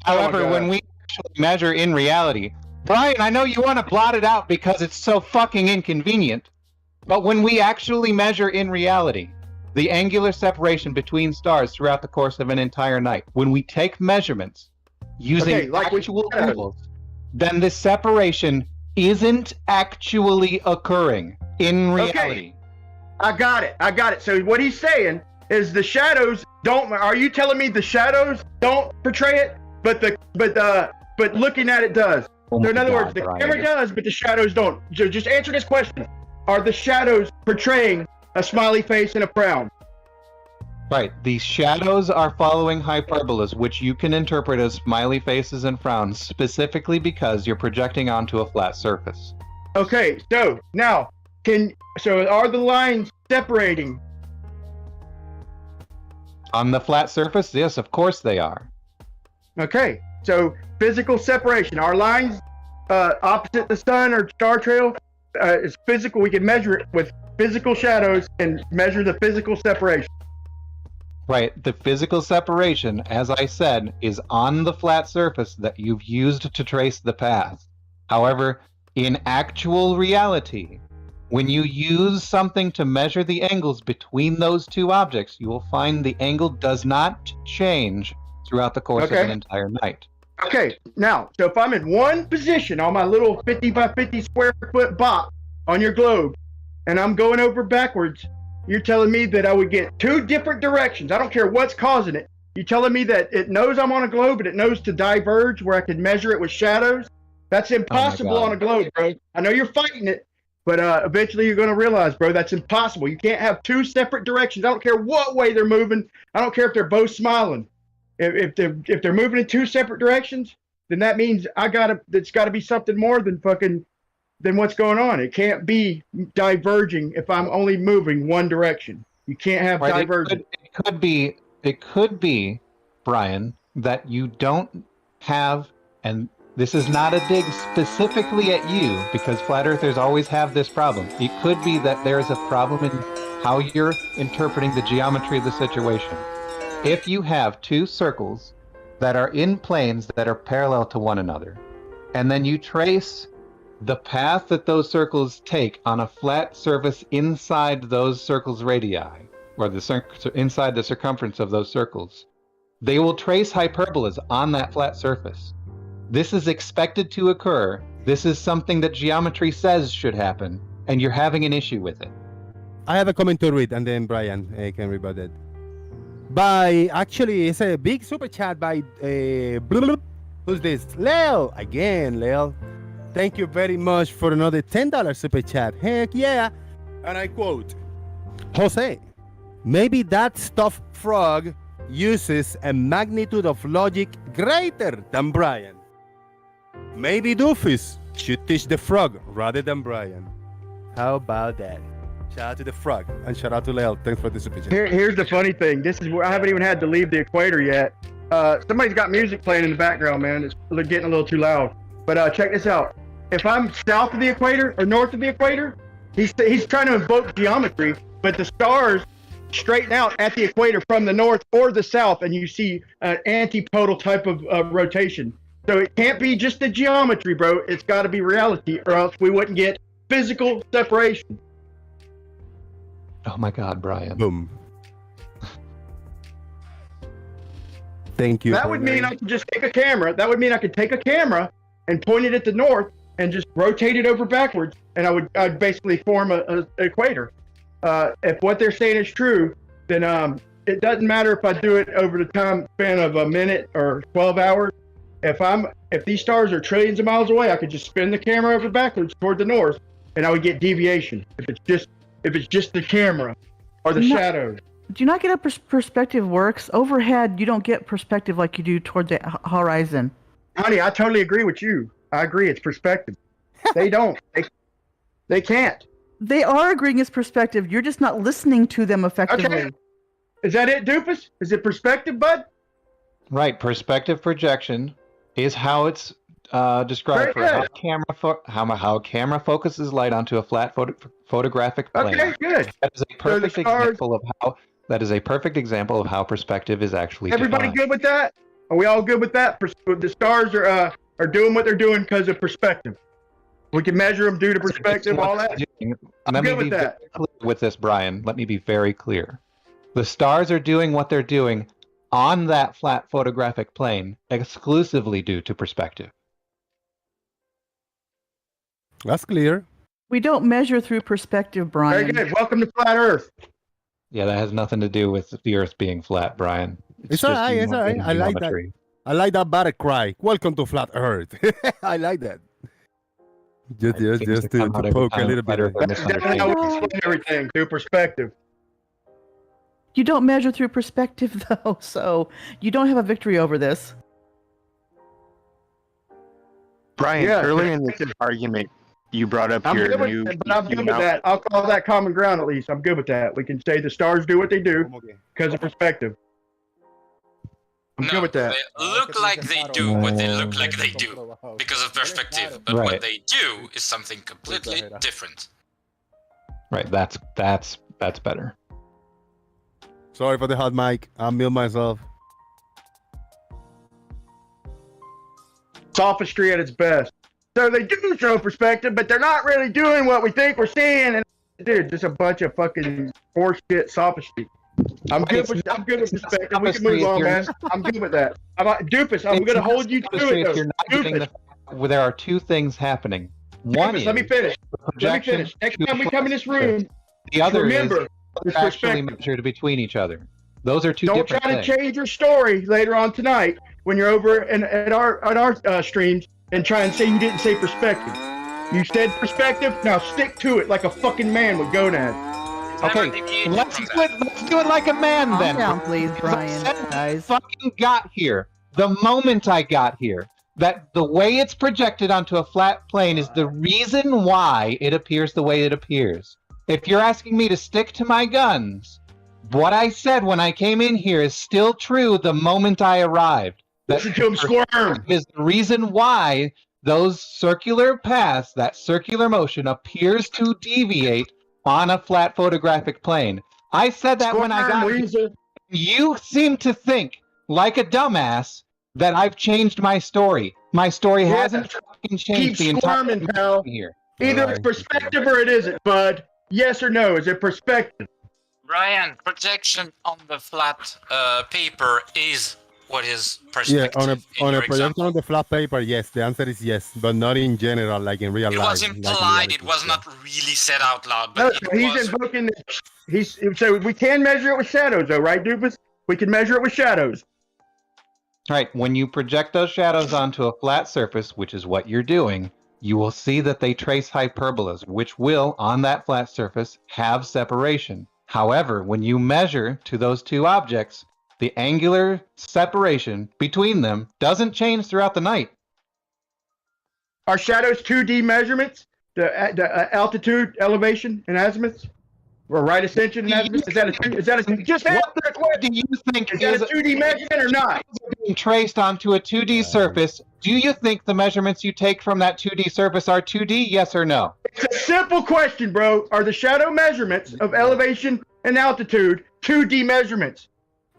however, God. when we actually measure in reality, Brian, I know you want to blot it out because it's so fucking inconvenient, but when we actually measure in reality, the angular separation between stars throughout the course of an entire night, when we take measurements using Okay, like we actual said. tools, then the separation isn't actually occurring in reality. I got it. So what he's saying is the shadows don't. Are you telling me the shadows don't portray it, but looking at it does? Oh So in my other God, words, the Brian. camera does, but the shadows don't. So just answer this question: are the shadows portraying a smiley face and a frown? Right. The shadows are following hyperbolas, which you can interpret as smiley faces and frowns, specifically because you're projecting onto a flat surface. Okay, so now are the lines separating? On the flat surface, yes, of course they are. Okay, so physical separation. Our lines opposite the sun or star trail is physical. We can measure it with physical shadows and measure the physical separation. Right. The physical separation, as I said, is on the flat surface that you've used to trace the path. However, in actual reality, when you use something to measure the angles between those two objects, you will find the angle does not change throughout the course of an entire night. Okay, now, so if I'm in one position on my little 50 by 50 square foot box on your globe, and I'm going over backwards, you're telling me that I would get two different directions. I don't care what's causing it. You're telling me that it knows I'm on a globe and it knows to diverge where I can measure it with shadows? That's impossible on a globe, bro. I know you're fighting it, but eventually you're going to realize, bro, that's impossible. You can't have two separate directions. I don't care what way they're moving. I don't care if they're both smiling. If they're moving in two separate directions, then that means it's got to be something more than what's going on. It can't be diverging if I'm only moving one direction. You can't have divergence. It could be, Brian, that you don't have, and this is not a dig specifically at you, because flat earthers always have this problem. It could be that there's a problem in how you're interpreting the geometry of the situation. If you have two circles that are in planes that are parallel to one another, and then you trace the path that those circles take on a flat surface inside those circles' radii, or inside the circumference of those circles, they will trace hyperbolas on that flat surface. This is expected to occur. This is something that geometry says should happen, and you're having an issue with it. I have a comment to read, and then Brian can rebut it. It's a big super chat by who's this? Lel again, Lel. Thank you very much for another $10 super chat. Heck yeah! And I quote, Jose, maybe that stuffed frog uses a magnitude of logic greater than Brian. Maybe Doofus should teach the frog rather than Brian. How about that? Shout out to the frog and shout out to Lel. Thanks for the super chat. Here's the funny thing. This is where I haven't even had to leave the equator yet. Somebody's got music playing in the background, man. It's getting a little too loud. But check this out. If I'm south of the equator or north of the equator, he's trying to invoke geometry, but the stars straighten out at the equator from the north or the south, and you see an antipodal type of rotation. So it can't be just the geometry, bro. It's got to be reality, or else we wouldn't get physical separation. Oh my God, Brian. Boom. Thank you. That would mean I could just take a camera. That would mean I could take a camera and point it at the north and just rotate it over backwards, and I'd basically form a equator. If what they're saying is true, then it doesn't matter if I do it over the time span of a minute or 12 hours. If these stars are trillions of miles away, I could just spin the camera over backwards toward the north, and I would get deviation. If it's just the camera or the shadows. Do you not get a perspective works? Overhead, you don't get perspective like you do toward the horizon. Honey, I totally agree with you. I agree. It's perspective. They don't. They can't. They are agreeing it's perspective. You're just not listening to them effectively. Okay. Is that it, Doofus? Is it perspective, bud? Right. Perspective projection is how it's described for how camera focuses light onto a flat photographic plane. Okay, good. That is a perfect example of how perspective is actually Everybody defined. good with that? Are we all good with that? The stars are doing what they're doing because of perspective. We can measure them due to perspective, all that. I'm good with that. With this, Brian, let me be very clear. The stars are doing what they're doing on that flat photographic plane exclusively due to perspective. That's clear. We don't measure through perspective, Brian. Very good. Welcome to Flat Earth. Yeah, that has nothing to do with the Earth being flat, Brian. It's all right. It's all right. I like that. I like that battle cry. Welcome to Flat Earth. I like that. Just to poke a little bit. That's how we explain everything through perspective. You don't measure through perspective, though, so you don't have a victory over this. Brian, earlier in this argument, you brought up I'm your good new. with, but I'm good with that. I'll call that common ground at least. I'm good with that. We can say the stars do what they do because of perspective. I'm good with that. They look like they do what they look like they do because of perspective, but what they do is something completely different. Right. That's better. Sorry for the hot mic. I'll mute myself. Sophistry at its best. So they do show perspective, but they're not really doing what we think we're seeing. And dude, just a bunch of fucking horseshit sophistry. I'm good with perspective. We can move on, man. I'm good with that. Doofus, I'm going to hold you to it, though. There are two things happening. One is... Let me finish. Next time we come in this room, the other remember, is actually measured between each other. Those are two different things. Don't try to change your story later on tonight when you're over at our streams and try and say you didn't say perspective. You said perspective, now stick to it like a fucking man with gonads. Okay, let's do it like a man then. Calm down, please, Brian. Guys. Fucking got here. The moment I got here, that the way it's projected onto a flat plane is the reason why it appears the way it appears. If you're asking me to stick to my guns, what I said when I came in here is still true the moment I arrived. Listen to him squirm. Is the reason why those circular paths, that circular motion appears to deviate on a flat photographic plane. I said that when I got here. You seem to think, like a dumbass, that I've changed my story. My story hasn't fucking changed the entire time pal. Here. Either it's perspective or it isn't, bud. Yes or no? Is it perspective? Brian, projection on the flat paper is what is perspective. Yeah, on a projection on the flat paper, yes. The answer is yes, but not in general, like in real life. It was implied. It was not really said out loud. But no, he's invoking. So we can measure it with shadows, though, right, Doofus? We can measure it with shadows. Right. When you project those shadows onto a flat surface, which is what you're doing, you will see that they trace hyperbolas, which will, on that flat surface, have separation. However, when you measure to those two objects, the angular separation between them doesn't change throughout the night. Are shadows 2D measurements? The altitude, elevation, and azimuths? Or right ascension and azimuth? Is that a just answer the question. Do you think is that a 2D measurement or not? Being traced onto a 2D surface, do you think the measurements you take from that 2D surface are 2D, yes or no? It's a simple question, bro. Are the shadow measurements of elevation and altitude 2D measurements?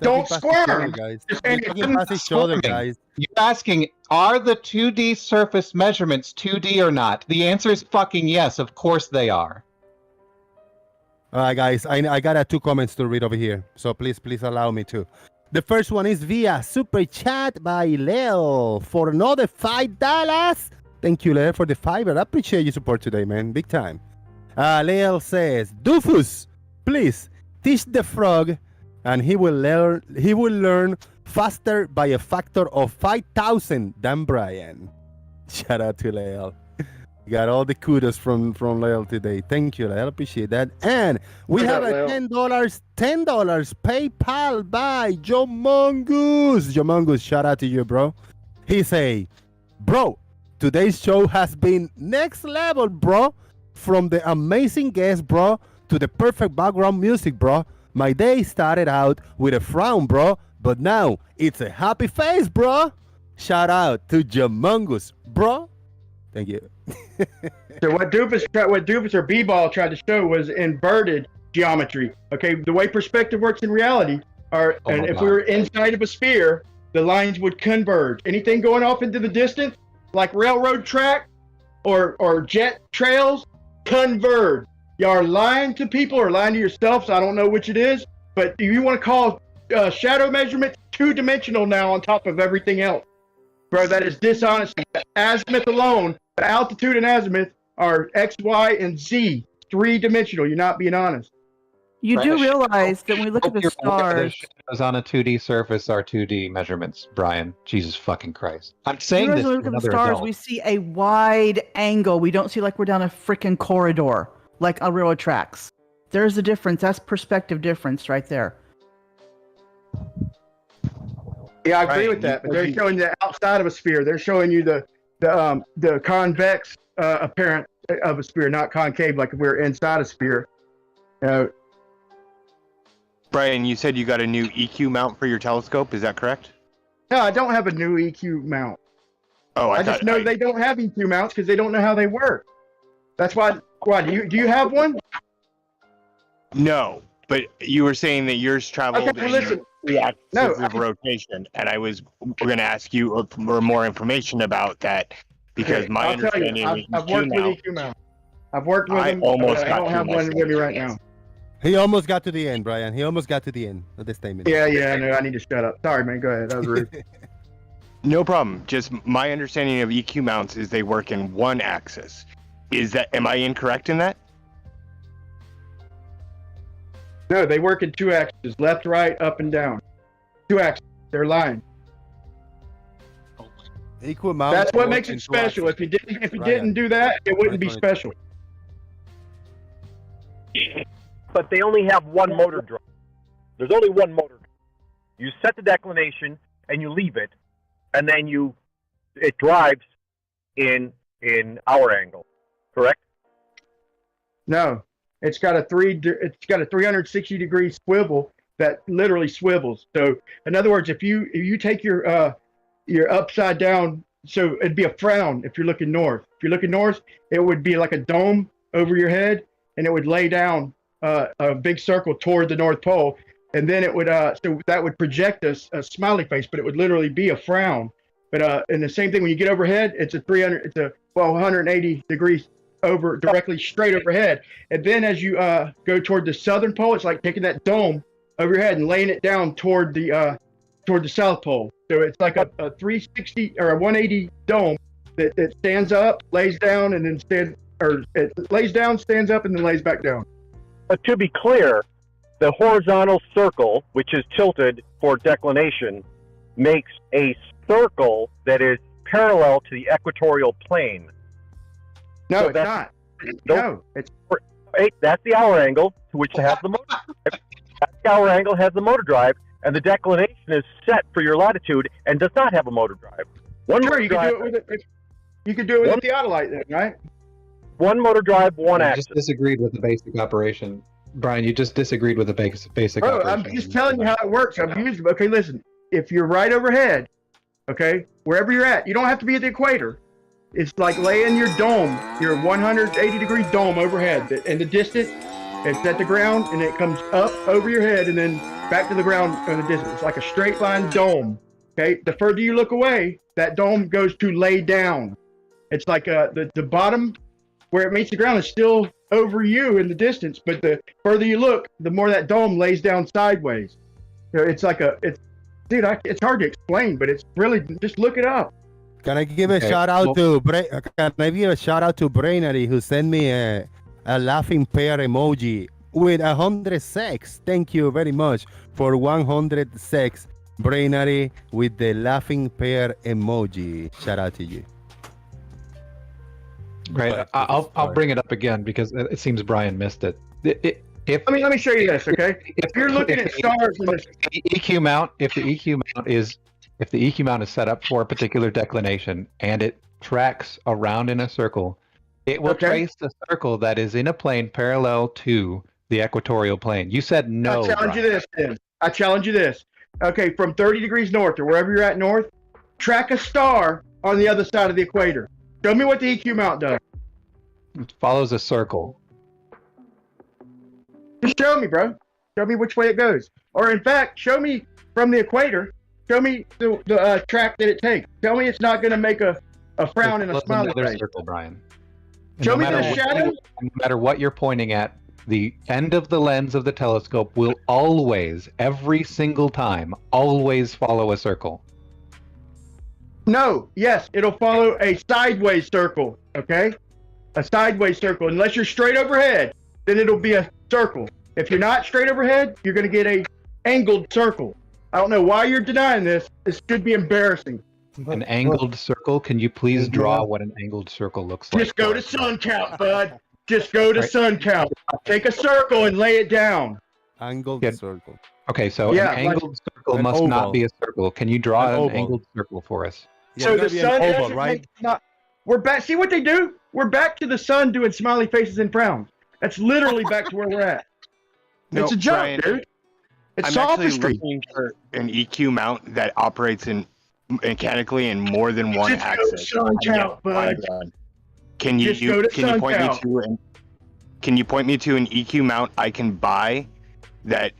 Don't squirm. Guys. You're asking, are the 2D surface measurements 2D or not? The answer is fucking yes. Of course they are. All right, guys. I got 2 comments to read over here, so please allow me to. The first one is via super chat by Leo for another $5. Thank you, Leo, for the $5. I appreciate your support today, man. Big time. Leo says, Doofus, please teach the frog, and he will learn faster by a factor of 5,000 than Brian. Shout out to Leo. Got all the kudos from Leo today. Thank you, Leo. Appreciate that. And we have a $10 PayPal by Jomongoose. Jomongoose, shout out to you, bro. He say, bro, today's show has been next level, bro. From the amazing guest, bro, to the perfect background music, bro. My day started out with a frown, bro, but now it's a happy face, bro. Shout out to Jamungus, bro. Thank you. So what Doofus or B-Ball tried to show was inverted geometry. Okay, the way perspective works in reality and if we were inside of a sphere, the lines would converge. Anything going off into the distance, like railroad track or jet trails, converge. You are lying to people or lying to yourself, so I don't know which it is, but do you want to call shadow measurement two-dimensional now on top of everything else? Bro, that is dishonesty. Azimuth alone, the altitude and azimuth are X, Y, and Z, three-dimensional. You're not being honest. You do realize that when we look at the stars, Shadows on a 2D surface are 2D measurements, Brian. Jesus fucking Christ. I'm saying when this. we look at the stars, we see a wide angle. We don't see like we're down a freaking corridor, like on railroad tracks. There's a difference. That's perspective difference right there. Yeah, I agree with that. But they're showing you the outside of a sphere. They're showing you the convex apparent of a sphere, not concave, like if we're inside a sphere. Brian, you said you got a new EQ mount for your telescope. Is that correct? No, I don't have a new EQ mount. Oh, I just know they don't have EQ mounts because they don't know how they work. That's why. Why do you have one? No, but you were saying that yours traveled Okay, well, listen. the axis of rotation, and we're going to ask you for more information about that because my understanding is I've worked with EQ mount. I've worked with them. I don't have one with me right now. He almost got to the end, Brian. He almost got to the end of the statement. Yeah, no, I need to shut up. Sorry, man. Go ahead. That was rude. No problem. Just my understanding of EQ mounts is they work in one axis. Am I incorrect in that? No, they work in two axes, left, right, up, and down. Two axes. They're lying. Equal amount. That's what makes it special. If you didn't do that, it wouldn't be special. But they only have one motor drive. There's only one motor drive. You set the declination and you leave it, and then it drives in hour angle. Correct? No, it's got a 360 degree swivel that literally swivels. So in other words, if you take your upside down, so it'd be a frown if you're looking north. If you're looking north, it would be like a dome over your head, and it would lay down a big circle toward the North Pole, and then it would so that would project a smiley face, but it would literally be a frown. But and the same thing when you get overhead, it's a 180 degrees over directly straight overhead, and then as you go toward the southern pole, it's like taking that dome over your head and laying it down toward the South Pole. So it's like a 360 or a 180 dome that stands up, lays down, and then it lays down, stands up, and then lays back down. But to be clear, the horizontal circle, which is tilted for declination, makes a circle that is parallel to the equatorial plane. No, So it's not. No, it's that's the hour angle to which it has the motor drive. That hour angle has the motor drive, and the declination is set for your latitude and does not have a motor drive. Sure, you could do it with it. You could do it with the theodolite then, right? One motor drive, one You axis. just disagreed with the basic operation. Brian, you just disagreed with the basic Bro, operation. I'm just telling you how it works. I've used it. Okay, listen. If you're right overhead, okay, wherever you're at, you don't have to be at the equator. It's like laying your dome, your 180 degree dome overhead. In the distance, it's at the ground, and it comes up over your head and then back to the ground in the distance. It's like a straight line dome. Okay, the further you look away, that dome goes to lay down. It's like the bottom where it meets the ground is still over you in the distance, but the further you look, the more that dome lays down sideways. So it's like it's hard to explain, but it's really, just look it up. Can I give a shout out to Brainary, who sent me a laughing pear emoji with 100 sex. Thank you very much for 100 sex, Brainary, with the laughing pear emoji. Shout out to you. Right, I'll bring it up again because it seems Brian missed it. Let me show you this, okay? If you're looking at stars, the EQ mount, if the EQ mount is set up for a particular declination and it tracks around in a circle, it will trace the circle that is in a plane parallel to the equatorial plane. You said no. I challenge you Brian. this, then. I challenge you this. Okay, from 30 degrees north or wherever you're at north, track a star on the other side of the equator. Show me what the EQ mount does. It follows a circle. Just show me, bro. Show me which way it goes. Or in fact, show me from the equator. Show me the track that it takes. Tell me it's not going to make a frown and a Follows smiley another face. circle, Brian. And Show no me matter the what shadow. no matter what you're pointing at, the end of the lens of the telescope will always, every single time, always follow a circle. No, yes, it'll follow a sideways circle, okay? A sideways circle. Unless you're straight overhead, then it'll be a circle. If you're not straight overhead, you're going to get a angled circle. I don't know why you're denying this. This should be embarrassing. An angled circle? Can you please draw what an angled circle looks like? Just go to sun count, bud. Just go to sun count. Take a circle and lay it down. Angled circle. Okay, so Yeah, an like angled circle an must not oval. be a circle. Can you draw An an oval. angled circle for us? Yeah, So it's the gonna be an sun oval, doesn't right? make not. We're back. See what they do? We're back to the sun doing smiley faces and frowns. That's literally back to where we're at. It's a joke, Brian, dude. It's I'm actually sophistry. looking for an EQ mount that operates in mechanically in more than one Just go to axis. sun I can't count, bud. find one. Can you Just go to can you sun point count. me to an Can you point me to an EQ mount I can buy that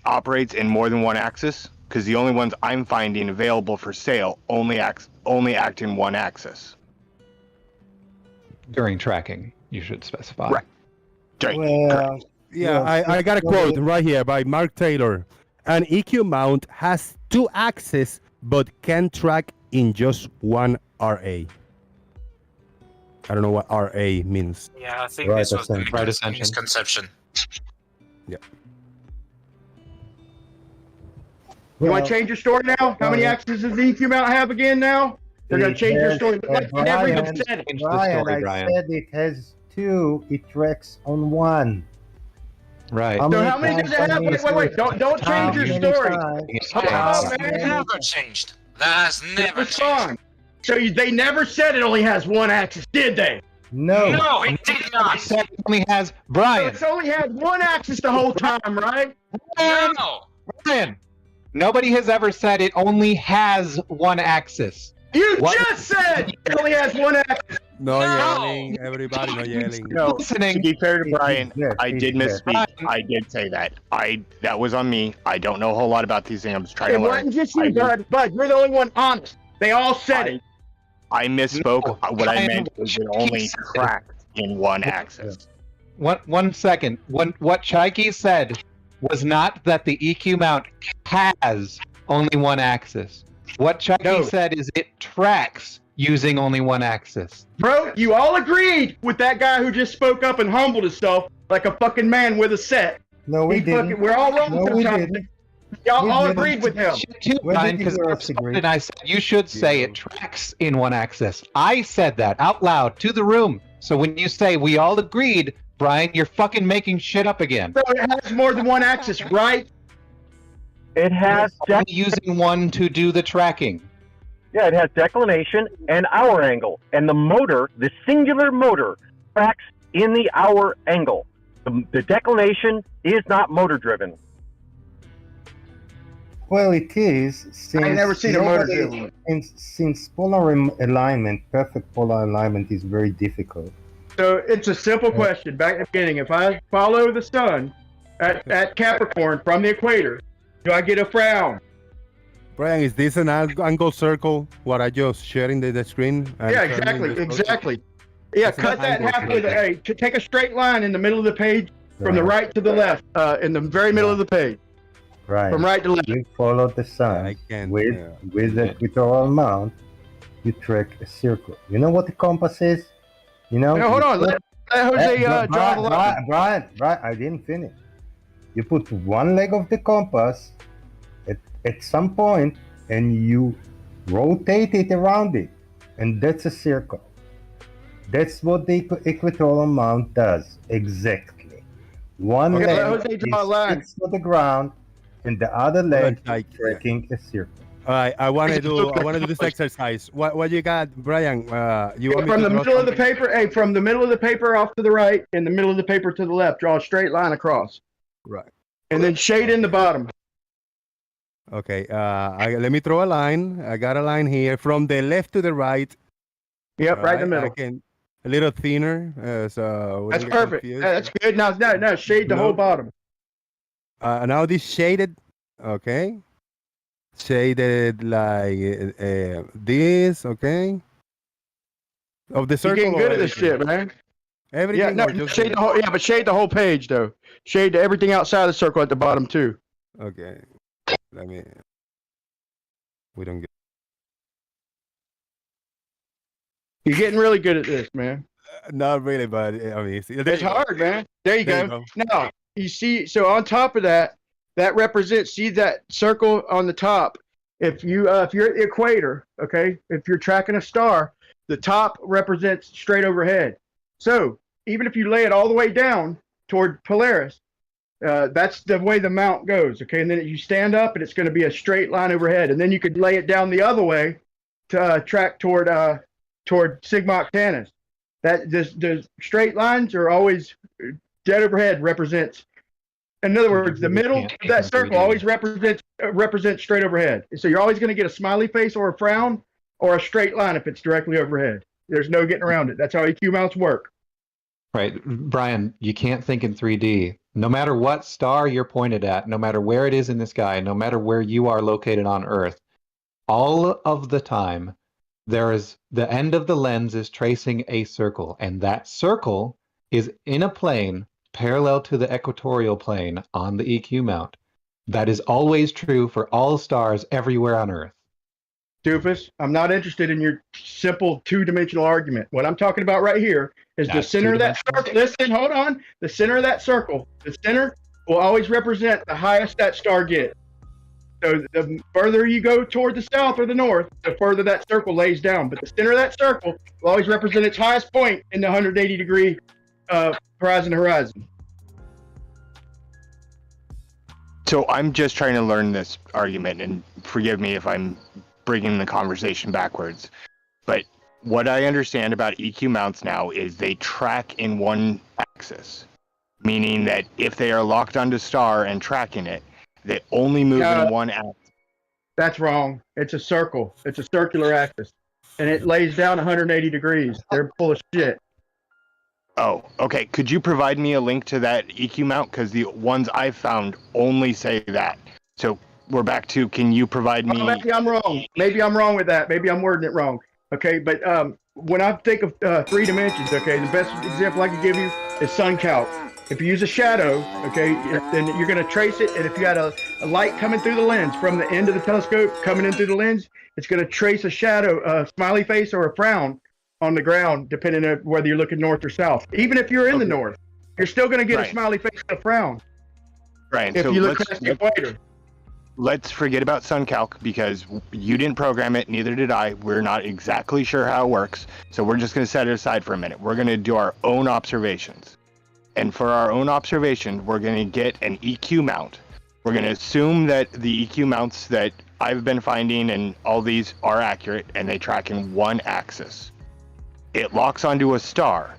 operates in more than one axis? Because the only ones I'm finding available for sale only act in one axis. During tracking, you should specify. Right. Well, yeah, I got a quote right here by Mark Taylor. An EQ mount has two axes but can track in just one RA. I don't know what RA means. Yeah, I think Right this was the ascension. Right ascension. misconception. Yeah. You want to change your story now? How many axes does the EQ mount have again now? They're going to change your story. Like you never even said it. Change the Brian, story, I Brian. said it has two. It tracks on one. Right. So how many does it have? Wait. Don't change your story. Hold on, man. Never changed. That has never It's changed. fine. So they never said it only has one axis, did they? No. No, it did not. It only has So Brian. it's only had one axis the whole time, right? No. Brian. Nobody has ever said it only has one axis. You What? just said it only has one axis. No, No. yelling, everybody, no yelling. No, Listening. to be fair to Brian, Yes, I did yes. misspeak. I did say that. That was on me. I don't know a whole lot about these things. I'm just trying It to learn. wasn't just you, Bud. You're the only one honest. They all said it. I misspoke. No, What I Brian, meant was it only said it. tracked in one axis. One second. What Chaiki said was not that the EQ mount has only one axis. What Chaiki No. said is it tracks using only one axis. Bro, you all agreed with that guy who just spoke up and humbled himself like a fucking man with a set. No, we didn't. We're all wrong No, we sometimes. didn't. Y'all We all didn't. agreed with him. Too, When Brian, did because you I guys agree? responded. I said you should say it tracks in one axis. I said that out loud to the room. So when you say we all agreed, Brian, you're fucking making shit up again. So it has more than one axis, right? It has Only using one to do the tracking. Yeah, it has declination and hour angle. And the motor, the singular motor, tracks in the hour angle. The declination is not motor driven. Well, it is. Since I never seen a motor nobody- driven. Since polar alignment, perfect polar alignment is very difficult. So it's a simple question. Back at the beginning, if I follow the sun at Capricorn from the equator, do I get a frown? Brian, is this an angle circle? What I just sharing the screen? and Yeah, turning the- exactly. Yeah, It's an cut that in angle half with circle. hey, take a straight line in the middle of the page from the right to the left, in the very middle of the page, Right. from right to left. You follow the sun I can't. with yeah. with the equatorial mount. You track a circle. You know what the compass is? You know. No, hold on. Let Jose draw the line. Brian, I didn't finish. You put one leg of the compass at some point, and you rotate it around it, and that's a circle. That's what the equatorial mount does exactly. One Okay, let leg Jose is draw a line. fixed to the ground, and the other leg Like, is tracking a circle. All right, I want to do this exercise. What you got, Brian? You want me From to the draw middle of the something? paper, hey, from the middle of the paper off to the right, and the middle of the paper to the left, draw a straight line across. Right. And then shade in the bottom. Okay. Let me draw a line. I got a line here from the left to the right. Yep, right in the middle. Again, a little thinner. So That's perfect. That's good. Now, shade the whole bottom. Now this shaded. Okay. Shaded like this. Okay. Of the circle. You're getting good at this shit, man. Everything. Yeah, no, shade the whole. Yeah, but shade the whole page though. Shade everything outside the circle at the bottom too. Okay. Let me. We don't get. You're getting really good at this, man. Not really, but I mean, It's hard, man. There you go. Now you see. So on top of that, that represents. See that circle on the top. If you're at the equator, okay. If you're tracking a star, the top represents straight overhead. So even if you lay it all the way down toward Polaris, that's the way the mount goes, okay? And then you stand up, and it's going to be a straight line overhead. And then you could lay it down the other way to track toward Sigma Octantis. That the straight lines are always dead overhead represents. In other words, the middle of that circle always represents straight overhead. So you're always going to get a smiley face or a frown or a straight line if it's directly overhead. There's no getting around it. That's how EQ mounts work. Right. Brian, you can't think in 3D. No matter what star you're pointed at, no matter where it is in the sky, no matter where you are located on Earth, all of the time, there is the end of the lens is tracing a circle, and that circle is in a plane parallel to the equatorial plane on the EQ mount. That is always true for all stars everywhere on Earth. Doofus, I'm not interested in your simple two-dimensional argument. What I'm talking about right here is the center of that circle. Listen, hold on. The center of that circle, the center will always represent the highest that star gets. So the further you go toward the south or the north, the further that circle lays down. But the center of that circle will always represent its highest point in the 180-degree horizon to horizon. So I'm just trying to learn this argument, and forgive me if I'm bringing the conversation backwards. But what I understand about EQ mounts now is they track in one axis, meaning that if they are locked onto star and tracking it, they only move in one axis. That's wrong. It's a circle. It's a circular axis, and it lays down 180 degrees. They're full of shit. Oh, okay. Could you provide me a link to that EQ mount? Because the ones I've found only say that. So we're back to, can you provide me? Oh, maybe I'm wrong. Maybe I'm wrong with that. Maybe I'm wording it wrong. Okay, but when I think of 3 dimensions, okay, the best example I can give you is sun calc. If you use a shadow, okay, then you're going to trace it, and if you had a light coming through the lens from the end of the telescope coming in through the lens, it's going to trace a shadow, a smiley face or a frown on the ground, depending on whether you're looking north or south. Even if you're in the north, you're still going to get a smiley face and a frown. Right. If so you look past the equator. Let's forget about sun calc because you didn't program it, neither did I. We're not exactly sure how it works. So we're just going to set it aside for a minute. We're going to do our own observations. And for our own observation, we're going to get an EQ mount. We're going to assume that the EQ mounts that I've been finding and all these are accurate and they track in one axis. It locks onto a star.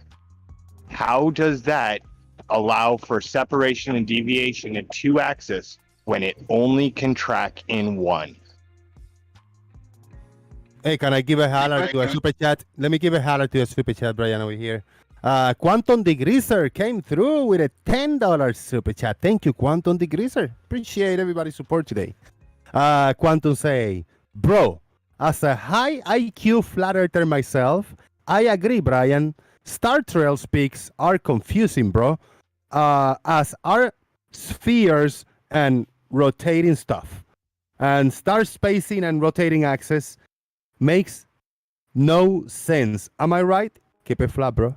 How does that allow for separation and deviation in 2 axes when it only can track in 1? Hey, can I give a holler to a super chat? Let me give a holler to a super chat, Brian, over here. Quantum Degreaser came through with a $10 super chat. Thank you, Quantum Degreaser. Appreciate everybody's support today. Quantum say, bro, as a high IQ flat earther myself, I agree, Brian. Star Trails peaks are confusing, bro. As are spheres and rotating stuff. And star spacing and rotating axis makes no sense. Am I right? Keep it flat, bro.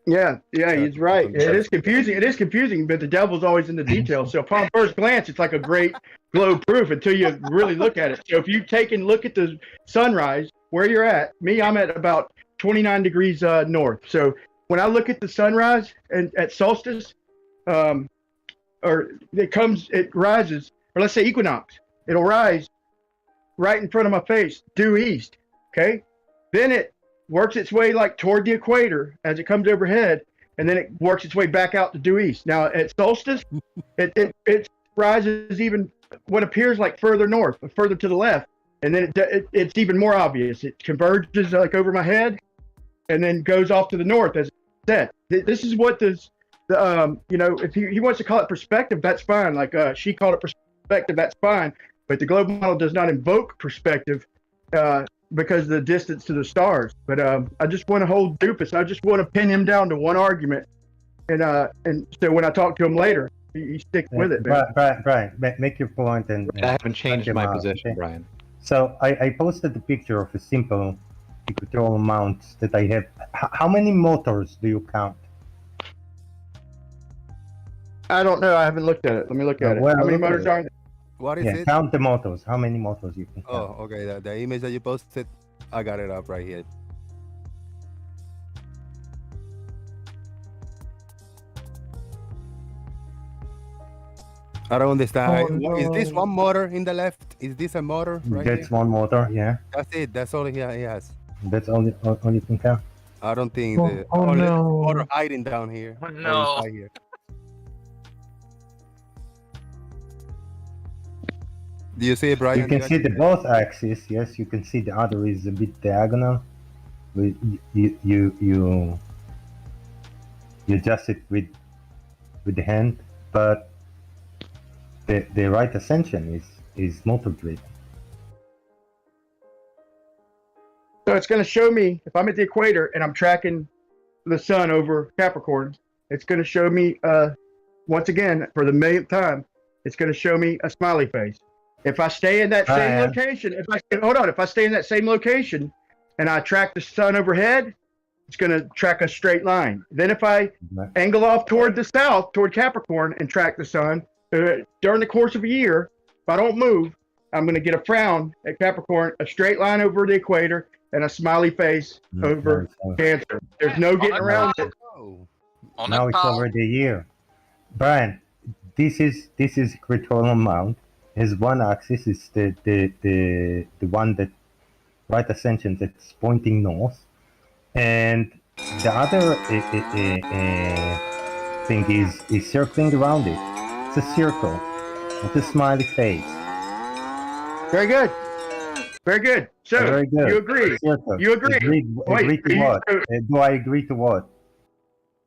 Yeah, he's right. It is confusing, but the devil's always in the details. So upon first glance, it's like a great glow proof until you really look at it. So if you take and look at the sunrise, where you're at, I'm at about 29 degrees north. So when I look at the sunrise and at solstice, it rises, or let's say equinox, it'll rise right in front of my face, due east. Okay. Then it works its way like toward the equator as it comes overhead, and then it works its way back out to due east. Now at solstice, it rises even what appears like further north, or further to the left, and then it's even more obvious. It converges like over my head, and then goes off to the north as it's set. This is what this, you know, if he wants to call it perspective, that's fine. Like she called it perspective, that's fine. But the globe model does not invoke perspective because of the distance to the stars. But I just want to hold Doofus. I just want to pin him down to one argument, and so when I talk to him later, he sticks with it. Brian, make your point. And I haven't changed my position, okay? Brian. So I posted a picture of a simple equatorial mount that I have. How many motors do you count? I don't know. I haven't looked at it. Let me look at it. How many motors are there? What is it? Count the motors. How many motors you can count? Oh, okay. The image that you posted, I got it up right here. I don't understand. Is this one motor in the left? Is this a motor right That's here? one motor, yeah. That's it. That's all he has. That's all you can count. I don't think Oh, the oh, there's no. motor hiding down here. or no. inside here. Do you see it, Brian? You can see the both axes. Yes, you can see the other is a bit diagonal. You adjust it with the hand, but the right ascension is motor driven. So it's going to show me if I'm at the equator and I'm tracking the sun over Capricorn. It's going to show me once again for the millionth time. It's going to show me a smiley face. If I stay in that same location, if I stay in that same location and I track the sun overhead, it's going to track a straight line. Then if I angle off toward the south, toward Capricorn, and track the sun during the course of a year, if I don't move, I'm going to get a frown at Capricorn, a straight line over the equator, and a smiley face over Cancer. There's no getting around it. Now it's already a year. Brian, this is equatorial mount. His one axis is the one that right ascension that's pointing north, and the other thing is circling around it. It's a circle with a smiley face. Very good. Very good. So Very good. you agree? Circle. You agree? Agree to what? Do I agree to what?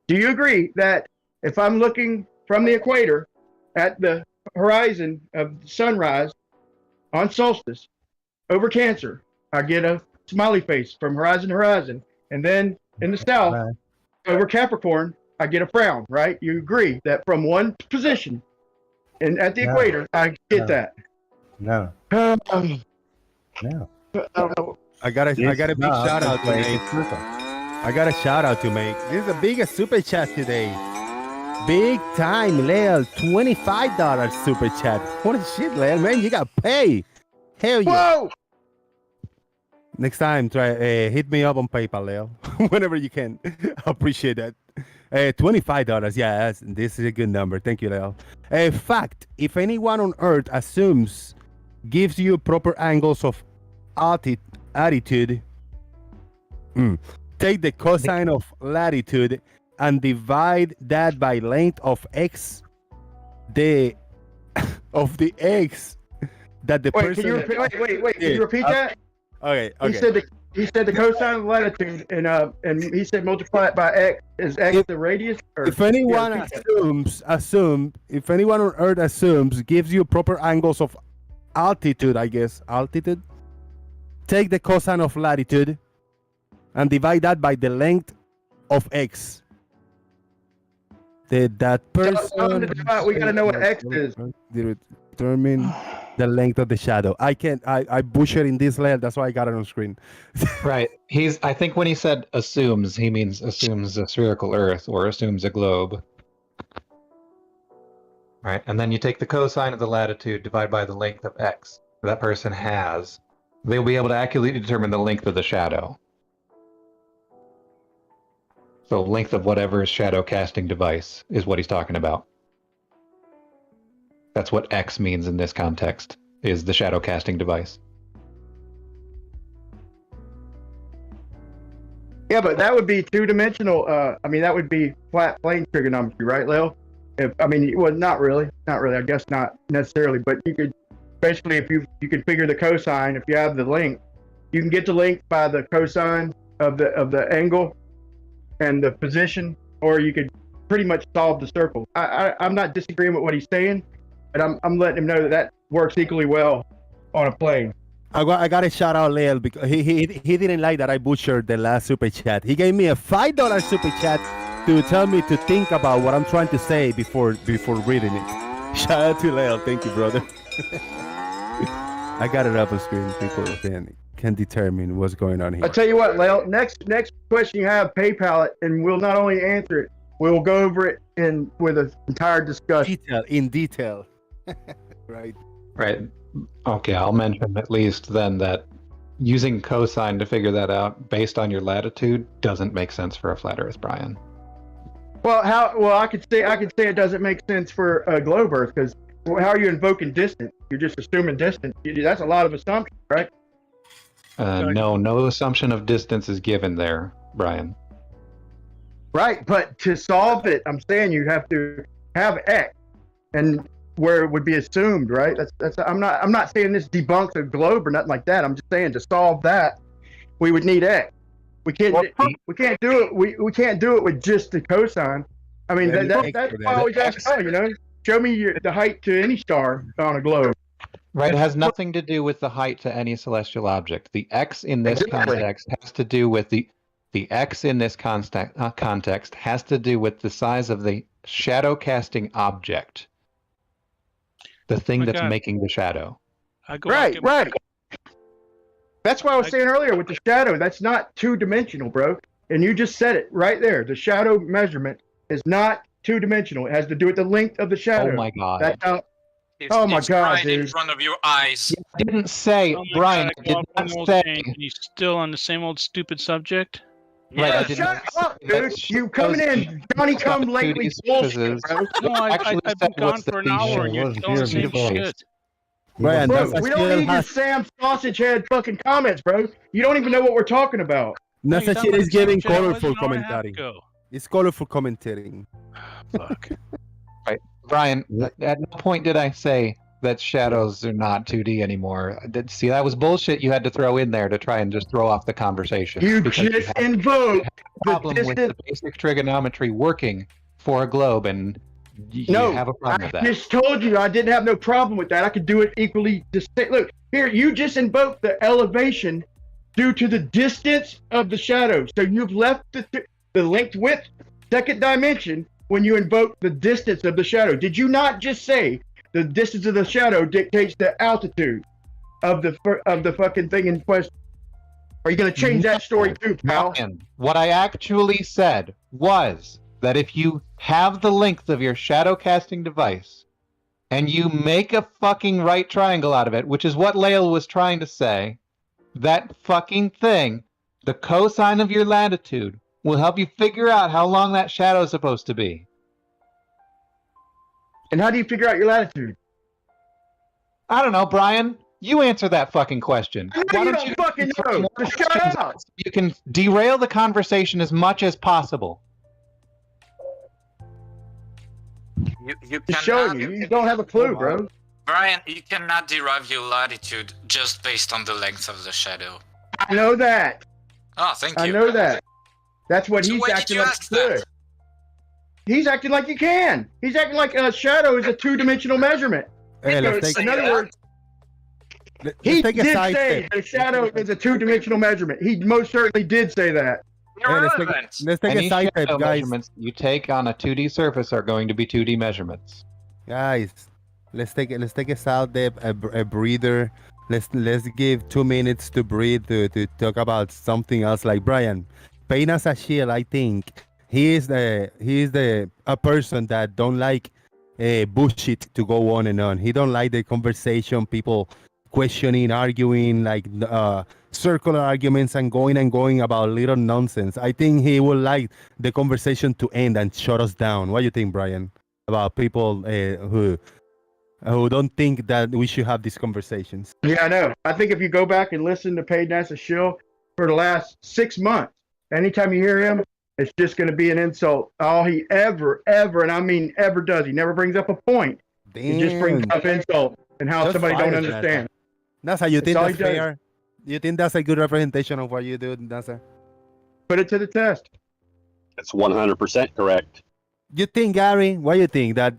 Do you agree that if I'm looking from the equator at the horizon of sunrise on solstice over Cancer, I get a smiley face from horizon to horizon, and then in the south over Capricorn, I get a frown, right? You agree that from one position and at the equator, I get that. No. No. I got a big shout out to make. I got a shout out to make. This is the biggest super chat today. Big time, Lel. $25 super chat. Holy shit, Lel, man, you got paid. Hell yeah. Whoa! Next time, try hit me up on PayPal, Lel, whenever you can. I appreciate that. $25. Yeah, this is a good number. Thank you, Lel. Fact: if anyone on Earth assumes, gives you proper angles of attitude, take the cosine of latitude and divide that by length of x, of the x that the person. Can you repeat, Can you repeat that? Okay. He said the cosine of latitude, and he said multiply it by x. Is x the radius? If anyone if anyone on Earth assumes, gives you proper angles of altitude, take the cosine of latitude and divide that by the length of x. That person. We gotta know what x is. Determine the length of the shadow. I butchered in this layer. That's why I got it on screen. Right. I think when he said assumes, he means assumes a spherical Earth or assumes a globe. Right. And then you take the cosine of the latitude, divide by the length of x that person has. They'll be able to accurately determine the length of the shadow. So length of whatever shadow casting device is what he's talking about. That's what X means in this context, is the shadow casting device. Yeah, but that would be two-dimensional. I mean, that would be flat plane trigonometry, right, Lil? Well, not really. I guess not necessarily, but you could basically, if you could figure the cosine, if you have the length, you can get the length by the cosine of the angle and the position, or you could pretty much solve the circle. I'm not disagreeing with what he's saying, but I'm letting him know that works equally well on a plane. I got to shout out Lil because he didn't like that I butchered the last super chat. He gave me a $5 super chat to tell me to think about what I'm trying to say before reading it. Shout out to Lil. Thank you, brother. I got it up on screen. People can determine what's going on here. I'll tell you what, Lil. Next question you have, PayPal it, and we'll not only answer it, we'll go over it with an entire discussion. In detail. Right. Right. Okay, I'll mention at least then that using cosine to figure that out based on your latitude doesn't make sense for a flat Earth, Brian. Well, I could say it doesn't make sense for a globe Earth because how are you invoking distance? You're just assuming distance. That's a lot of assumptions, right? No assumption of distance is given there, Brian. Right, but to solve it, I'm saying you have to have X, and where it would be assumed, right? I'm not saying this debunks a globe or nothing like that. I'm just saying to solve that, we would need X. We can't do it. We can't do it with just the cosine. I mean, that's why I always ask, show me the height to any star on a globe. Right, it has nothing to do with the height to any celestial object. The X in this context has to do with the X in this context has to do with the size of the shadow casting object. The thing that's making the shadow. Right. That's why I was saying earlier with the shadow, that's not two-dimensional, bro. And you just said it right there. The shadow measurement is not two-dimensional. It has to do with the length of the shadow. Oh my God. That's how. It's God, right dude. in front of your eyes. I didn't say, Brian. I did not say. He's still on the same old stupid subject. Right, Yeah, I didn't Shut up, dude. You coming in, Johnny come lately bullshit, bro. No, I've been gone for an hour and you're still on the same shit. Brian, Bro, we don't need your Sam Sausage Head fucking comments, bro. You don't even know what we're talking about. Nasa shit is giving colorful an hour and a half commentary. ago. It's colorful commentating. Fuck. Right, Brian. At no point did I say that shadows are not 2D anymore. See, that was bullshit you had to throw in there to try and just throw off the conversation. You just invoked the problem with the basic trigonometry working for a globe, and you have a problem with that. I just told you I didn't have no problem with that. I could do it equally. Look, here, you just invoked the elevation due to the distance of the shadow. So you've left the length width second dimension when you invoke the distance of the shadow. Did you not just say the distance of the shadow dictates the altitude of the fucking thing in question? Are you going to change that story too, pal? What I actually said was that if you have the length of your shadow casting device and you make a fucking right triangle out of it, which is what Lael was trying to say, that fucking thing, the cosine of your latitude, will help you figure out how long that shadow is supposed to be. And how do you figure out your latitude? I don't know, Brian. You answer that fucking question. Why don't you fucking know? Shut up. You can derail the conversation as much as possible. You Just showing you. You don't have a clue, bro. Brian, you cannot derive your latitude just based on the length of the shadow. I know that. Oh, thank you. I know that. That's what So he's why did acting you like. ask that? He's acting like you can. He's acting like a shadow is a two-dimensional measurement. Hey, let's take, In other words, he did say the shadow is a two-dimensional measurement. He most certainly did say that. Let's take Any a side shadow step, guys. measurements you take on a 2D surface are going to be 2D measurements. Guys, let's take a side step, a breather. Let's give 2 minutes to breathe to talk about something else. Like Brian, Payne as a shield, I think he is a person that don't like bullshit to go on and on. He don't like the conversation, people questioning, arguing, like circular arguments and going about little nonsense. I think he would like the conversation to end and shut us down. What do you think, Brian, about people who don't think that we should have these conversations? Yeah, I know. I think if you go back and listen to Paid NASA Shill for the last 6 months, Anytime you hear him, it's just going to be an insult. All he ever, and I mean ever does, he never brings up a point. He just brings up insult and how Just somebody don't fire, understand. NASA, you That's think all that's he does. fair? You think that's a good representation of what you do, NASA? Put it to the test. That's 100% correct. You think, Gary? What do you think? That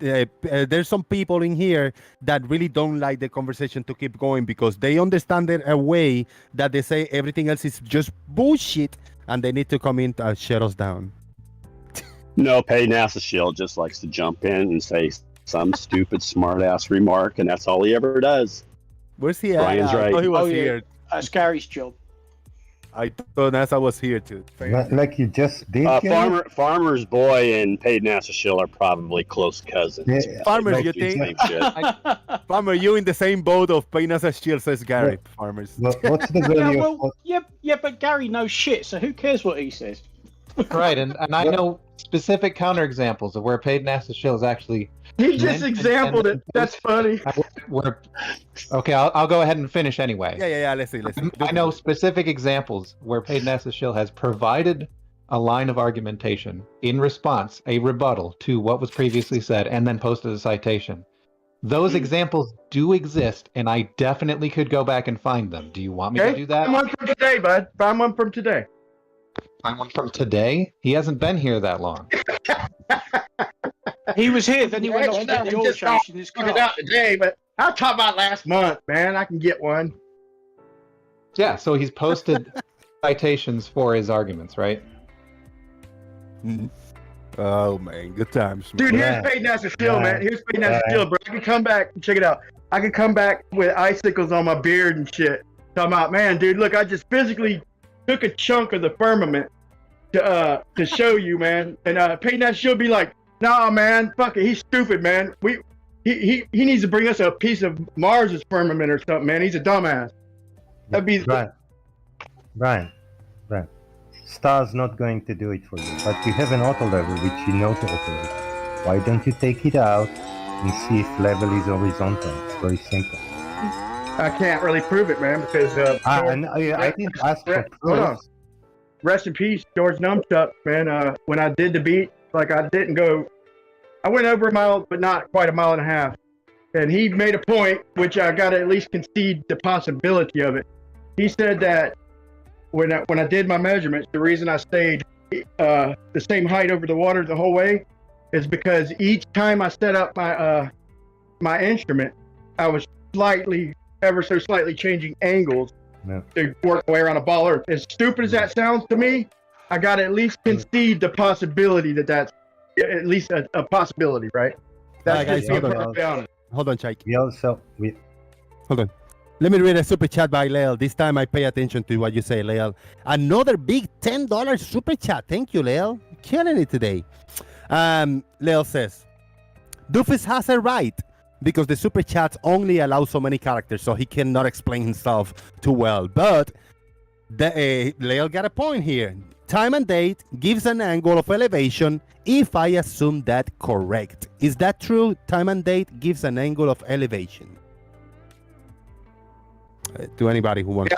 there's some people in here that really don't like the conversation to keep going because they understand it a way that they say everything else is just bullshit, and they need to come in and shut us down. No, Pay NASA Shield just likes to jump in and say some stupid smart-ass remark, and that's all he ever does. Where's he at? Brian's I right. thought he was here. That's Gary's job. I thought NASA was here too. Like you just did. Farmer's Boy and Paid NASA Shield are probably close cousins. Yeah, Farmers, like you you think? said. Farmer, you in the same boat of Pain as a Shield, says Gary. Farmers. What's the Yeah, value well, yeah, but Gary knows shit, so who cares what he says? Right, and I know specific counterexamples of where paid NASA Shield is actually. He just exampled it. That's funny. Okay, I'll go ahead and finish anyway. Yeah. Let's see. I know specific examples where paid NASA Shield has provided a line of argumentation in response, a rebuttal to what was previously said, and then posted a citation. Those examples do exist, and I definitely could go back and find them. Do you want me to do that? Find one from today, bud. Find one from today. Find one from today? He hasn't been here that long. He was here, then he went off to get the oil change in his car. It out today, but I'll talk about last month, man. I can get one. Yeah, so he's posted citations for his arguments, right? Oh man, good times, Dude, man. here's Paid NASA Shield, man. Here's Paid NASA Shield, bro. I can come back and check it out. I can come back with icicles on my beard and shit. Talking about, man, dude, look, I just physically took a chunk of the firmament to show you, man. And Paid NASA Shield be like, nah, man, fuck it, he's stupid, man. He needs to bring us a piece of Mars's firmament or something, man. He's a dumbass. That'd be Brian. Star's not going to do it for you, but you have an auto level which you know to operate. Why don't you take it out and see if level is horizontal? It's very simple. I can't really prove it, man, because I didn't ask for hold on. proof. Rest in peace, George Numchuck, man. When I did the beat, like I went over a mile, but not quite a mile and a half. And he made a point, which I got to at least concede the possibility of it. He said that when I did my measurements, the reason I stayed the same height over the water the whole way is because each time I set up my instrument, I was ever so slightly changing angles to work my way around a ball of earth. As stupid as that sounds to me, I got to at least concede the possibility that's at least a possibility, right? That's guys, just being perfectly honest. Hold on, Chike. Hold on. Let me read a super chat by Leal. This time I pay attention to what you say, Leal. Another big $10 super chat. Thank you, Leal. Killing it today. Leal says, Doofus has a right because the super chats only allow so many characters, so he cannot explain himself too well. But Leal got a point here. Time and date gives an angle of elevation if I assume that correct. Is that true? Time and date gives an angle of elevation. To anybody who wants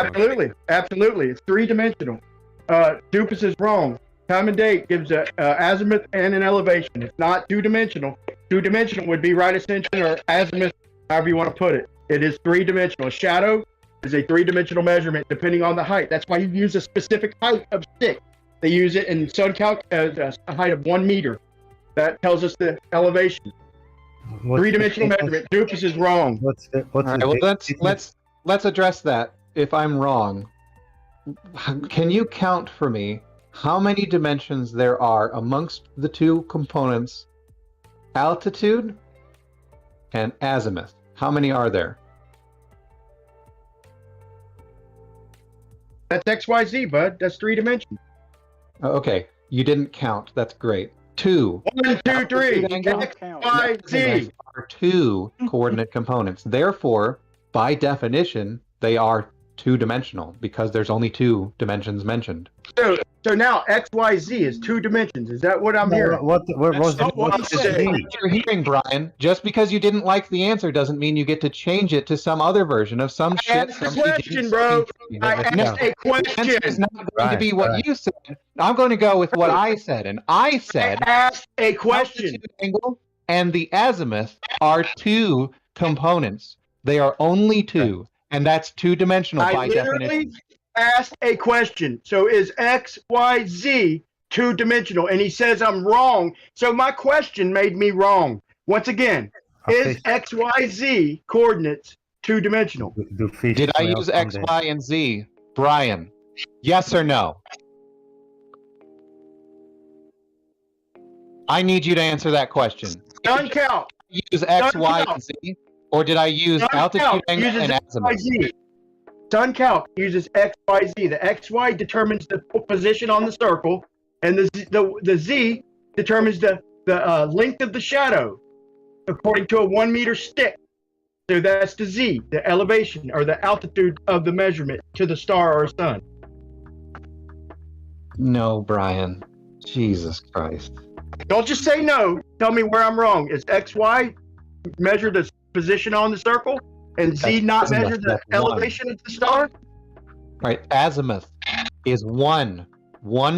Absolutely. It's three-dimensional. Doofus is wrong. Time and date gives an azimuth and an elevation. It's not two-dimensional. Two-dimensional would be right ascension or azimuth, however you want to put it. It is three-dimensional. Shadow is a three-dimensional measurement depending on the height. That's why you use a specific height of stick. They use it in SunCalc as a height of 1 meter. That tells us the elevation. Three-dimensional measurement. Doofus is wrong. All right, well, let's address that. If I'm wrong, can you count for me how many dimensions there are amongst the two components, altitude and azimuth? How many are there? That's XYZ, bud. That's three dimensions. Okay, you didn't count. That's great. 2. 1, 2, 3. XYZ are 2 coordinate components. Therefore, by definition, they are two-dimensional because there's only two dimensions mentioned. So now XYZ is two dimensions. Is that what I'm hearing? What was not what he said. You're hearing, Brian. Just because you didn't like the answer doesn't mean you get to change it to some other version of some I shit. asked a question, bro. I asked a The answer is question. not going to be what you said. I'm going to go with what I said, and I said I asked a question. altitude angle and the azimuth are two components. They are only two, and that's two-dimensional I by literally definition. asked a question. So is XYZ two-dimensional? And he says I'm wrong. So my question made me wrong. Once again, is XYZ coordinates two-dimensional? Did I use X, Y, and Z, Brian? Yes or no? I need you to answer that question. Done count. Use X, Done Y, count. and Z, or did I use Done altitude count angle uses and azimuth? XYZ. Done count uses XYZ. The XY determines the position on the circle, and the Z determines the length of the shadow according to a 1 meter stick. So that's the Z, the elevation or the altitude of the measurement to the star or sun. No, Brian. Jesus Christ. Don't just say no. Tell me where I'm wrong. Is XY measure the position on the circle and Z That's not azimuth, measure the that's one. elevation of the star? Right, azimuth is one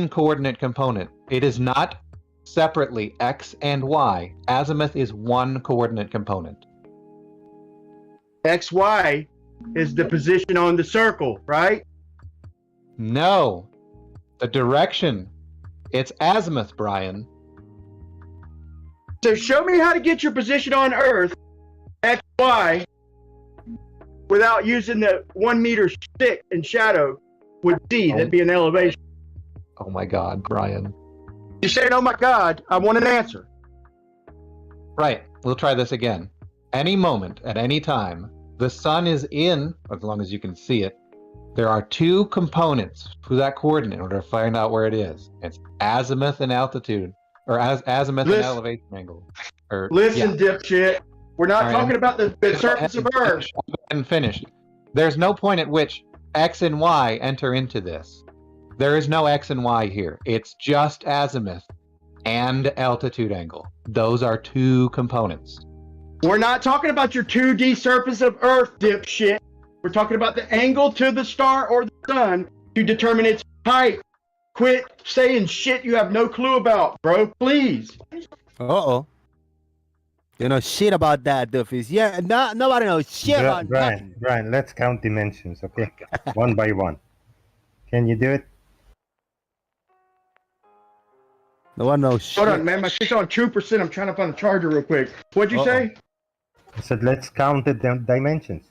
coordinate component. It is not separately X and Y. Azimuth is one coordinate component. XY is the position on the circle, right? No, the direction. It's azimuth, Brian. So show me how to get your position on Earth, XY, without using the 1 meter stick and shadow with Z. That'd be an elevation. Oh my God, Brian. You're saying, oh my God, I want an answer. Right, we'll try this again. Any moment, at any time, the sun is in, as long as you can see it, there are two components to that coordinate in order to find out where it is. It's azimuth and altitude, or azimuth and elevation angle. Listen, dipshit. We're not talking about the surface of Earth. And finish. There's no point at which X and Y enter into this. There is no X and Y here. It's just azimuth and altitude angle. Those are two components. We're not talking about your 2D surface of Earth, dipshit. We're talking about the angle to the star or the sun to determine its height. Quit saying shit you have no clue about, bro. Please. Uh-oh. You know shit about that, Duffy's. Yeah, nobody knows shit about nothing. Brian, let's count dimensions, okay? One by one. Can you do it? No one knows shit. Hold on, man. My shit's on 2%. I'm trying to find the charger real quick. What'd you say? I said, let's count the dimensions.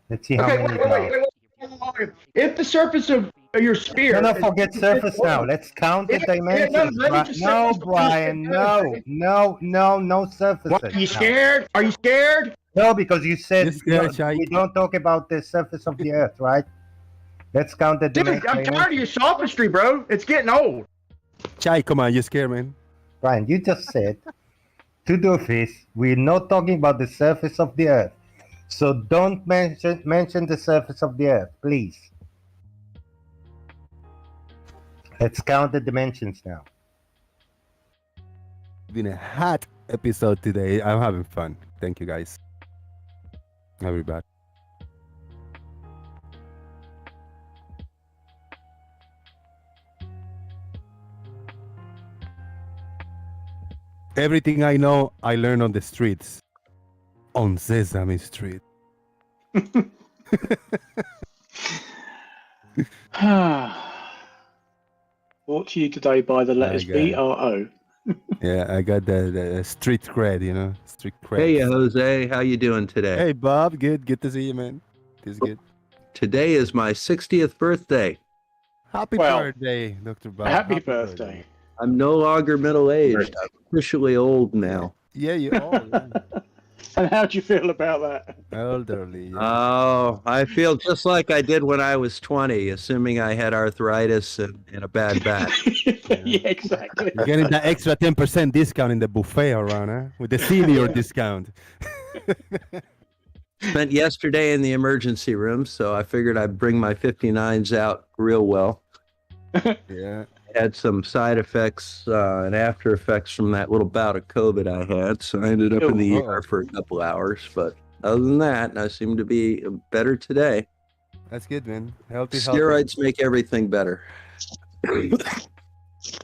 Let's see how Okay, many. wait. If the surface of your sphere. No, forget surface now. Let's count the dimensions. No, Brian, no surfaces. What, are you scared? Are you scared? No, because you said scared, we don't talk about the surface of the Earth, right? Let's count the Dude, dimensions. I'm tired of your sophistry, bro. It's getting old. Chai, come on, you scared, man. Brian, you just said to do this, we're not talking about the surface of the Earth. So don't mention the surface of the Earth, please. Let's count the dimensions now. Been a hot episode today. I'm having fun. Thank you, guys. Everybody. Everything I know, I learned on the streets. On Sesame Street. Brought to you today by the letters BRO. Yeah, I got the street cred, you know, street cred. Hey, Jose, how you doing today? Hey, Bob, good to see you, man. This is good. Today is my 60th birthday. Happy birthday, Dr. Bob. Happy birthday. I'm no longer middle-aged. I'm officially old now. Yeah, you're old. Yeah. And how do you feel about that? Elderly. Yeah. Oh, I feel just like I did when I was 20, assuming I had arthritis and a bad back. Yeah, exactly. You're getting that extra 10% discount in the buffet around, huh? With the senior discount. Spent yesterday in the emergency room, so I figured I'd bring my 59s out real well. Yeah. Had some side effects and after effects from that little bout of COVID I had, so I ended up in the ER for a couple hours. But other than that, I seem to be better today. That's good, man. Healthy. Steroids make everything better.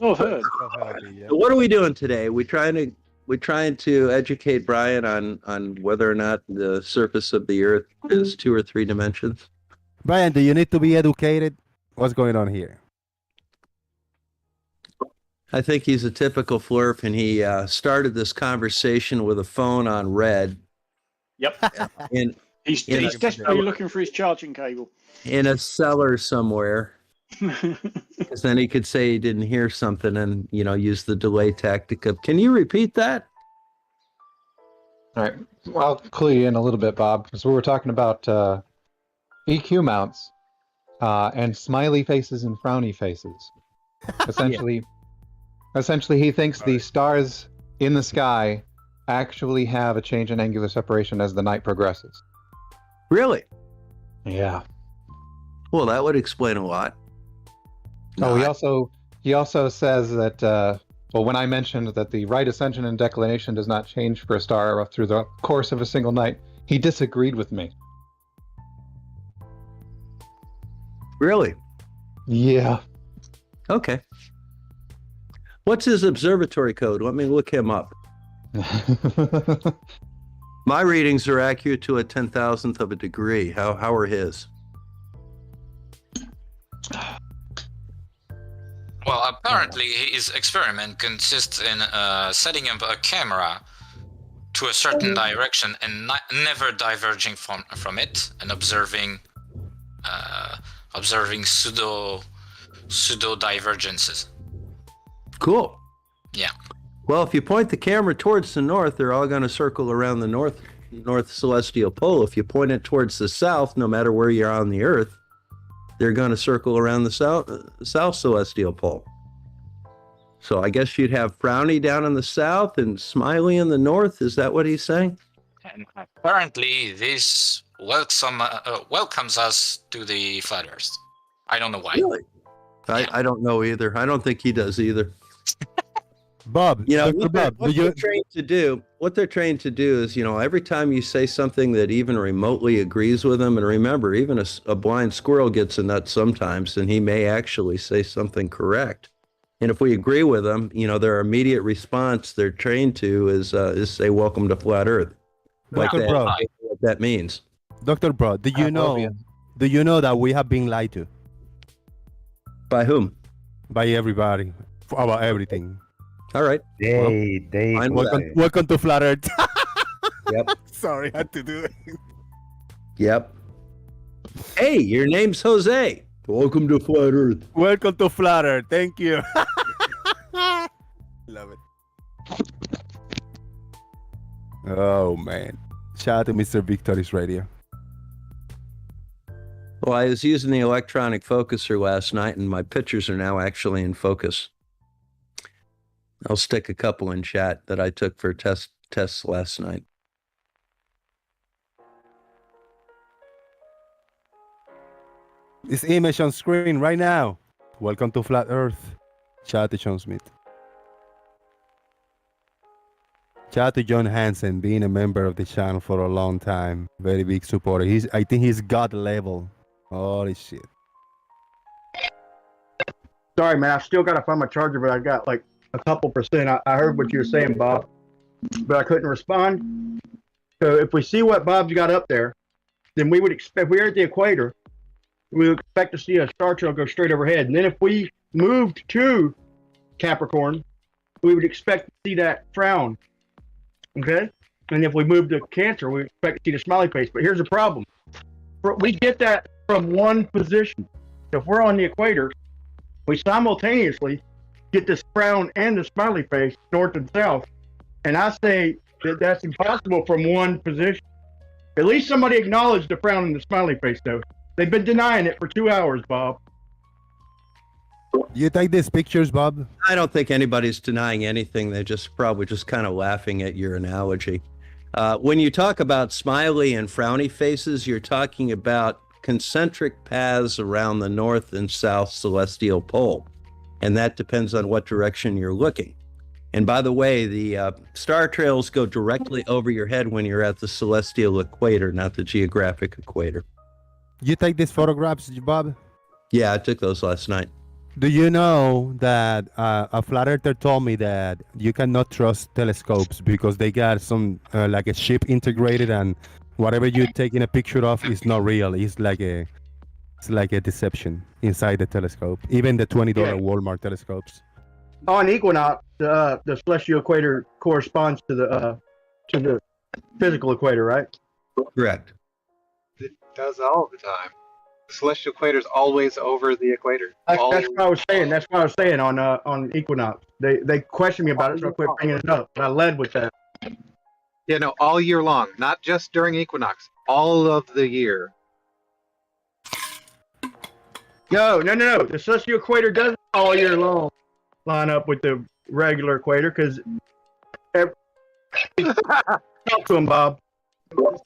Oh, I've heard. So what are we doing today? We're trying to educate Brian on whether or not the surface of the Earth is 2 or 3 dimensions. Brian, do you need to be educated? What's going on here? I think he's a typical flurf, and he started this conversation with a phone on red. Yep. He's desperately looking for his charging cable. In a cellar somewhere. Because then he could say he didn't hear something and, use the delay tactic of, can you repeat that? All right. Well, I'll clue you in a little bit, Bob, because we were talking about EQ mounts and smiley faces and frowny faces. Essentially, he thinks the stars in the sky actually have a change in angular separation as the night progresses. Really? Yeah. Well, that would explain a lot. Oh, he also says that when I mentioned that the right ascension and declination does not change for a star through the course of a single night, he disagreed with me. Really? Yeah. Okay. What's his observatory code? Let me look him up. My readings are accurate to a 10,000th of a degree. How are his? Well, apparently his experiment consists in setting up a camera to a certain direction and never diverging from it, and observing pseudo divergences. Cool. Yeah. Well, if you point the camera towards the north, they're all going to circle around the north celestial pole. If you point it towards the south, no matter where you're on the Earth, they're going to circle around the south celestial pole. So I guess you'd have frowny down in the south and smiley in the north. Is that what he's saying? And apparently this welcomes us to the flat Earth. I don't know why. Really? I don't know either. I don't think he does either. Bob, what they're trained to do is, every time you say something that even remotely agrees with them, and remember, even a blind squirrel gets a nut sometimes, and he may actually say something correct. And if we agree with them, their immediate response they're trained to is say, "Welcome to flat Earth." Dr. Bro, what that means. Dr. Bro, do you know that we have been lied to? By whom? By everybody about everything. All right. Welcome to flat Earth. Yep. Sorry, I had to do it. Yep. Hey, your name's Jose. Welcome to flat Earth. Welcome to flat Earth. Thank you. Love it. Oh man! Shout out to Mr. Victory's Radio. Well, I was using the electronic focuser last night, and my pictures are now actually in focus. I'll stick a couple in chat that I took for tests last night. This image on screen right now. Welcome to Flat Earth. Shout out to John Smith. Shout out to John Hansen, being a member of the channel for a long time. Very big supporter. I think he's God level. Holy shit. Sorry, man. I still got to find my charger, but I got like a couple percent. I heard what you were saying, Bob, but I couldn't respond. So if we see what Bob's got up there, then we would expect, if we're at the equator, we would expect to see a star trail go straight overhead. And then if we moved to Capricorn, we would expect to see that frown. Okay? And if we move to Cancer, we expect to see the smiley face. But here's the problem. We get that from one position. So if we're on the equator, we simultaneously get this frown and the smiley face north and south. And I say that that's impossible from one position. At least somebody acknowledged the frown and the smiley face, though. They've been denying it for 2 hours, Bob. You take these pictures, Bob? I don't think anybody's denying anything. They're just probably just kind of laughing at your analogy. When you talk about smiley and frowny faces, you're talking about concentric paths around the north and south celestial pole. And that depends on what direction you're looking. And by the way, the star trails go directly over your head when you're at the celestial equator, not the geographic equator. You take these photographs, Bob? Yeah, I took those last night. Do you know that a flat earther told me that you cannot trust telescopes because they got some like a chip integrated, and whatever you're taking a picture of is not real. It's like a deception inside the telescope. Even the $20 Walmart telescopes. On equinox, the celestial equator corresponds to the physical equator, right? Correct. It does all the time. The celestial equator is always over the equator. That's what I was saying. That's what I was saying on equinox. They questioned me about it, so I quit bringing it up. But I led with that. Yeah, no, all year long, not just during equinox, all of the year. No. The celestial equator doesn't all year long line up with the regular equator because talk to him, Bob.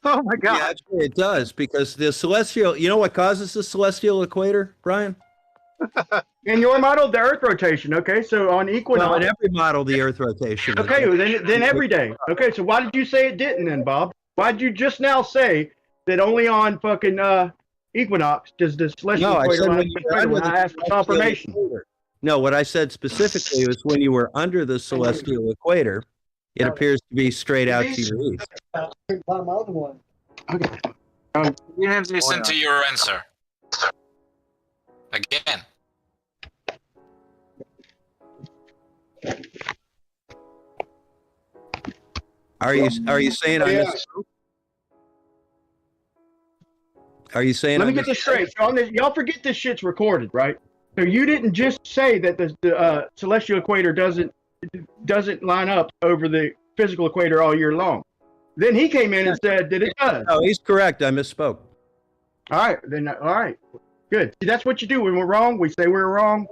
Oh my God! Yeah, actually it does, because the celestial. You know what causes the celestial equator, Brian? In your model, the Earth rotation. Okay, so on equinox. Well, in every model, the Earth rotation. Okay, then every day. Okay, so why did you say it didn't then, Bob? Why did you just now say that only on fucking equinox does the celestial equator line up when I asked for confirmation? No, what I said specifically was when you were under the celestial equator, it appears to be straight out to your east. Okay. You have to listen to your answer. Again. Are you saying I misspoke? Are you saying? Let me get this straight. So y'all forget this shit's recorded, right? So you didn't just say that the celestial equator doesn't line up over the physical equator all year long. Then he came in and said that it does. No, he's correct. I misspoke. All right, good. See, that's what you do when we're wrong. We say we're wrong,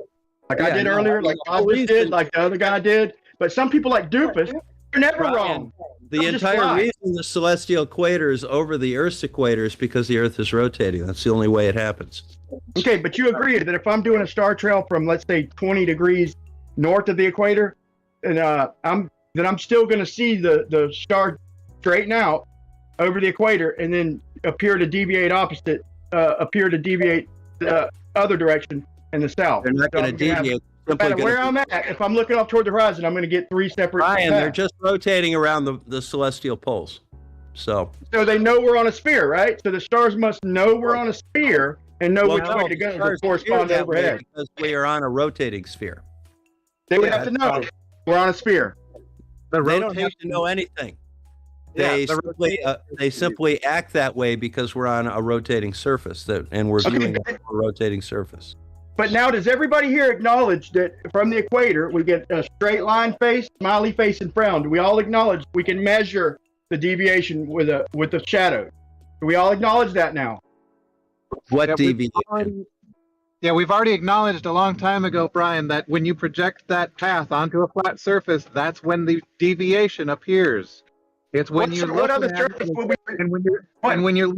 like I did earlier, like Bob did, like the other guy did. But some people like Doofus, they're never wrong. The entire reason the celestial equator is over the Earth's equator is because the Earth is rotating. That's the only way it happens. Okay, but you agree that if I'm doing a star trail from, let's say, 20 degrees north of the equator, and I'm still going to see the star straighten out over the equator and then appear to deviate the other direction in the south. They're not going to deviate. No matter where I'm at, if I'm looking off toward the horizon, I'm going to get three separate Brian, paths. they're just rotating around the celestial poles. So they know we're on a sphere, right? So the stars must know we're on a sphere and know which way to go to correspond overhead. Because we are on a rotating sphere. They would have to know we're on a sphere. They don't have to know anything. They simply act that way because we're on a rotating surface and we're viewing a rotating surface. But now, does everybody here acknowledge that from the equator we get a straight line face, smiley face, and frown? Do we all acknowledge we can measure the deviation with the shadow? Do we all acknowledge that now? What deviation? Yeah, we've already acknowledged a long time ago, Brian, that when you project that path onto a flat surface, that's when the deviation appears. It's when you're looking at it, and when you're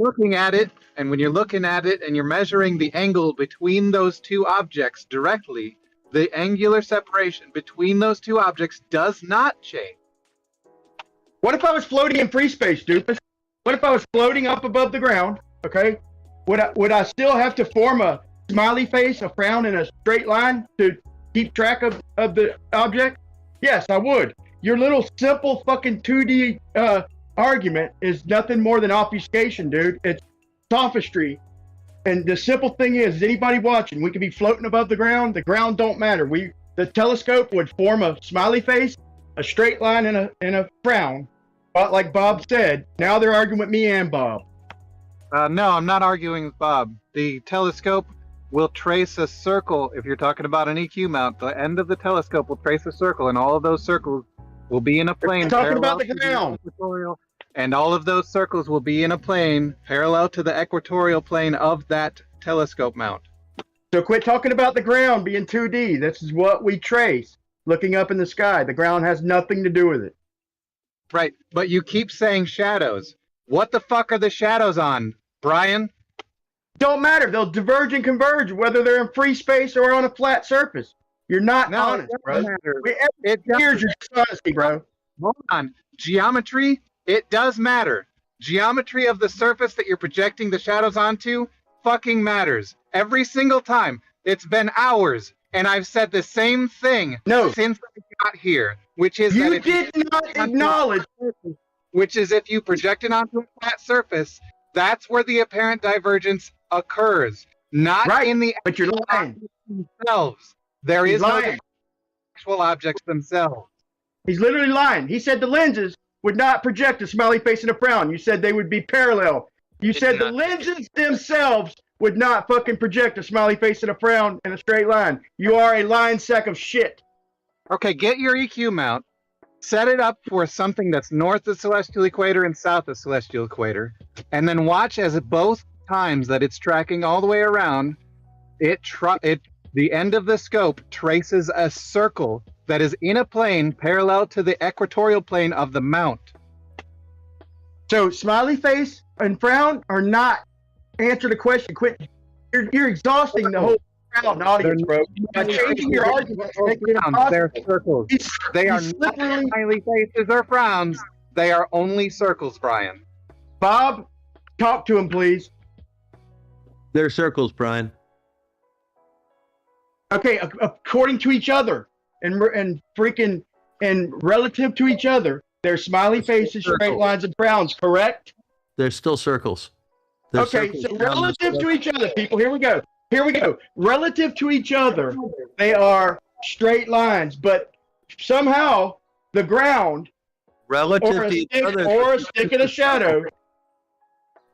looking at it, and you're measuring the angle between those two objects directly, the angular separation between those two objects does not change. What if I was floating in free space, Doofus? What if I was floating up above the ground? Okay, would I still have to form a smiley face, a frown, and a straight line to keep track of the object? Yes, I would. Your little simple fucking 2D argument is nothing more than obfuscation, dude. It's sophistry. And the simple thing is, anybody watching, we could be floating above the ground. The ground don't matter. The telescope would form a smiley face, a straight line, and a frown. But like Bob said, now they're arguing with me and Bob. No, I'm not arguing with Bob. The telescope will trace a circle. If you're talking about an EQ mount, the end of the telescope will trace a circle, and all of those circles will be in a plane. Talking about the ground. And all of those circles will be in a plane parallel to the equatorial plane of that telescope mount. So quit talking about the ground being 2D. This is what we trace, looking up in the sky. The ground has nothing to do with it. Right, but you keep saying shadows. What the fuck are the shadows on, Brian? Don't matter. They'll diverge and converge, whether they're in free space or on a flat surface. You're not honest, bro. Here's your dishonesty, bro. Hold on. Geometry, it does matter. Geometry of the surface that you're projecting the shadows onto fucking matters. Every single time. It's been hours, and I've said the same thing since I got here, which is You that if did not acknowledge. Which is if you project it onto a flat surface, that's where the apparent divergence occurs, not in the but you're lying. themselves. There He's is no lying. actual objects themselves. He's literally lying. He said the lenses would not project a smiley face and a frown. You said they would be parallel. You said the lenses themselves would not fucking project a smiley face and a frown in a straight line. You are a lying sack of shit. Okay, get your EQ mount, set it up for something that's north of celestial equator and south of celestial equator, and then watch as both times that it's tracking all the way around, the end of the scope traces a circle that is in a plane parallel to the equatorial plane of the mount. So smiley face and frown are not answer the question. Quit. You're exhausting the whole crowd and audience, bro. By changing your argument, they're circles. They are not smiley faces or frowns. They are only circles, Brian. Bob, talk to him, please. They're circles, Brian. Okay, according to each other and freaking and relative to each other, they're smiley faces, straight lines, and frowns. Correct? They're still circles. They're Okay, circles so around the relative to each other, people. Here we go. Here we go. Relative to each other, they are straight lines, but somehow the ground, relative or a to each stick, other, or a stick in a shadow.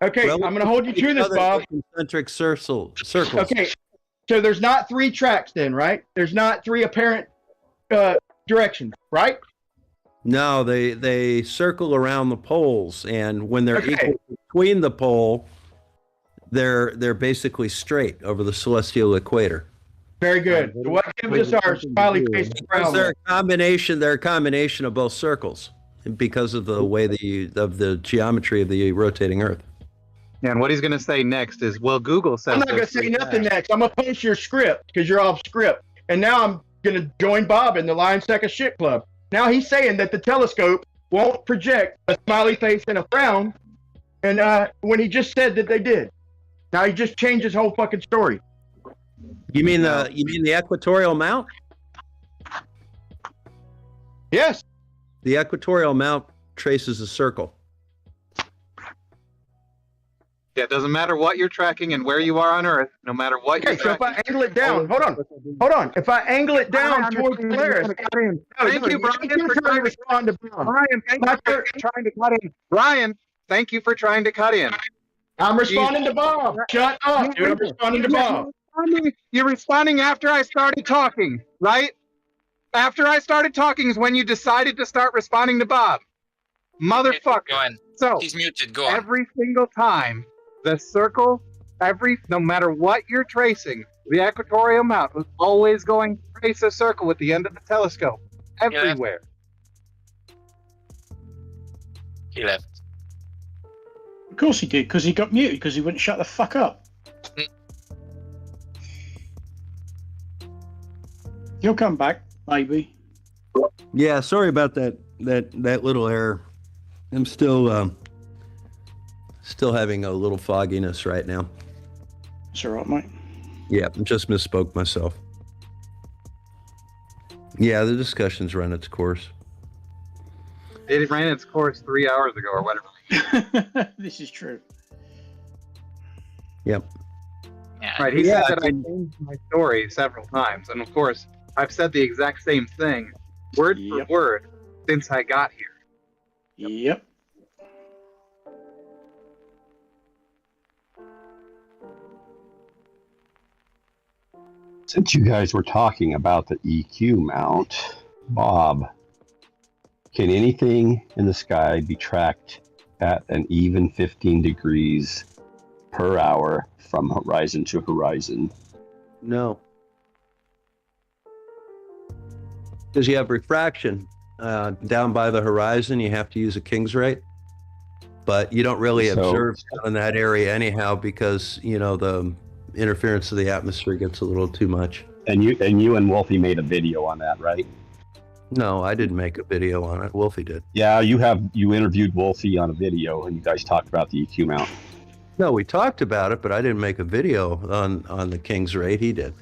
Okay, I'm going to hold you to this, Bob. Concentric circles. Okay, so there's not three tracks then, right? There's not three apparent directions, right? No, they circle around the poles, and when they're Okay. equal between the pole, they're basically straight over the celestial equator. Very good. So what gives us our smiley face and Because frown? they're a combination of both circles, because of the way of the geometry of the rotating Earth. And what he's going to say next is, well, Google says. I'm not going to say nothing next. I'm going to post your script because you're off script. And now I'm going to join Bob in the Lion Sack of Shit Club. Now he's saying that the telescope won't project a smiley face and a frown, and when he just said that they did. Now he just changed his whole fucking story. You mean the equatorial mount? Yes. The equatorial mount traces a circle. Yeah, it doesn't matter what you're tracking and where you are on Earth, no matter what you're Okay, so tracking. if I angle it down, hold on. If I angle it down towards Polaris, Thank you, Brian, for trying to respond to Bob. Brian, thank you for trying to cut in. Brian, thank you for trying to cut in. I'm responding to Bob. Shut up, dude. I'm responding to Bob. You're responding after I started talking, right? After I started talking is when you decided to start responding to Bob. Motherfucker. Go on. So He's muted. Go on. every single time, the circle, no matter what you're tracing, the equatorial mount was always going to trace a circle at the end of the telescope. Everywhere. He left. Of course he did, because he got muted because he wouldn't shut the fuck up. He'll come back, maybe. Yeah, sorry about that little error. I'm still having a little fogginess right now. It's all right, mate. Yeah, I just misspoke myself. Yeah, the discussion's run its course. It ran its course 3 hours ago or whatever. This is true. Yep. Right, he said that I changed my story several times, and of course, I've said the exact same thing, word for word, since I got here. Yep. Since you guys were talking about the EQ mount, Bob, can anything in the sky be tracked at an even 15 degrees per hour from horizon to horizon? No. Because you have refraction. down by the horizon, you have to use a King's rate. But you don't really So- observe in that area anyhow because, the interference of the atmosphere gets a little too much. And you and Wolfie made a video on that, right? No, I didn't make a video on it. Wolfie did. Yeah, you interviewed Wolfie on a video, and you guys talked about the EQ mount. No, we talked about it, but I didn't make a video on the King's rate. He did.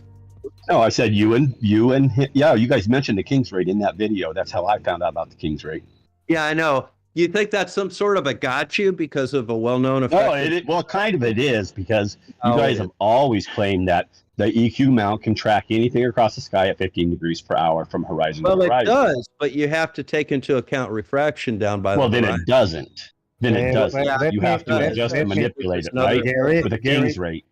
No, I said you and him, yeah, you guys mentioned the King's rate in that video. That's how I found out about the King's rate. Yeah, I know. You think that's some sort of a got you because of a well-known effect? No, kind of it is, because you guys have always claimed that the EQ mount can track anything across the sky at 15 degrees per hour from horizon to Well, it horizon. does, but you have to take into account refraction down by the Well, then horizon. it doesn't. Then it doesn't. let You me- have to let- adjust let and me- manipulate it, Gary, right? With a Gary- King's rate.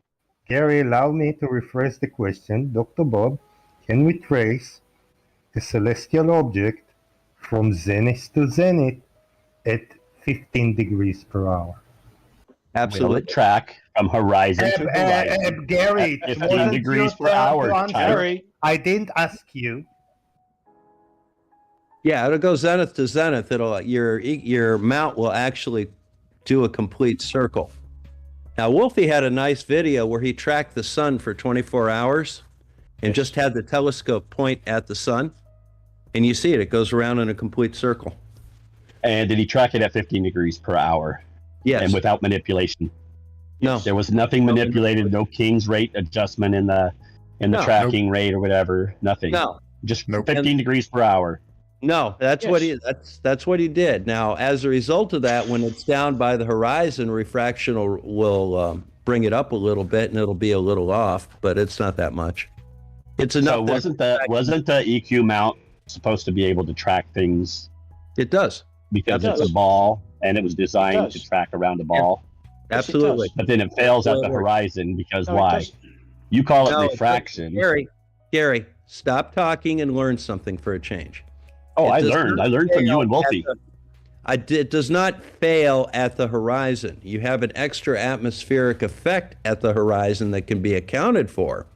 Gary, allow me to rephrase the question. Dr. Bob, can we trace a celestial object from zenith to zenith at 15 degrees per hour? Will it track from horizon to horizon? Gary, at it 15 wasn't degrees your per turn hour. to answer. Tyler. I didn't ask you. Yeah, it'll go zenith to zenith. Your mount will actually do a complete circle. Now, Wolfie had a nice video where he tracked the sun for 24 hours and just had the telescope point at the sun, and you see it. It goes around in a complete circle. And did he track it at 15 degrees per hour? Yes. And without manipulation? No. There was nothing manipulated. No King's rate adjustment in the No. tracking rate or whatever. Nothing. No. Just 15 degrees per hour. No, that's what he did. Now, as a result of that, when it's down by the horizon, refraction will bring it up a little bit, and it'll be a little off, but it's not that much. It's enough. So wasn't the EQ mount supposed to be able to track things? It does. Because It it's does. a ball, and it was designed It to does. track around a ball. Yes, it Absolutely. does. But then it fails at Well, the it works. horizon because No, it why? doesn't. You call it No, refraction. Gary, stop talking and learn something for a change. Oh, I does learned. not I learned from you fail and at Wolfie. It does not fail at the horizon. You have an extra atmospheric effect at the horizon that can be accounted for,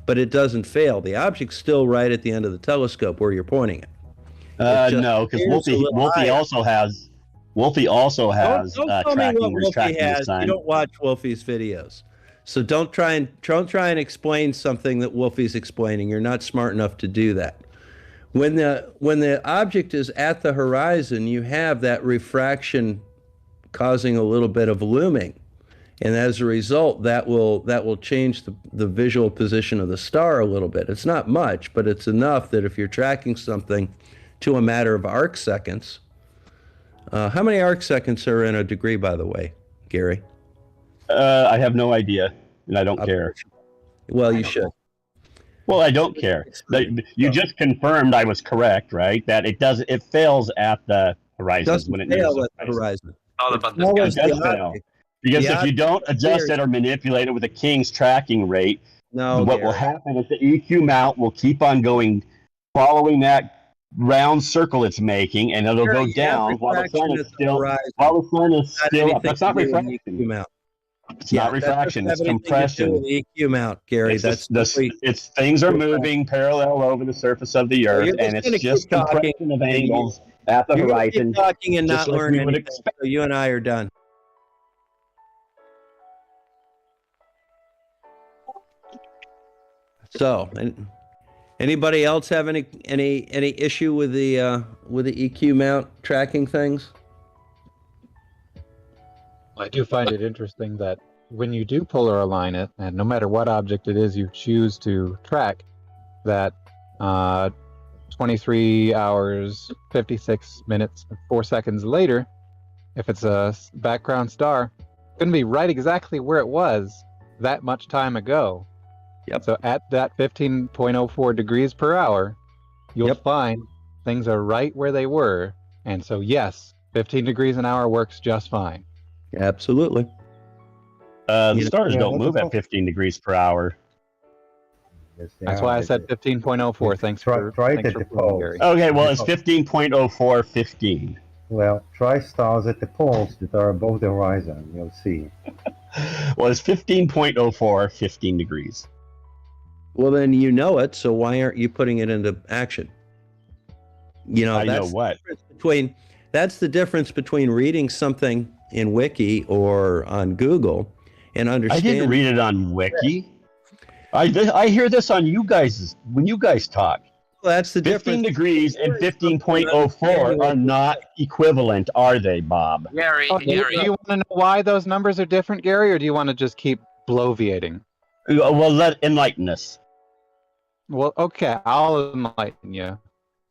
but it doesn't fail. The object's still right at the end of the telescope where you're pointing it. No, because Wolfie also has. Wolfie also has Don't tell me tracking what where he's Wolfie tracking the has. sun. You don't watch Wolfie's videos, so don't try and explain something that Wolfie's explaining. You're not smart enough to do that. When the object is at the horizon, you have that refraction causing a little bit of looming, and as a result, that will change the visual position of the star a little bit. It's not much, but it's enough that if you're tracking something to a matter of arc seconds. How many arc seconds are in a degree, by the way, Gary? I have no idea, and I don't care. Well, you should. Well, I don't care. You just confirmed I was correct, right? That it fails at the horizon when it nears fail at the horizon. All about It this does guy. fail. Because if you don't adjust it or manipulate it with a King's tracking rate, what will happen is the EQ mount will keep on going, following that round circle it's making, and it'll go down while the sun is still. That's not refraction. It's not refraction. It's compression. EQ mount, Gary. It's things are moving parallel over the surface of the Earth, and it's just compression of angles at the horizon. Keep talking and just not like learn we would anything. So you and I are done. So, anybody else have any issue with the EQ mount tracking things? I do find it interesting that when you do polar align it, and no matter what object it is you choose to track, that 23 hours, 56 minutes, and 4 seconds later, if it's a background star, it's going to be right exactly where it was that much time ago. Yep. So at that 15.04 degrees per hour, you'll find things are right where they were. And so, yes, 15 degrees an hour works just fine. Absolutely. The stars don't move at 15 degrees per hour. That's why I said 15.04. Thanks for pulling, Gary. Okay, well, it's 15.0415. Well, try stars at the poles that are above the horizon. You'll see. Well, it's 15.04 15 degrees. Well, then you know it, so why aren't you putting it into action? You know, I know that's what. that's the difference between reading something in Wiki or on Google and I understanding. didn't read it on Wiki. I hear this on you guys when you guys talk. Well, that's the 15 difference. degrees and 15.04 are not equivalent, are they, Bob? Gary, Do you want to know why those numbers are different, Gary, or do you want to just keep bloviating? Well, enlighten us. Well, okay, I'll enlighten you.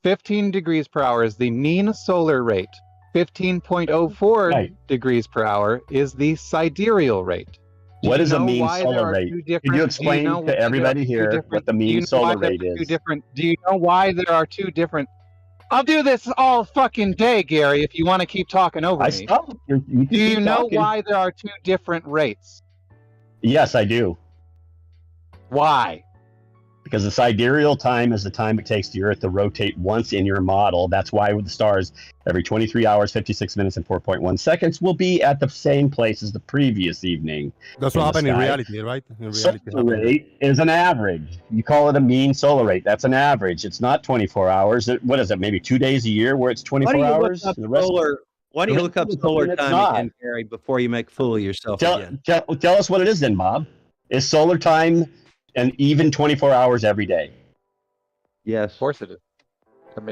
15 degrees per hour is the mean solar rate. 15.04 degrees per hour is the sidereal rate. What is a mean solar rate? Could you explain to everybody here what the mean solar rate is? Do you know why there are two different? I'll do this all fucking day, Gary, if you want to keep talking over me. Stop. Do you know why there are two different rates? Yes, I do. Why? Because the sidereal time is the time it takes the Earth to rotate once in your model. That's why with the stars, every 23 hours, 56 minutes, and 4.1 seconds will be at the same place as the previous evening. That's what happened in reality, right? In reality, solar rate is an average. You call it a mean solar rate. That's an average. It's not 24 hours. What is it? Maybe 2 days a year where it's 24 hours? Why don't you look up solar time again, Gary, before you make a fool of yourself again? Tell us what it is then, Bob. Is solar time an even 24 hours every day? Yes. Of course it is.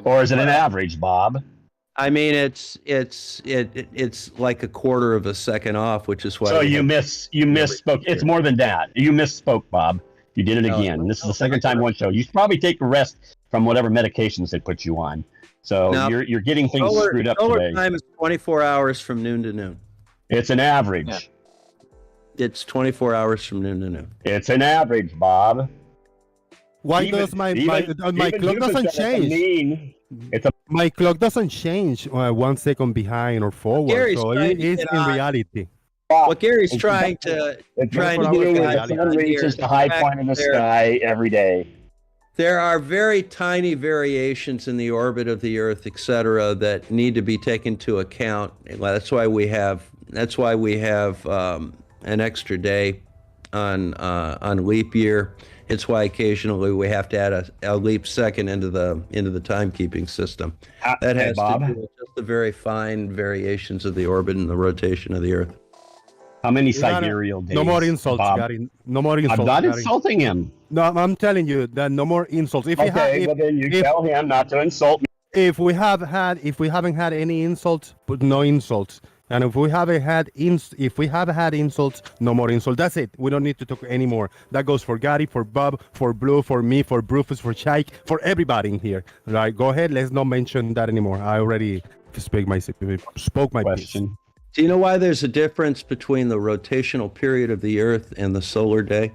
Or is it an average, Bob? I mean, it's like a quarter of a second off, which is why. So you misspoke. It's more than that. You misspoke, Bob. You did it again. This is the second time one show. You should probably take a rest from whatever medications they put you on. So you're getting things screwed up solar today. Time is 24 hours from noon to noon. It's an average. Yeah. It's 24 hours from noon to noon. It's an average, Bob. Why does my clock doesn't change? My clock doesn't change 1 second behind or forward. Gary's So trying it to is get in on. reality. What Gary's trying to do work with the sun reaches the high point in the sky every day. There are very tiny variations in the orbit of the Earth, etc., that need to be taken into account. That's why we have an extra day on leap year. It's why occasionally we have to add a leap second into the timekeeping system. That has to do with just the very fine variations of the orbit and the rotation of the Earth. How many sidereal days? No more insults, Bob? Gary. No more insults. I'm not Gary. insulting him. No, I'm telling you that no more insults. If then you tell him not to insult me. If we haven't had any insults, but no insults. And if we have had insults, no more insults. That's it. We don't need to talk anymore. That goes for Gary, for Bob, for Blue, for me, for Brufus, for Chike, for everybody in here. Right? Go ahead. Let's not mention that anymore. I already spoke my question. Piece. Do you know why there's a difference between the rotational period of the Earth and the solar day?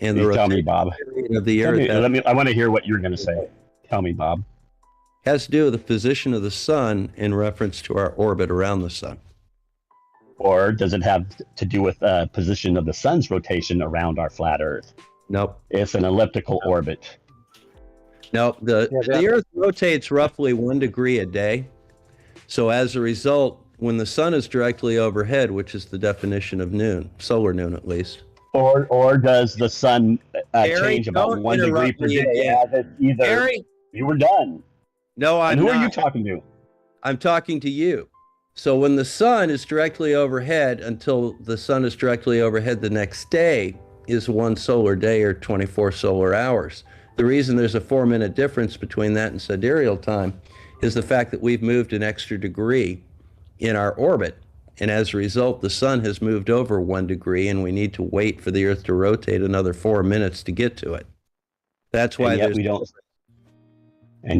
And the tell me, Bob. Period of the Earth. I want to hear what you're going to say. Tell me, Bob. Has to do with the position of the sun in reference to our orbit around the sun. Or does it have to do with position of the sun's rotation around our flat Earth? Nope. It's an elliptical orbit. No, the Earth rotates roughly 1 degree a day. So as a result, when the sun is directly overhead, which is the definition of noon, solar noon at least. Or does the sun change about 1 degree per day? Gary, you were done. No, I'm not. Who are you talking to? I'm talking to you. So when the sun is directly overhead until the sun is directly overhead the next day is 1 solar day or 24 solar hours. The reason there's a 4-minute difference between that and sidereal time is the fact that we've moved an extra degree in our orbit. And as a result, the sun has moved over 1 degree and we need to wait for the Earth to rotate another 4 minutes to get to it. That's why And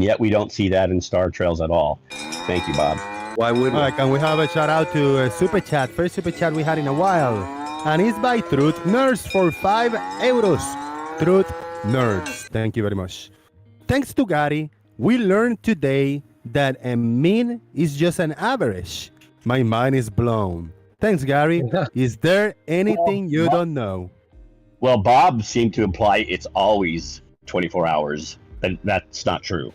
yet we don't see that in star trails at all. Thank you, Bob. Why would we? All right, can we have a shout out to Super Chat? First Super Chat we had in a while. And it's by Truth Nerds for €5. Truth Nerds. Thank you very much. Thanks to Gary, we learned today that a mean is just an average. My mind is blown. Thanks, Gary. Is there anything you don't know? Well, Bob seemed to imply it's always 24 hours. And that's not true.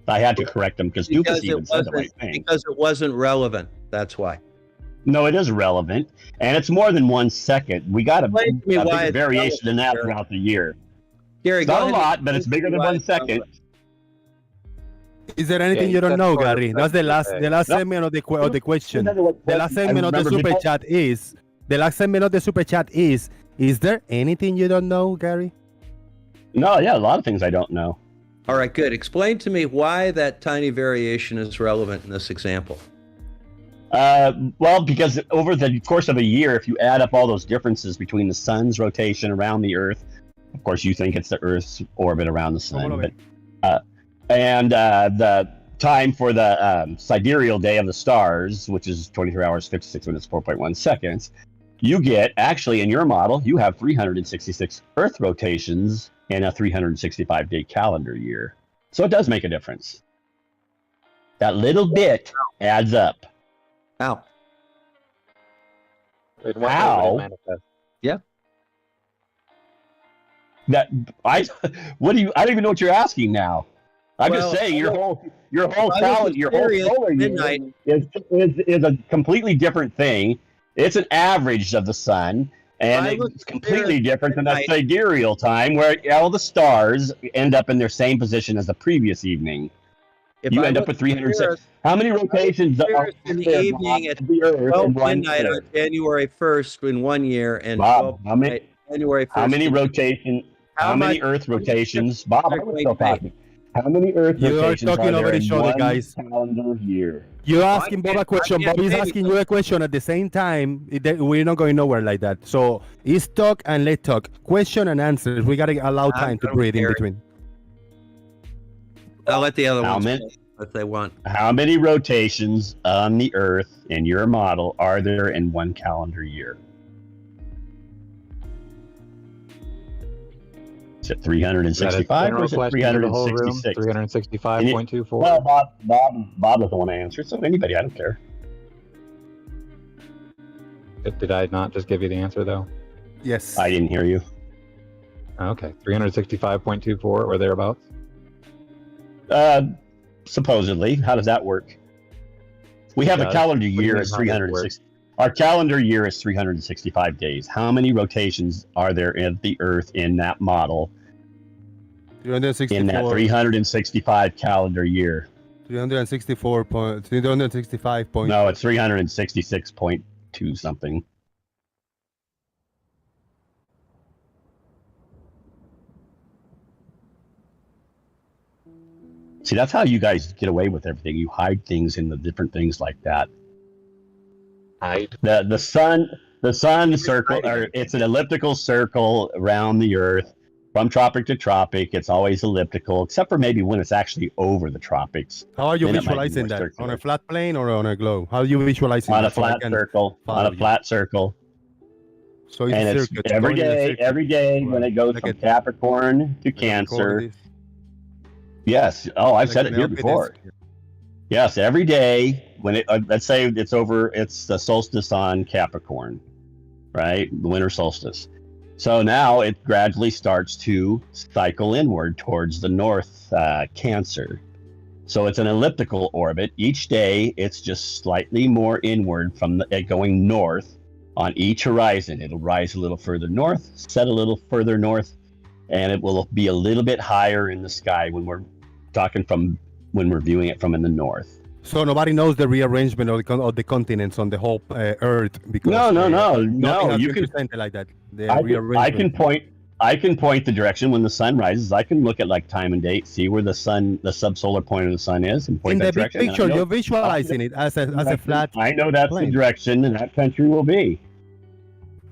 I had to correct him because Dukas even said the right thing. Because it wasn't relevant. That's why. No, it is relevant. And it's more than 1 second. We got a big variation in that throughout the year. Gary, it's not a lot, but it's bigger than 1 second. Is there anything Yeah, you don't said know, sort of Gary? That's the last Nope. segment of the question. Remember what The last I segment of the remember super before- chat is is there anything you don't know, Gary? No, yeah, a lot of things I don't know. All right, good. Explain to me why that tiny variation is relevant in this example. Well, because over the course of a year, if you add up all those differences between the sun's rotation around the Earth, of course, you think it's the Earth's orbit around the sun, but and the time for the sidereal day of the stars, which is 23 hours, 56 minutes, 4.1 seconds, you get, actually, in your model, you have 366 Earth rotations in a 365-day calendar year. So it does make a difference. That little bit adds up. How? How? Yeah. That I what do you? I don't even know what you're asking now. I'm just saying your whole calendar, your whole solar year is a completely different thing. It's an average of the sun, and it's completely different than that sidereal time where all the stars end up in their same position as the previous evening. You end up with 306. How many rotations are in the evening at the Earth 12 in one midnight year? on January 1st in 1 year and Bob, 12 midnight January 1st? How many rotations? How many Earth rotations? Bob, I'm still talking. How many Earth rotations are talking over there each in other, one guys. calendar year? You're asking Bob a question. Bob is asking you a question at the same time. We're not going nowhere like that. So it's talk and let talk. Question and answers. We gotta allow time to breathe in between. I'll let the other How ones many- if they want. How many rotations on the Earth in your model are there in one calendar year? Is it 365 or is it 366? 365.24. Well, Bob doesn't want to answer, so anybody, I don't care. Did I not just give you the answer though? Yes. I didn't hear you. Okay, 365.24 or thereabouts. Supposedly, how does that work? We have a calendar year as 360. Our calendar year is 365 days. How many rotations are there in the Earth in that model? 364. In that 365 calendar year. 365 point. No, it's 366.2 something. See, that's how you guys get away with everything. You hide things in the different things like that. Hide. The sun circle, or it's an elliptical circle around the Earth from tropic to tropic. It's always elliptical, except for maybe when it's actually over the tropics. How are you Then it might be visualizing more that? circular. On a flat plane or on a globe? How are you visualizing On that? a flat circle. On a flat circle. So it's And a it's circuit, every going in a day, circuit. every day when it goes from Capricorn to Cancer. Yes. Oh, I've said it here before. Yes, every day when it, let's say it's over, it's the solstice on Capricorn, right? The winter solstice. So now it gradually starts to cycle inward towards the north Cancer. So it's an elliptical orbit. Each day it's just slightly more inward from it going north on each horizon. It'll rise a little further north, set a little further north, and it will be a little bit higher in the sky when we're talking from when we're viewing it from in the north. So nobody knows the rearrangement of the continents on the whole Earth because No. nothing has You been can presented like that. The I rearrangement. can point the direction when the sun rises. I can look at like time and date, see where the subsolar point of the sun is, and point In that the big direction. And I picture, know- you're visualizing it as a flat. I know that's plane. the direction and that country will be.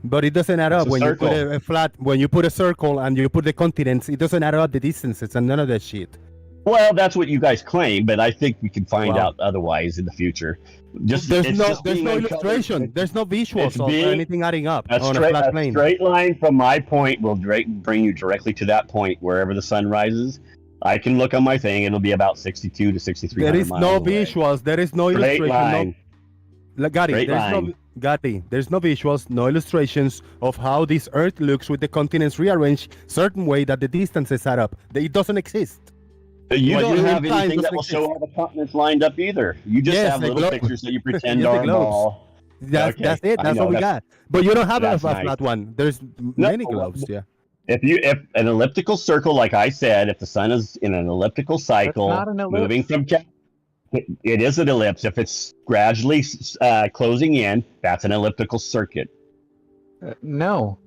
But it doesn't add It's up a when you put circle. a flat. When you put a circle and you put the continents, it doesn't add up the distances and none of that shit. Well, that's what you guys claim, but I think we can find Wow. out otherwise in the future. There's no illustration. There's no visuals of anything adding up on a flat plane. Straight line from my point will bring you directly to that point wherever the sun rises. I can look on my thing; it'll be about 62 to 63. There is no visuals. There is no Straight illustration. line. Gatti, there's no visuals, no illustrations of how this Earth looks with the continents rearranged certain way that the distances add up. It doesn't exist. You What don't you have imply anything that doesn't will show exist. all the continents lined up either. You just Yes, have the little globe. pictures that you pretend Yes, the are a globes. ball. That's Okay, it. I That's know, what we that's- got. But you don't have a that's flat nice. one. There's many globes. Yeah. If an elliptical circle, like I said, if the sun is in an elliptical cycle, not an ellipse. moving from it is an ellipse. If it's gradually closing in, that's an elliptical circuit. No,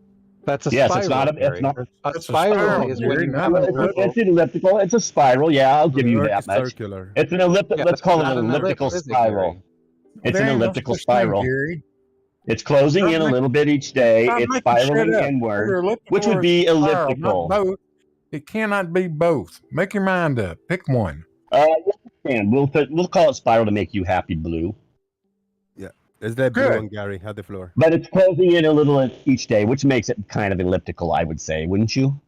that's a Yes, spiral. it's not. It's not. A spiral is when you have a circle. It's an elliptical. It's a spiral. Yeah, I'll give you Earth that is much. circular. It's an elliptical. Yeah, let's call it not an an elliptical ellipse, is it, spiral. Gary? It's There an ain't no elliptical such thing, spiral. Gary. It's closing in a little bit each day. Stop It's making shit spiraling up. inward, Either elliptical which would or be spiral, not elliptical. both. It cannot be both. Make your mind up. Pick one. And we'll call it spiral to make you happy, Blue. Yeah, let's let Blue Good. and Gary have the floor. But it's closing in a little each day, which makes it kind of elliptical, I would say, wouldn't you?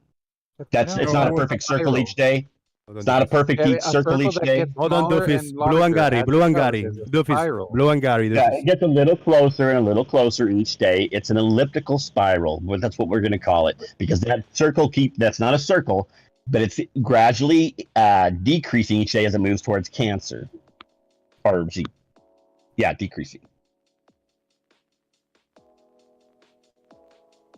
It's not a perfect circle each day. It's not a perfect Yeah, each a circle circle each that day. gets Hold on, smaller Doofus. and Blue and larger Gary. as Blue it and goes, Gary. is a Doofus. spiral. Blue and Gary. Yeah, Doofus. it gets a little closer and a little closer each day. It's an elliptical spiral. Well, that's what we're going to call it, because that circle that's not a circle, but it's gradually decreasing each day as it moves towards Cancer. Decreasing.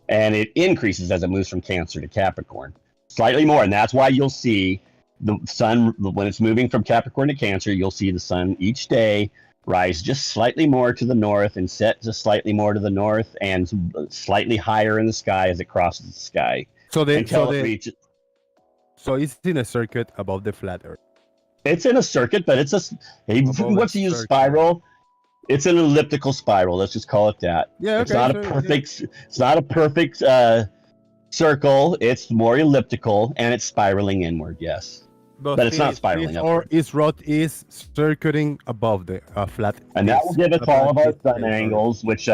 And it increases as it moves from Cancer to Capricorn. Slightly more, and that's why you'll see the sun, when it's moving from Capricorn to Cancer, you'll see the sun each day rise just slightly more to the north and set just slightly more to the north and slightly higher in the sky as it crosses the sky. So until it reaches. So it's in a circuit above the flat Earth. It's in a circuit, but once you use spiral, it's an elliptical spiral. Let's just call it that. Yeah, It's okay, not so, a perfect. It's not a perfect circle. It's more elliptical, and it's spiraling inward. Yes, but it's not spiraling Or upward. its rod is circuiting above the flat. And that will give us all of our sun angles. angles, which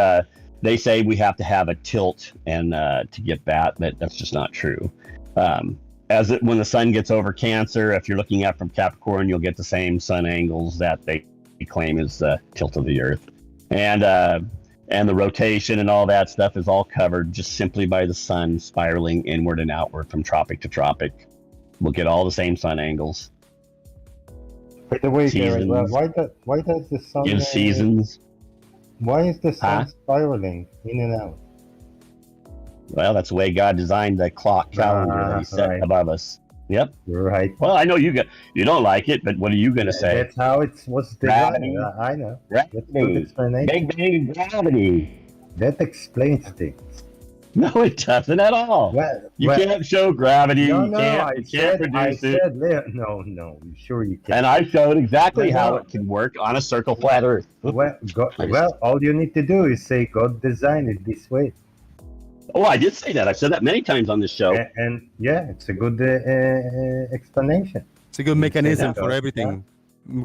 they say we have to have a tilt and to get that, but that's just not true. When the sun gets over Cancer, if you're looking at from Capricorn, you'll get the same sun angles that they claim is the tilt of the Earth, and the rotation and all that stuff is all covered just simply by the sun spiraling inward and outward from tropic to tropic. We'll get all the same sun angles. By the way, Gary, Seasons. why does the sun In seasons. Why is the sun Huh? spiraling in and out? Well, that's the way God designed the clock calendar that He set right. above us. Yep. Right. Well, I know you don't like it, but what are you going to say? That's how it was Gravity. designed. I know. That's a good Gravity. explanation. Big Bang gravity. That explains things. No, it doesn't at all. You can't show gravity. No, you no, can't, I you can't said, produce it. no, sure you can. And I showed exactly No, how no. it can work on a circle flat Earth. Well, all you need to do is say God designed it this way. Oh, I did say that. I've said that many times on this show. And yeah, it's a good explanation. It's a good mechanism that, for everything.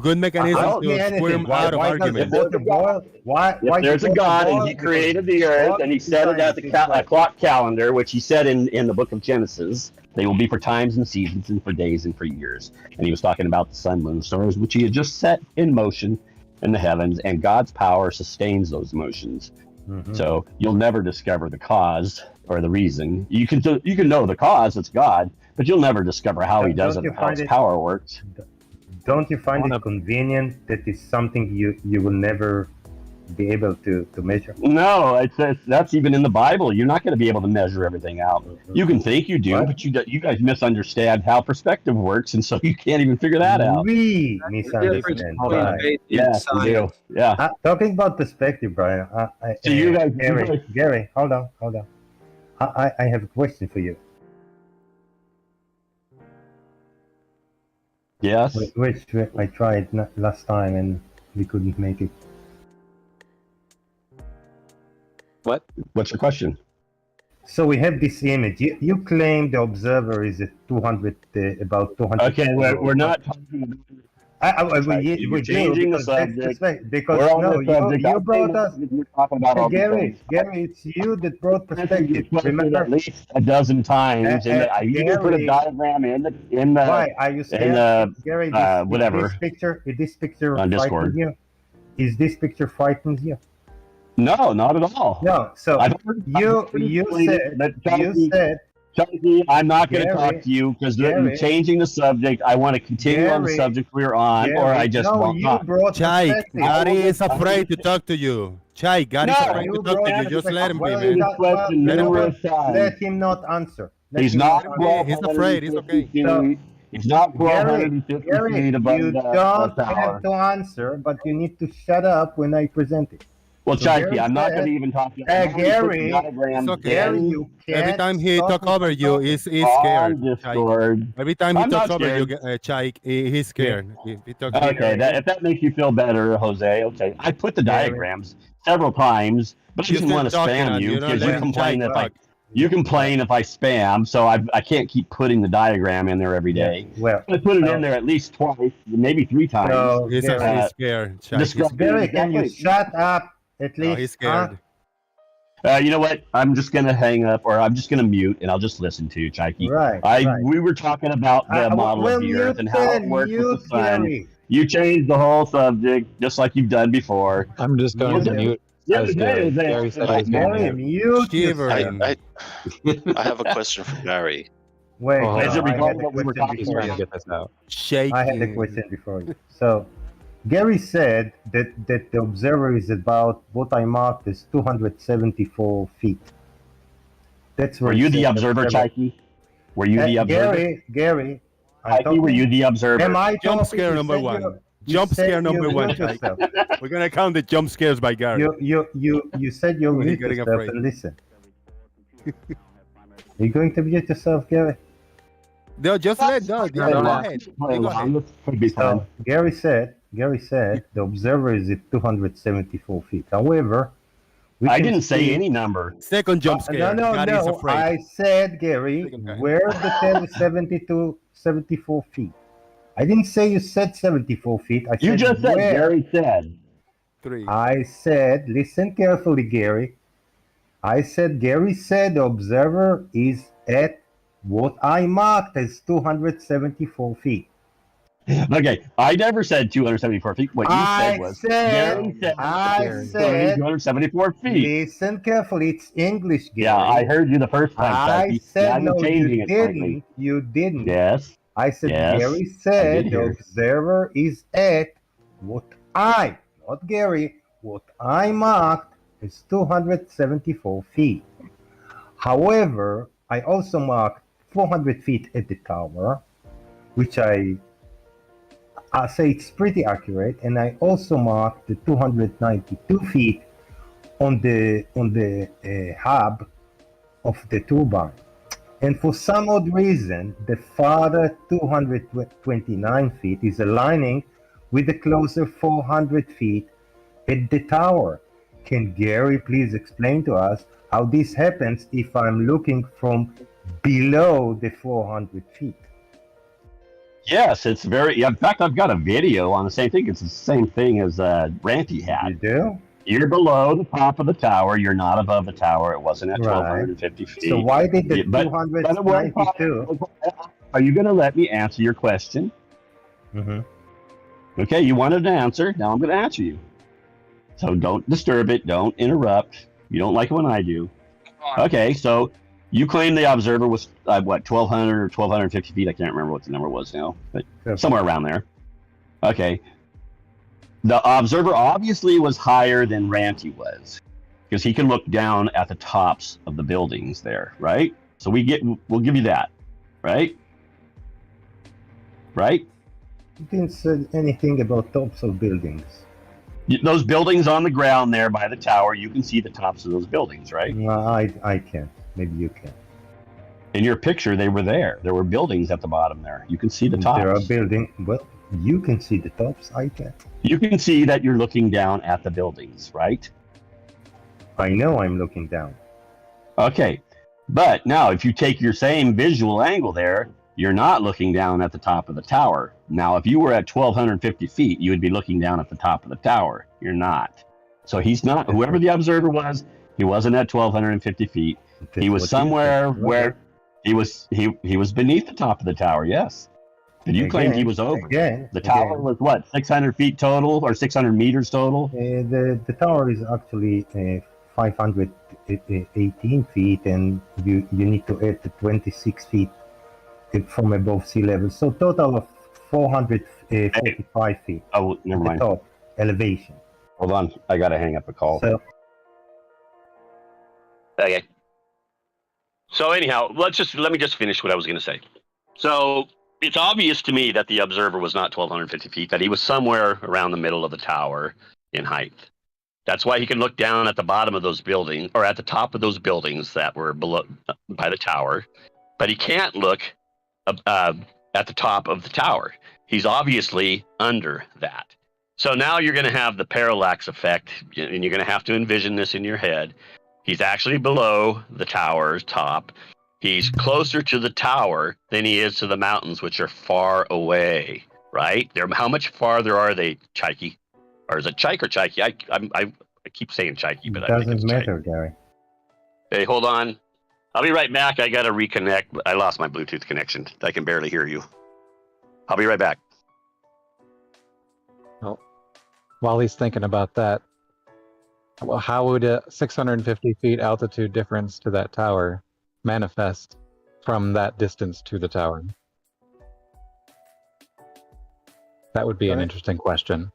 Good mechanism Tell me to anything. squirm Why- out of why does arguments. the water boil? Why If there's a does the God water and He boil? created the Earth God and He set it designed at the this way. clock calendar, which He said in the book of Genesis, they will be for times and seasons and for days and for years. And He was talking about the sun, moon, stars, which He had just set in motion in the heavens, and God's power sustains those motions. Mhm. So you'll never discover the cause or the reason. You can know the cause, it's God, but you'll never discover how He does Don't it you and how find His it- power works. Don't you find it convenient that it's something you will never be able to measure? No, that's even in the Bible. You're not going to be able to measure everything out. You can think you do, but you guys misunderstand how perspective works, and so you can't even figure that out. We misunderstand. Right. Yes, we do. Yeah. Talking about perspective, Brian. So you guys- Gary, hold on. I have a question for you. Yes. Which I tried last time and we couldn't make it. What? What's your question? So we have this image. You claim the observer is at 200, about 200. Okay, we're not talking. We're changing the subject. Because We're on no, the subject. you brought us. You're talking about all Gary, these Gary, it's you that brought perspective. things. Remember? At least a dozen times, and I even put a Gary, diagram in the. Why are you scared? Gary, whatever. Is this picture On frightening Discord. you? Is this picture frightening you? No, not at all. No. So you said. Chunky, I'm not going to Gary, talk to you because Gary, you're changing the subject. I want to continue on the Gary, subject we're on, or I just won't talk. Chai, perspective. Gary is afraid to talk to you. Chai, Gary is No, afraid to talk to you. Just let him be, Well, man. well, question let him numerous not- times. let him not answer. He's not He's afraid. It's 1,250 okay. feet. He's not Gary, 1,250 Gary, feet above you the don't tower. have to answer, but you need to shut up when I present it. Well, So Chikey, Gary I'm not said- going to even talk. I'm already putting Gary, diagrams Gary, in you Every can't time he stop talk me over from you, talking. he's scared. on Discord. Every time he I'm talks not over you, scared. Chike, he's scared. If he talks Okay, if that makes you feel better, Jose, okay. I put the Gary. diagrams several times, but I You didn't want to start talking spam and you you don't because let you complain Chike if talk. you complain if I spam, so I can't keep putting the diagram in there every day. Well, I put it in there at least twice, maybe 3 times. So, He's Gary, scared. Chike, he's describe- Gary, can you exactly. shut up at No, least? he's scared. You know what? I'm just gonna hang up, or I'm just gonna mute, and I'll just listen to you, Chikey. Right. We were talking about the model of the Earth and how it works with the sun. Gary. You changed the whole subject, just like you've done before. I'm just going to mute as Gary. Gary said he's going Gary, to mute. mute Shivering. yourself. I have a question for Gary. Wait, Oh, hold Is it on. I had regarding a what we were question talking He's before trying to you. get this out. Shaking. I had a question before you. So, Gary said that the observer is about what I marked as 274 feet. That's where Were it you the says observer, Chikey? Were you the observer? Gary, Chikey, were you the observer? Am I Jump talking? scare You number said one. you Jump said scare number you one, mute Chike. yourself. We're gonna count the jump scares by Gary. You said you We're mute getting yourself afraid. and listen. Are you going to mute yourself, Gary? No, just let No, go ahead. You go ahead. This could be fun. So Gary said the observer is at 274 feet. However, I can didn't say see- any number. Second jump scare. No, Gary is afraid. I said, Gary, where the 74 feet. I didn't say you said 74 feet. I You said just said where. Gary said. 3. I said, listen carefully, Gary. I said, Gary said the observer is at what I marked as 274 feet. Okay, I never said 274 feet. What you said was Gary said I said 274 feet. Listen carefully. It's English, Gary. Yeah, I heard you the first time. I Chikey. said Now no, you're changing you it slightly. didn't. You didn't. Yes. I said Yes, Gary I said did the hear. observer is at what not Gary, what I marked is 274 feet. However, I also marked 400 feet at the tower, which I say it's pretty accurate, and I also marked the 292 feet on the hub of the turbine. And for some odd reason, the farther 229 feet is aligning with the closer 400 feet at the tower. Can Gary please explain to us how this happens if I'm looking from below the 400 feet? Yes, it's very. In fact, I've got a video on the same thing. It's the same thing as Ranty had. You do? You're below the top of the tower. You're not above the tower. It wasn't at Right. 1,250 feet. So why did the But- 292? Are you going to let me answer your question? Mhm. Okay, you wanted an answer. Now I'm going to answer you. So don't disturb it. Don't interrupt. You don't like it when I do. Okay, so you claim the observer was, 1,200 or 1,250 feet? I can't remember what the number was now, but somewhere around there. Okay. The observer obviously was higher than Ranty was, because he can look down at the tops of the buildings there, right? So we'll give you that, right? Right? You didn't say anything about tops of buildings. Those buildings on the ground there by the tower, you can see the tops of those buildings, right? No, I can't. Maybe you can. In your picture, they were there. There were buildings at the bottom there. You can see the tops. There are buildings. Well, you can see the tops. I can't. You can see that you're looking down at the buildings, right? I know I'm looking down. Okay. But now, if you take your same visual angle there, you're not looking down at the top of the tower. Now, if you were at 1,250 feet, you would be looking down at the top of the tower. You're not. So he's not, whoever the observer was, he wasn't at 1,250 feet. He was somewhere where he was beneath the top of the tower, yes. But you claimed he was over. The tower was what, 600 feet total or 600 meters total? The tower is actually 518 feet, and you need to add the 26 feet from above sea level. So total of 445 feet. Oh, never mind. Top elevation. Hold on, I gotta hang up a call. So, Okay. So anyhow, let me just finish what I was going to say. So it's obvious to me that the observer was not 1,250 feet, that he was somewhere around the middle of the tower in height. That's why he can look down at the bottom of those buildings, or at the top of those buildings that were below by the tower, but he can't look at the top of the tower. He's obviously under that. So now you're going to have the parallax effect, and you're going to have to envision this in your head. He's actually below the tower's top. He's closer to the tower than he is to the mountains, which are far away, right? How much farther are they, Chikey? Or is it Chike or Chikey? I keep saying Chikey, but I think it's Doesn't matter, Chike. Gary. Hey, hold on. I'll be right back. I got to reconnect. I lost my Bluetooth connection. I can barely hear you. I'll be right back. Well, while he's thinking about that, well, how would a 650 feet altitude difference to that tower manifest from that distance to the tower? That would be an interesting question.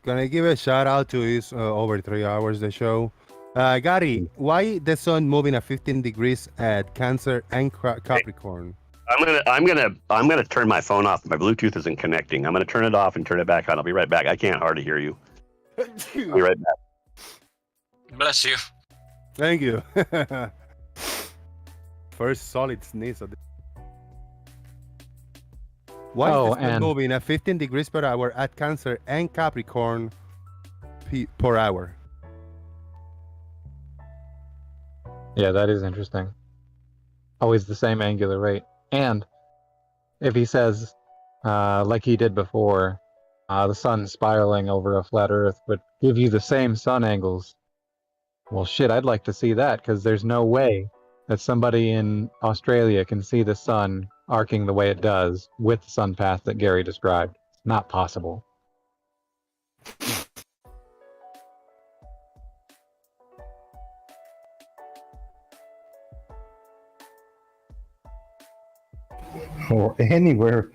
Can I give a shout out to his over 3 hours the show? Gary, why the sun moving at 15 degrees at Cancer and Capricorn? I'm gonna turn my phone off. My Bluetooth isn't connecting. I'm gonna turn it off and turn it back on. I'll be right back. I can't hardly hear you. I'll be right back. Bless you. Thank you. First solid sneeze. Why is the sun moving at 15 degrees per hour at Cancer and Capricorn per hour? Yeah, that is interesting. Always the same angular rate. And if he says, like he did before, the sun spiraling over a flat Earth would give you the same sun angles. Well, shit, I'd like to see that, because there's no way that somebody in Australia can see the sun arcing the way it does with the sun path that Gary described. It's not possible. Or anywhere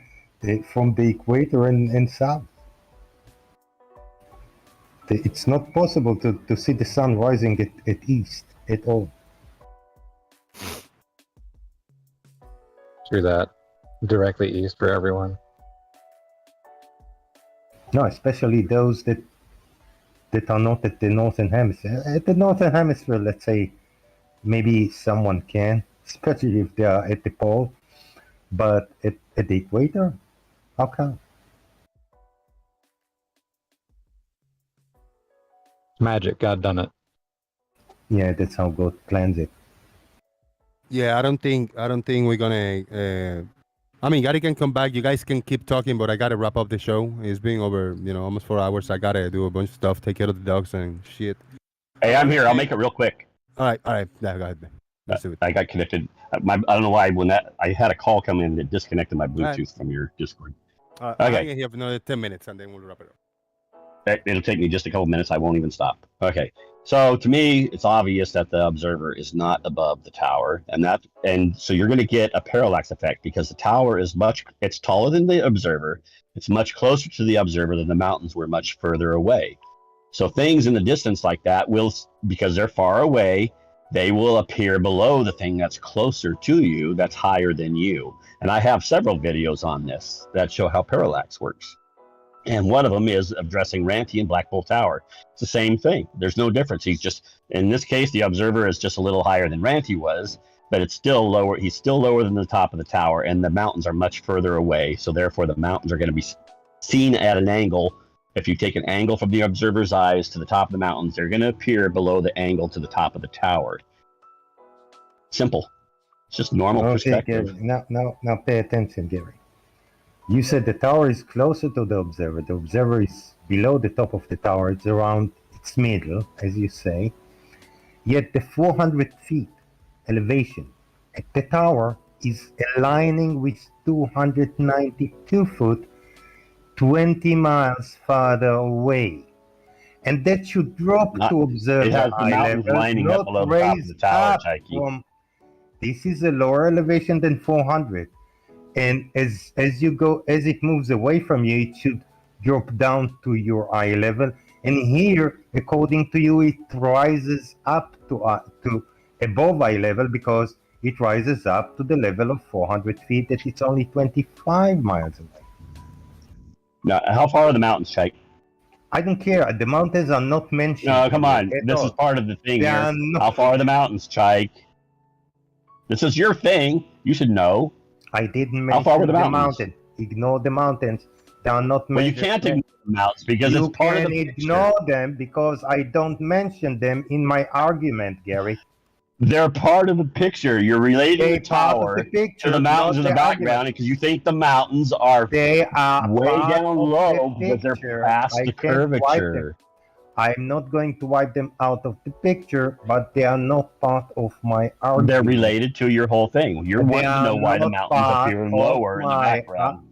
from the equator and south. It's not possible to see the sun rising at east at all. True that. Directly east for everyone. No, especially those that are not at the northern hemisphere. At the northern hemisphere, let's say, maybe someone can, especially if they are at the pole. But at the equator, how come? Magic, God done it. Yeah, that's how God plans it. Yeah, I don't think we're gonna. I mean, Gary can come back. You guys can keep talking, but I gotta wrap up the show. It's been over, almost 4 hours. I gotta do a bunch of stuff, take care of the dogs and shit. Hey, I'm here. I'll make it real quick. All right. Yeah, go ahead, man. Let's do it. I got connected. I don't know why I had a call come in that disconnected my Bluetooth from your Discord. I'll Okay. hang here for another 10 minutes and then we'll wrap it up. It'll take me just a couple minutes. I won't even stop. Okay. So to me, it's obvious that the observer is not above the tower, and so you're going to get a parallax effect because the tower is it's taller than the observer. It's much closer to the observer than the mountains were much further away. So things in the distance like that because they're far away, they will appear below the thing that's closer to you, that's higher than you. And I have several videos on this that show how parallax works. And one of them is addressing Ranty and Black Bull Tower. It's the same thing. There's no difference. In this case, the observer is just a little higher than Ranty was, but it's still lower. He's still lower than the top of the tower, and the mountains are much further away. So therefore, the mountains are going to be seen at an angle. If you take an angle from the observer's eyes to the top of the mountains, they're going to appear below the angle to the top of the tower. Simple. It's just normal perspective. Gary. Now pay attention, Gary. You said the tower is closer to the observer. The observer is below the top of the tower. It's around its middle, as you say. Yet the 400 feet elevation at the tower is aligning with 292 foot, 20 miles farther away. And that should drop to observe it has the high mountains level, lining up not below the top of raise the tower, up Chikey. from. This is a lower elevation than 400. And as it moves away from you, it should drop down to your eye level. And here, according to you, it rises up to above eye level because it rises up to the level of 400 feet that it's only 25 miles away. Now, how far are the mountains, Chike? I don't care. The mountains are not mentioned. No, come on. at This all. is part of the thing They here. are not- How far are the mountains, Chike? This is your thing. You should know. I didn't How mention far were the the mountains? mountain. Ignore the mountains. They are not Well, you mentioned. can't ignore the mountains because you it's part of can the picture. ignore them because I don't mention them in my argument, Gary. They're part of the picture. You're relating They're the part of tower the picture, to the mountains in not the the background argument. because you think the mountains are They are way part down of low the because they're picture. past I the can't wipe them. curvature. I'm not going to wipe them out of the picture, but they are not part of my argument. They're related to your whole thing. You're They wanting to are know why the not mountains part appear of lower in the my background.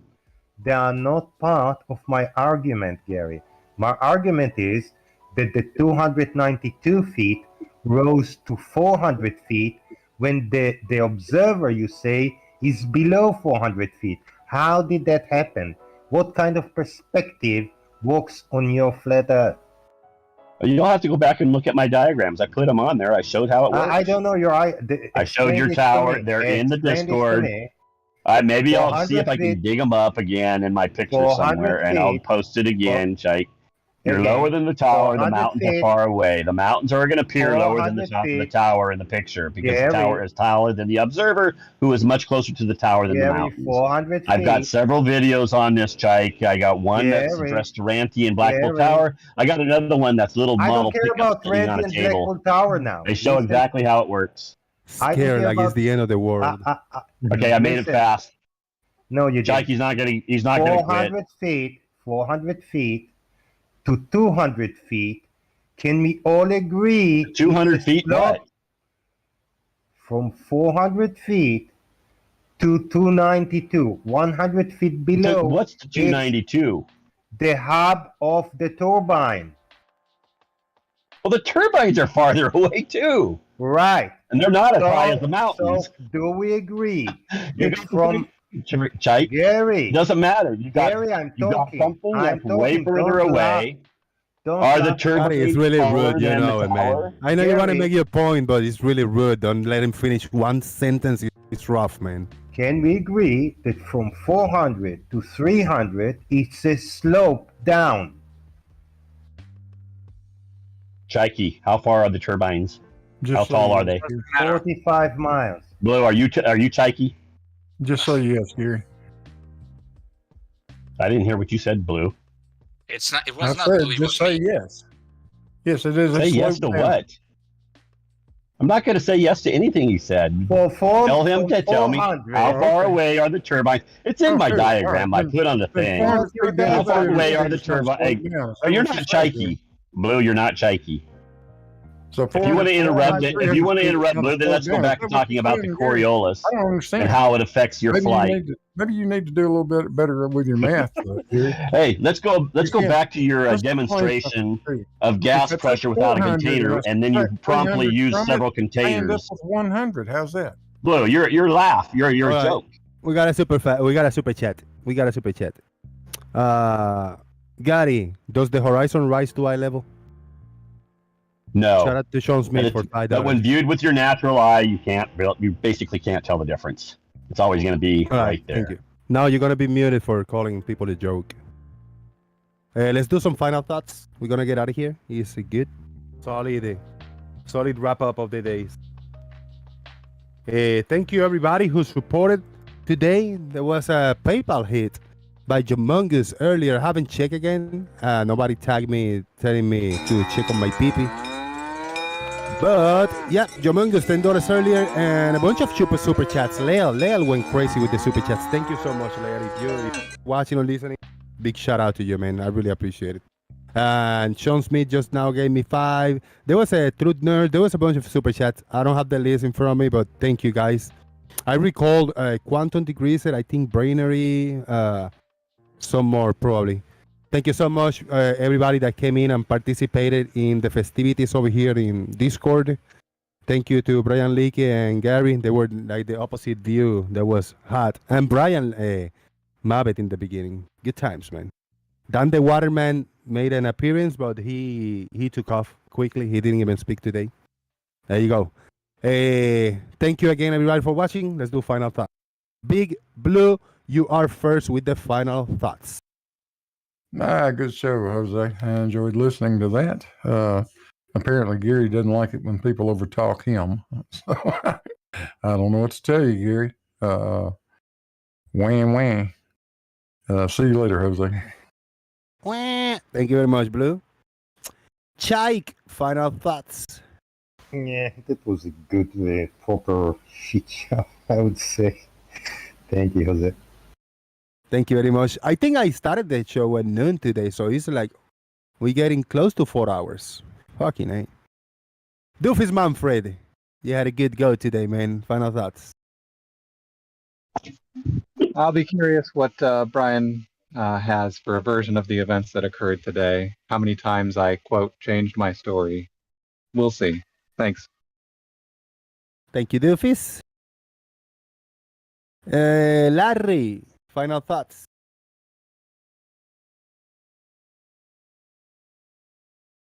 They are not part of my argument, Gary. My argument is that the 292 feet rose to 400 feet when the observer, you say, is below 400 feet. How did that happen? What kind of perspective works on your flat Earth? You don't have to go back and look at my diagrams. I put them on there. I showed how it works. I don't know your eye. I showed your tower. They're in the Discord. Maybe I'll see if I can dig them up again in my picture 400 somewhere, and I'll feet. post it again, Chike. You're Again, lower than the tower. The 400 mountains are feet. far away. The mountains are going to appear lower than the 400 top of the feet. tower in the picture because Gary. the tower is taller than the observer, who is much closer to the tower than the Gary, mountains. 400 I've got feet. several videos on this, Chike. I got one that's Gary. addressed to Ranty and Blackwell Gary. Tower. I got another one that's little I model don't care pickups about sitting on Randy a and table. Blackpool Tower now. They show Listen. exactly how it works. I don't Scared care like it's about- the end of the world. Okay, I made it Listen. fast. No, you Chike, didn't. he's not gonna quit. 400 feet to 200 feet. Can we all agree? 200 feet what? From 400 feet to 292, 100 feet below. What's the 292? The hub of the turbine. Well, the turbines are farther away too. Right. And they're not as high as the mountains. So do we agree? You that got from Chike, Gary. doesn't matter. You got, Gary, I'm you got talking. something I'm that's way talking. further Don't away. Don't Are the laugh. turbines It's really taller rude, you than know the it, tower? man. I know you want to Gary. make your point, but it's really rude. Don't let him finish one sentence. It's rough, man. Can we agree that from 400 to 300, it's a slope down? Chike, how far are the turbines? How tall are they? 45 miles. Blue, are you Chike? Just say yes, Gary. I didn't hear what you said, Blue. It's not. It I was not said Blue. It just was say me. yes. Yes, it is. Say yes to what? I'm not going to say yes to anything he said. Well, Tell him to tell me 400. how far away are the turbines. It's in my Okay, diagram. all right. I put on the Then thing. 400 feet down How far there, away are the it's gonna turbines? slope down. Oh, you're That's not what she said. Chike. Blue, you're not Chike. So If you want to interrupt it, if you want to interrupt Blue, then let's go back to talking about the Coriolis I don't understand. and how it affects your flight. Maybe you need to do a little bit better with your math. Gary. Hey, let's go can't- back to your let's demonstration explain of gas If it's pressure without a 400, container, let's and then you subtract promptly 300 use from it, several I end up containers. with 100. How's that? Blue, you're laugh. You're a All right. joke. We got a super chat. Gary, does the horizon rise to eye level? No. Shout out to Sean Smith for But when viewed with your natural eye, you basically can't tell the difference. It's always going to be All right there. Thank you. Now you're gonna be muted for calling people a joke. Let's do some final thoughts. We're gonna get out of here. Is it good? Solid wrap up of the days. Thank you everybody who supported today. There was a PayPal hit by Jumungus earlier. I haven't checked again. Nobody tagged me telling me to check on my PP. But yeah, Jumungus $10 earlier and a bunch of super chats. Leal went crazy with the super chats. Thank you so much, Leal. If you're watching or listening, big shout out to you, man. I really appreciate it. And Sean Smith just now gave me 5. There was a Truth Nerd. There was a bunch of super chats. I don't have the list in front of me, but thank you guys. I recalled Quantum Decreaser, I think Brainery, some more probably. Thank you so much, everybody that came in and participated in the festivities over here in Discord. Thank you to Brian Leakey and Gary. They were like the opposite view. That was hot. And Brian Mabbett in the beginning. Good times, man. Dan the Waterman made an appearance, but he took off quickly. He didn't even speak today. There you go. Thank you again, everybody, for watching. Let's do final thoughts. Big Blue, you are first with the final thoughts. Good show, Jose. I enjoyed listening to that. Apparently, Gary doesn't like it when people overtalk him. So I don't know what to tell you, Gary. Wham. See you later, Jose. Thank you very much, Blue. Chaik, final thoughts. Yeah, that was a good, proper shit show, I would say. Thank you, Jose. Thank you very much. I think I started the show at noon today, so it's like we're getting close to 4 hours. Fucking A. Doofus Manfred, you had a good go today, man. Final thoughts. I'll be curious what Brian has for a version of the events that occurred today. How many times I, quote, changed my story. We'll see. Thanks. Thank you, Doofus. Larry, final thoughts.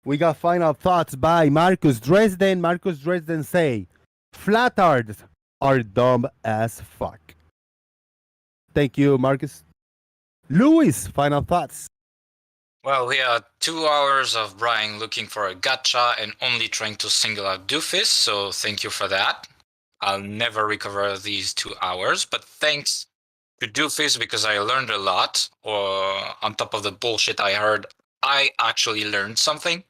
We got final thoughts by Marcus Dresden. Marcus Dresden say, flat earth are dumb as fuck. Thank you, Marcus. Louis, final thoughts. Well, we had 2 hours of Brian looking for a gacha and only trying to single out Doofus, so thank you for that. I'll never recover these 2 hours, but thanks to Doofus because I learned a lot, or on top of the bullshit I heard, I actually learned something.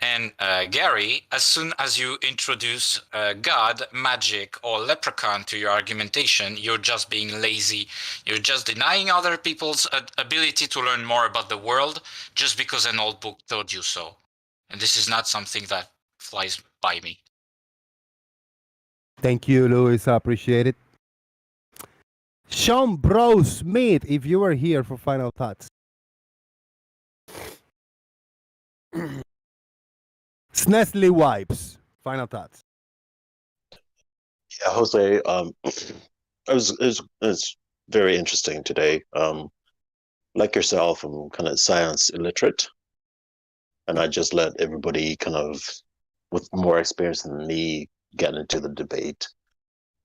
And Gary, as soon as you introduce God, magic, or leprechaun to your argumentation, you're just being lazy. You're just denying other people's ability to learn more about the world just because an old book told you so. And this is not something that flies by me. Thank you, Louis. I appreciate it. Sean Bro Smith, if you were here for final thoughts. Snestley Wipes, final thoughts. Yeah, Jose, it was very interesting today. Like yourself, I'm kind of science illiterate, and I just let everybody kind of with more experience than me get into the debate.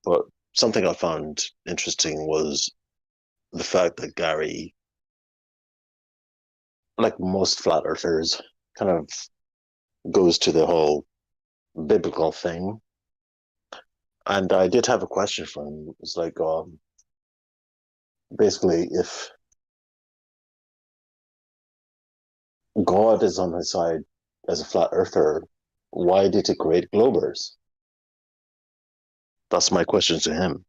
But something I found interesting was the fact that Gary, like most flat earthers, kind of goes to the whole biblical thing. And I did have a question for him. It's like, basically, if God is on his side as a flat earther, why did he create Globers? That's my question to him.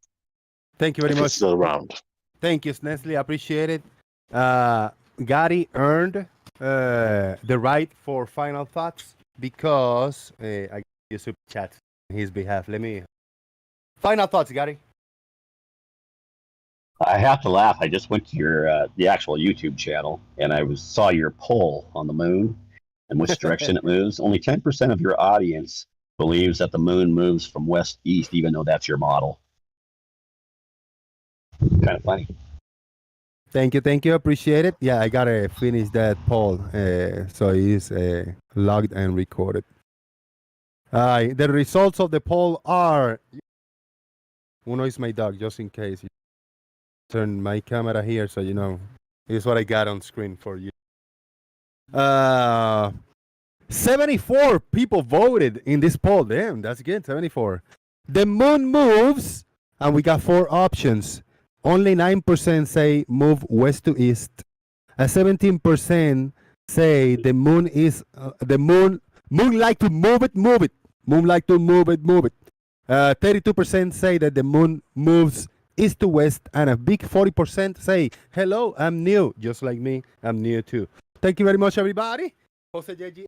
Thank you very if much. He's still around. Thank you, Snestley. I appreciate it. Gary earned the right for final thoughts because I give you a super chat on his behalf. Let me. Final thoughts, Gary. I have to laugh. I just went to your the actual YouTube channel and I saw your poll on the moon and which direction it moves. Only 10% of your audience believes that the moon moves from west to east, even though that's your model. Kind of funny. Thank you. Appreciate it. Yeah, I gotta finish that poll, so it's logged and recorded. The results of the poll are. Uno is my dog, just in case. Turn my camera here so you know. Here's what I got on screen for you. 74 people voted in this poll. Damn, that's good. 74. The moon moves, and we got 4 options. Only 9% say move west to east. 17% say the moon is moon like to move it. Moon like to move it. 32% say that the moon moves east to west, and a big 40% say, hello, I'm new. Just like me, I'm new too. Thank you very much, everybody. Jose JG.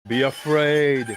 Be afraid.